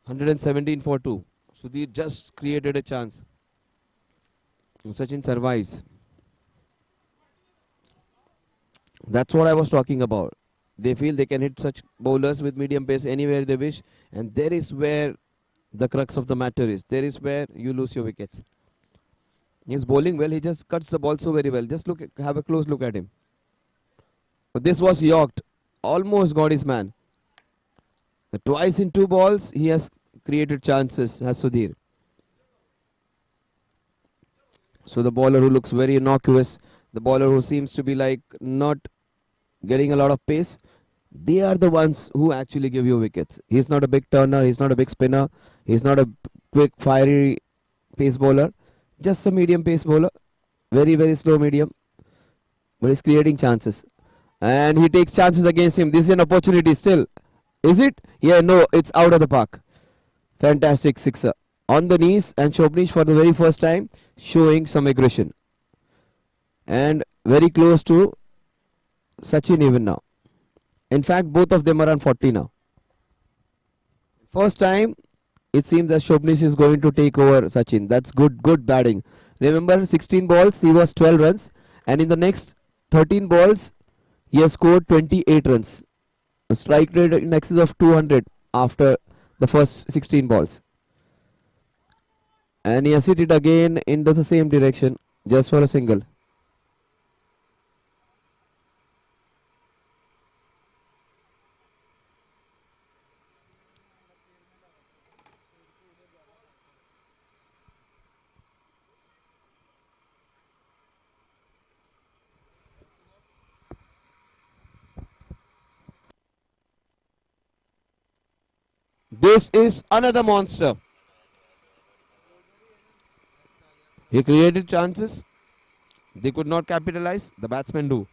Hundred and 17 for two. Sudhir just created a chance. Sachin survives. That's what I was talking about. They feel they can hit such bowlers with medium pace anywhere they wish, and there is where the crux of the matter is. There is where you lose your wickets. He's bowling well. He just cuts the ball so very well. Just look, have a close look at him. But this was Yorked. Almost got his man. Twice in two balls, he has created chances, has Sudhir. So the bowler who looks very innocuous, the bowler who seems to be like not getting a lot of pace, they are the ones who actually give you wickets. He's not a big turner, he's not a big spinner, he's not a quick, fiery pace bowler, just a medium pace bowler, very, very slow medium, but he's creating chances. And he takes chances against him. This is an opportunity still. Is it? Yeah, no, it's out of the park. Fantastic sixer. On the knees, and Shobnish for the very first time showing some aggression. And very close to Sachin even now. In fact, both of them are on 40 now. First time, it seems that Shobnish is going to take over Sachin. That's good batting. Remember, 16 balls, he was 12 runs. And in the next 13 balls, he has scored 28 runs. A strike rate in excess of 200 after the first 16 balls. And he has hit it again into the same direction, just for a single. This is another monster. He created chances. They could not capitalize. The batsmen do.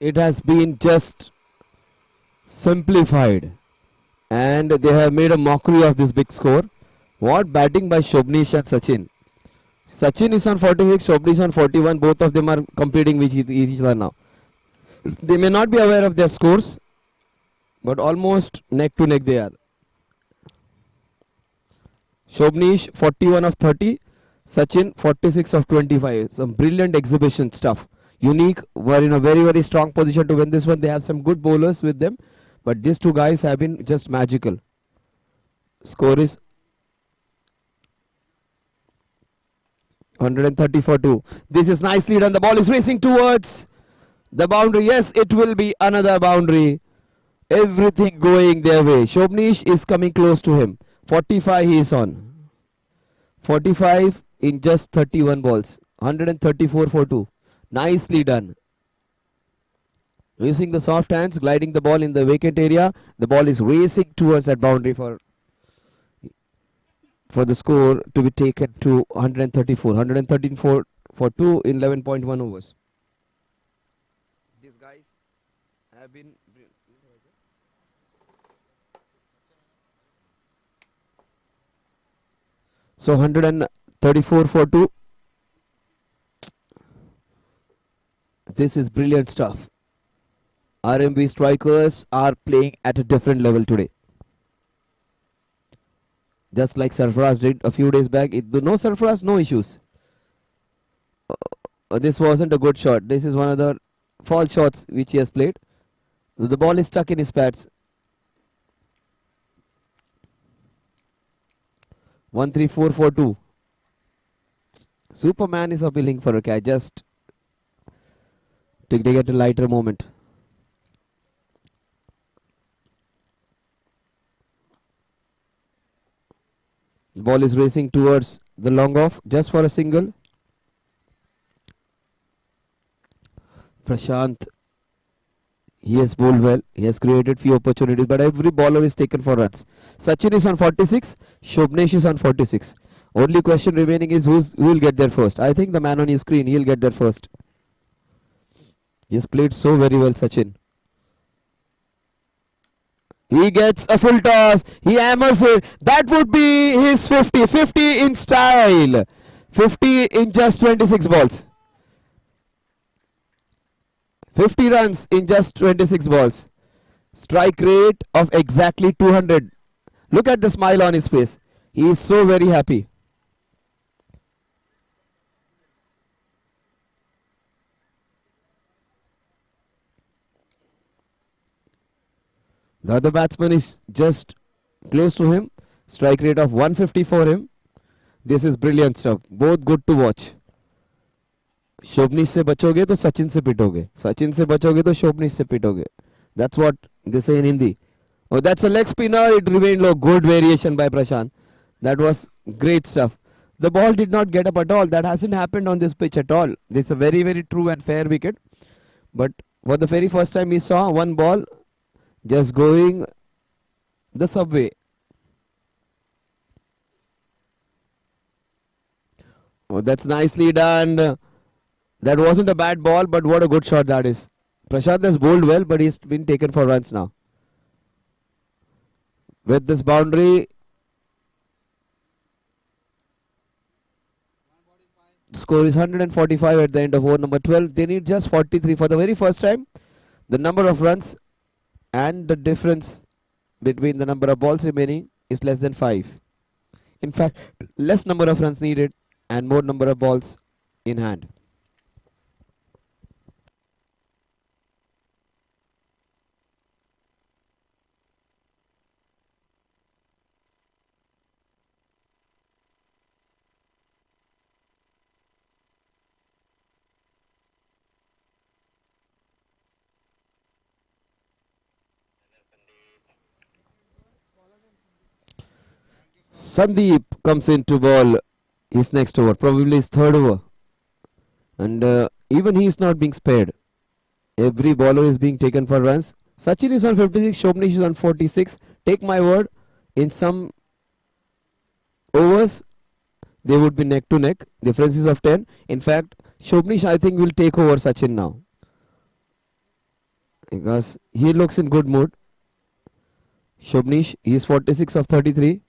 It has been just simplified. And they have made a mockery of this big score. What batting by Shobnish and Sachin. Sachin is on 46, Shobnish on 41. Both of them are competing with each other now. They may not be aware of their scores, but almost neck to neck they are. Shobnish 41 of 30, Sachin 46 of 25. Some brilliant exhibition stuff. Unique were in a very, very strong position to win this one. They have some good bowlers with them, but these two guys have been just magical. Score is 130 for 2. This is nicely done. The ball is racing towards the boundary. Yes, it will be another boundary. Everything going their way. Shobnish is coming close to him. 45 he is on. 45 in just 31 balls. 134 for 2. Nicely done. Using the soft hands, gliding the ball in the vacant area. The ball is racing towards that boundary for the score to be taken to 134. 113 for 2 in 11.1 overs. These guys have been... So 134 for 2. This is brilliant stuff. RMB strikers are playing at a different level today. Just like Sarfaraz did a few days back. No Sarfaraz, no issues. This wasn't a good shot. This is one of the false shots which he has played. The ball is stuck in his pads. 1-3-4-4-2. Superman is appealing for a catch just to get a lighter moment. The ball is racing towards the long off just for a single. Prashant, he has bowled well. He has created few opportunities, but every bowler is taken for runs. Sachin is on 46. Shobnesh is on 46. Only question remaining is who will get there first. I think the man on his screen, he'll get there first. He has played so very well, Sachin. He gets a full toss. He hammers it. That would be his 50. 50 in style. 50 in just 26 balls. 50 runs in just 26 balls. Strike rate of exactly 200. Look at the smile on his face. He is so very happy. The other batsman is just close to him. Strike rate of 150 for him. This is brilliant stuff. Both good to watch. शोभनीश से बचोगे तो सचिन से पिटोगे, सचिन से बचोगे तो शोभनीश से पिटोगे. That's what they say in Hindi. Oh, that's a leg spinner. It remained low. Good variation by Prashant. That was great stuff. The ball did not get up at all. That hasn't happened on this pitch at all. This is a very, very true and fair wicket. But for the very first time we saw one ball just going the subway. Oh, that's nicely done. That wasn't a bad ball, but what a good shot that is. Prashant has bowled well, but he's been taken for runs now. With this boundary, the score is 145 at the end of over number 12. They need just 43 for the very first time. The number of runs and the difference between the number of balls remaining is less than 5. In fact, less number of runs needed and more number of balls in hand. Sandeep comes in to bowl his next over, probably his third over. And even he is not being spared. Every bowler is being taken for runs. Sachin is on 56, Shobnesh is on 46. Take my word, in some overs, they would be neck to neck. Differences of 10. In fact, Shobnesh I think will take over Sachin now. Because he looks in good mood. Shobnesh, he is 46 of 33.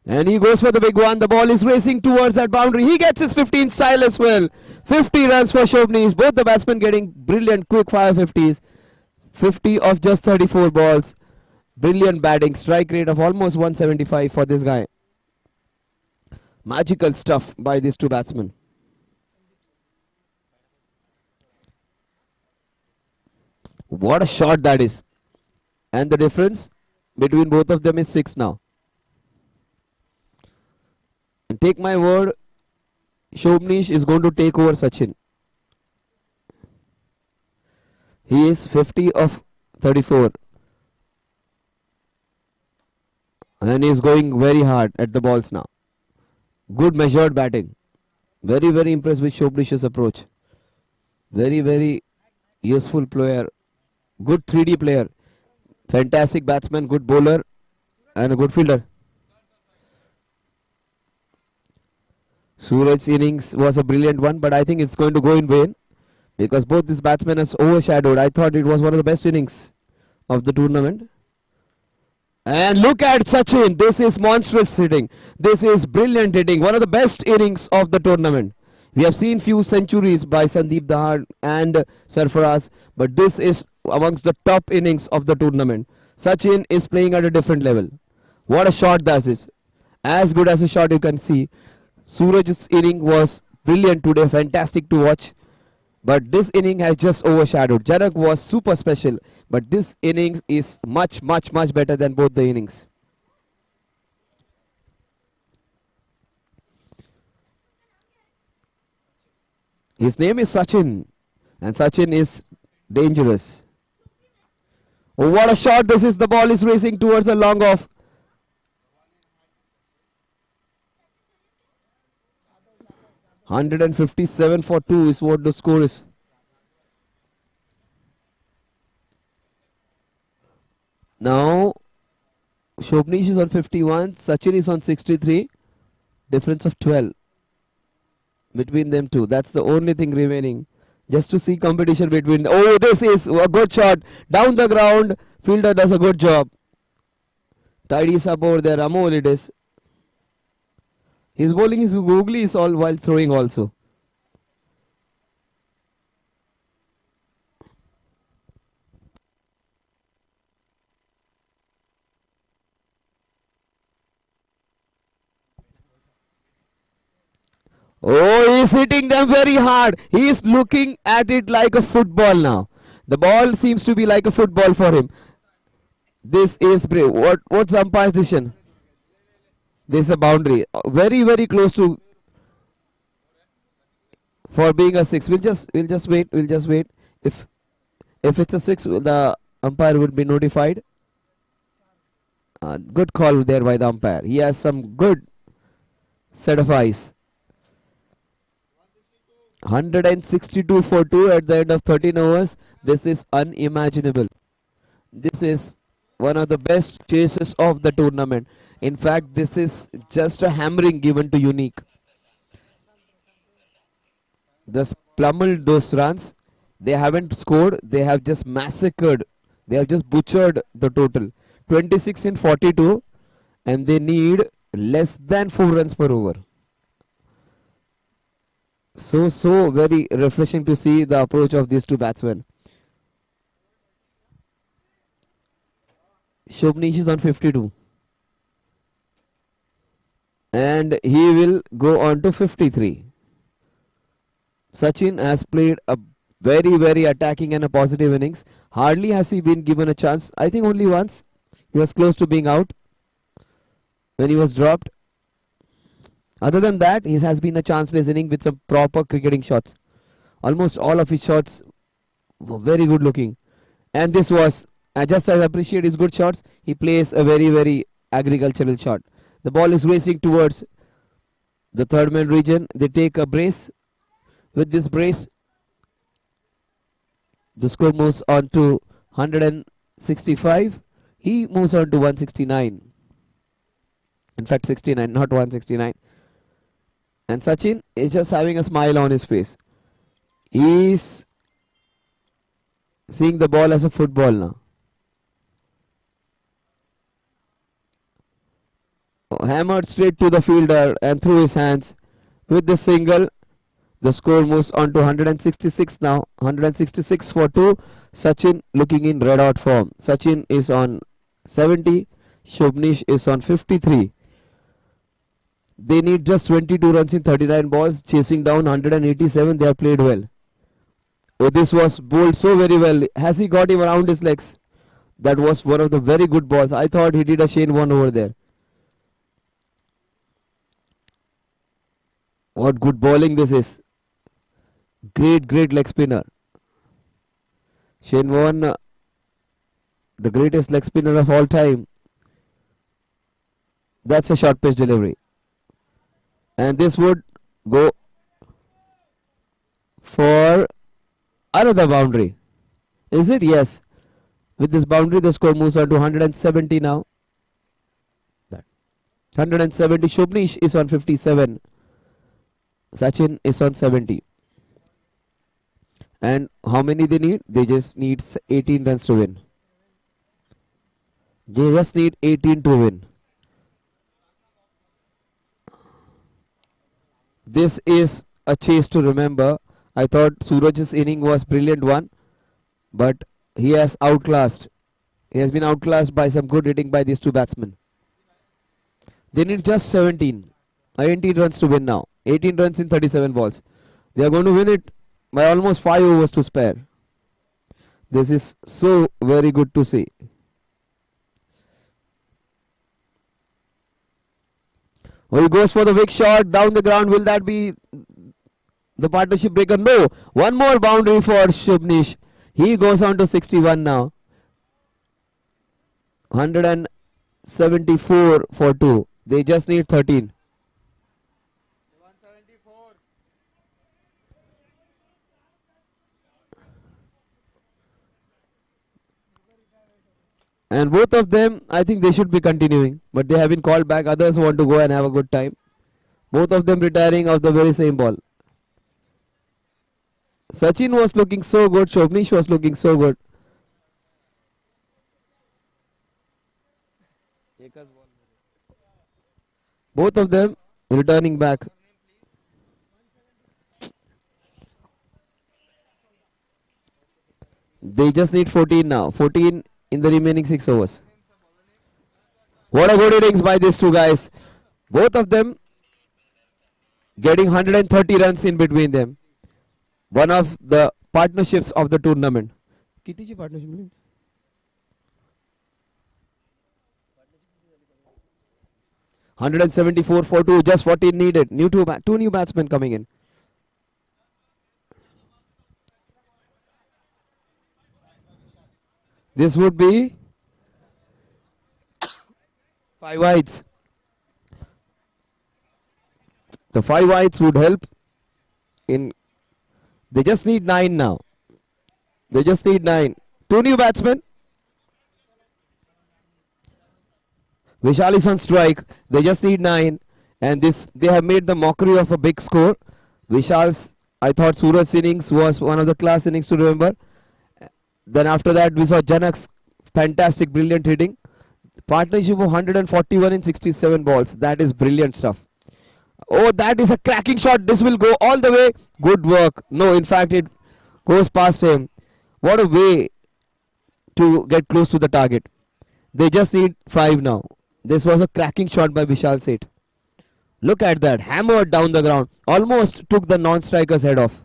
And he goes for the big one. The ball is racing towards that boundary. He gets his 15 style as well. 50 runs for Shobnesh. Both the batsmen getting brilliant quick fire 50s. 50 of just 34 balls. Brilliant batting. Strike rate of almost 175 for this guy. Magical stuff by these two batsmen. What a shot that is. And the difference between both of them is 6 now. And take my word, Shobnesh is going to take over Sachin. He is 50 of 34. And he is going very hard at the balls now. Good measured batting. Very, very impressed with Shobnesh's approach. Very, very useful player. Good 3D player. Fantastic batsman, good bowler and a good fielder. Suraj's innings was a brilliant one, but I think it's going to go in vain because both these batsmen has overshadowed. I thought it was one of the best innings of the tournament. And look at Sachin. This is monstrous hitting. This is brilliant hitting. One of the best innings of the tournament. We have seen few centuries by Sandeep Dahar and Sarfaraz, but this is amongst the top innings of the tournament. Sachin is playing at a different level. What a shot that is. As good as a shot you can see. Suraj's inning was brilliant today, fantastic to watch. But this inning has just overshadowed. Janak was super special, but this innings is much, much, much better than both the innings. His name is Sachin, and Sachin is dangerous. Oh, what a shot this is. The ball is racing towards a long off. "157 for 2" is what the score is. Now, Shobnish is on 51, Sachin is on 63. Difference of 12 between them two. That's the only thing remaining. Just to see competition between. Oh, this is a good shot. Down the ground. Fielder does a good job. Tidies up over there. Amol it is. His bowling is googly is all while throwing also. Oh, he's hitting them very hard. He is looking at it like a football now. The ball seems to be like a football for him. This is brave. What's the umpire's decision? This is a boundary. Very, very close to for being a six. We'll just wait. We'll just wait. If it's a six, the umpire would be notified. Good call there by the umpire. He has some good set of eyes. 162 for 2 at the end of 13 overs. This is unimaginable. This is one of the best chases of the tournament. In fact, this is just a hammering given to Unique. Just plummeled those runs. They haven't scored. They have just massacred. They have just butchered the total. 26 in 42. And they need less than 4 runs per over. So very refreshing to see the approach of these two batsmen. Shobnish is on 52. And he will go on to 53. Sachin has played a very, very attacking and a positive innings. Hardly has he been given a chance. I think only once. He was close to being out when he was dropped. Other than that, he has been a chanceless inning with some proper cricketing shots. Almost all of his shots were very good looking. And this was, just as I appreciate his good shots, he plays a very, very agricultural shot. The ball is racing towards the third man region. They take a brace. With this brace, the score moves on to 165. He moves on to 169. In fact, 69, not 169. And Sachin is just having a smile on his face. He is seeing the ball as a football now. Hammered straight to the fielder and through his hands. With the single, the score moves on to 166 now. 166 for 2. Sachin looking in red hot form. Sachin is on 70. Shobnish is on 53. They need just 22 runs in 39 balls. Chasing down 187. They have played well. Oh, this was bowled so very well. Has he got him around his legs? That was one of the very good balls. I thought he did a Shane Warne over there. What good bowling this is. Great, great leg spinner. Shane Warne, the greatest leg spinner of all time. That's a short pitch delivery. And this would go for another boundary. Is it? Yes. With this boundary, the score moves on to 170 now. 170. Shobnish is on 57. Sachin is on 70. And how many they need? They just need 18 runs to win. They just need 18 to win. This is a chase to remember. I thought Suraj's inning was brilliant one, but he has outclassed. He has been outclassed by some good hitting by these two batsmen. They need just 17 runs to win now. 18 runs in 37 balls. They are going to win it by almost 5 overs to spare. This is so very good to see. Oh, he goes for the big shot down the ground. Will that be the partnership breaker? No. One more boundary for Shubnish. He goes on to 61 now. 174 for 2. They just need 13. 174. And both of them, I think they should be continuing. But they have been called back. Others want to go and have a good time. Both of them retiring of the very same ball. Sachin was looking so good. Shobnish was looking so good. Both of them returning back. They just need 14 now. 14 in the remaining 6 overs. What a good innings by these two guys. Both of them getting 130 runs in between them. One of the partnerships of the tournament. कितीची partnership मिळेल? 174 for 2, just 14 needed. Two new batsmen coming in. This would be 5 wides. The 5 wides would help in. They just need 9 now. They just need 9. Two new batsmen. Vishal is on strike. They just need 9. And this, they have made the mockery of a big score. Vishal's, I thought Suraj's innings was one of the class innings to remember. Then after that, we saw Janak's fantastic, brilliant hitting. Partnership of 141 in 67 balls. That is brilliant stuff. Oh, that is a cracking shot. This will go all the way. Good work. No, in fact, it goes past him. What a way to get close to the target. They just need 5 now. This was a cracking shot by Vishal Seth. Look at that. Hammered down the ground. Almost took the non-striker's head off.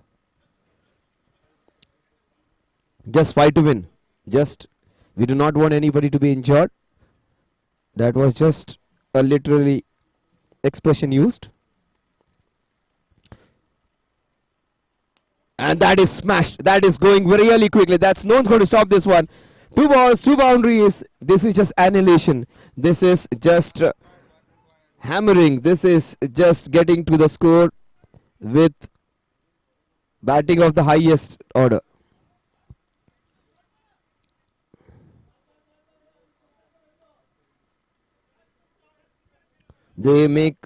Just fight to win. Just, we do not want anybody to be injured. That was just a literally expression used. And that is smashed. That is going really quickly. That's no one's going to stop this one. 2 balls, 2 boundaries. This is just annihilation. This is just hammering. This is just getting to the score with batting of the highest order. They make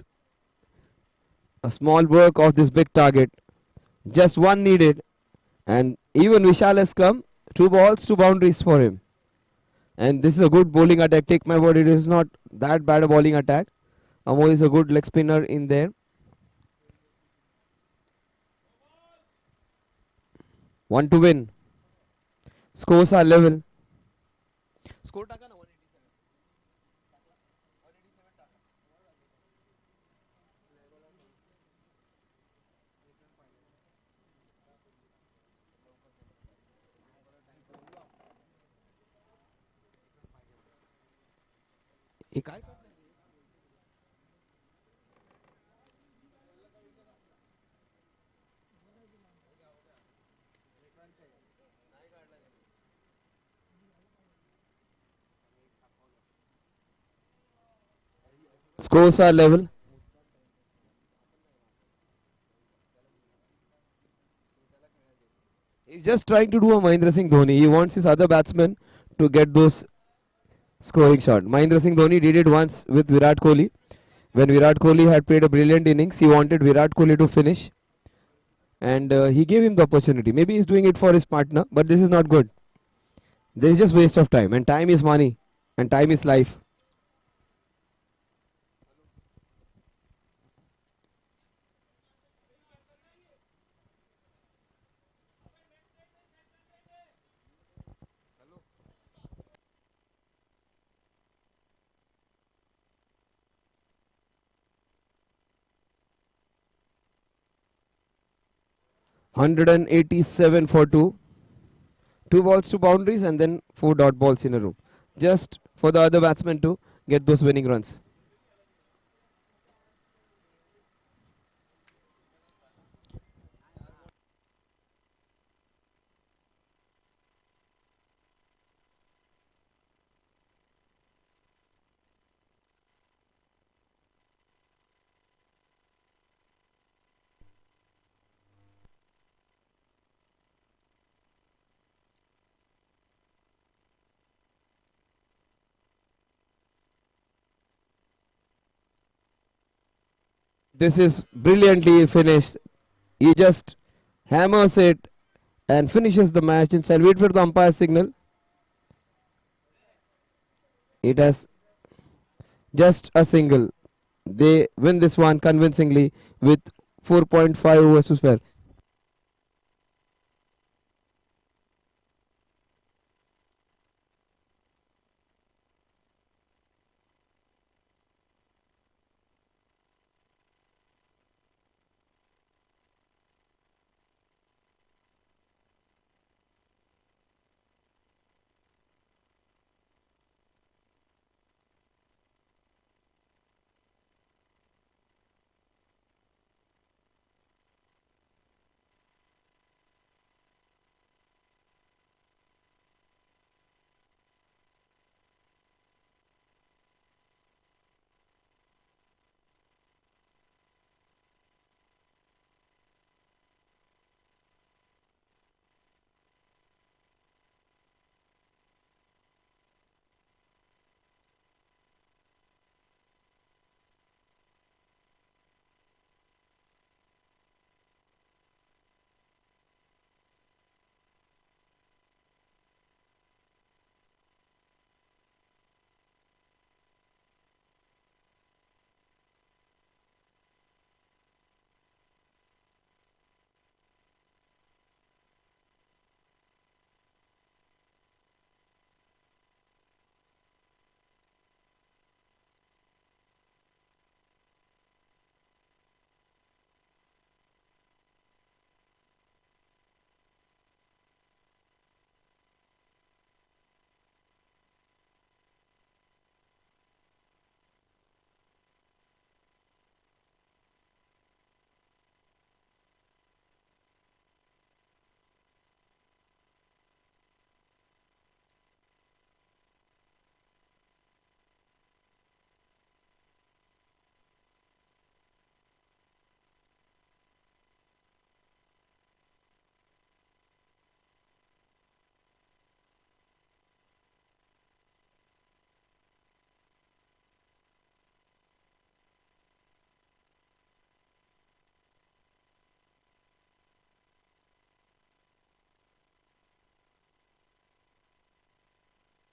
a small work of this big target. Just 1 needed. And even Vishal has come. 2 balls, 2 boundaries for him. And this is a good bowling attack. Take my word, it is not that bad a bowling attack. Amo is a good leg spinner in there. 1 to win. Scores are level. Score taka na 187. हे काय करताय? Scores are level. He's just trying to do a Mahendra Singh Dhoni. He wants his other batsmen to get those scoring shot. Mahendra Singh Dhoni did it once with Virat Kohli. When Virat Kohli had played a brilliant innings, he wanted Virat Kohli to finish. And he gave him the opportunity. Maybe he's doing it for his partner, but this is not good. This is just waste of time. And time is money. And time is life. 187 for 2. 2 balls to boundaries and then 4 dot balls in a row. Just for the other batsmen to get those winning runs. This is brilliantly finished. He just hammers it and finishes the match inside. Wait for the umpire signal. It has just a single. They win this one convincingly with 4.5 overs to spare.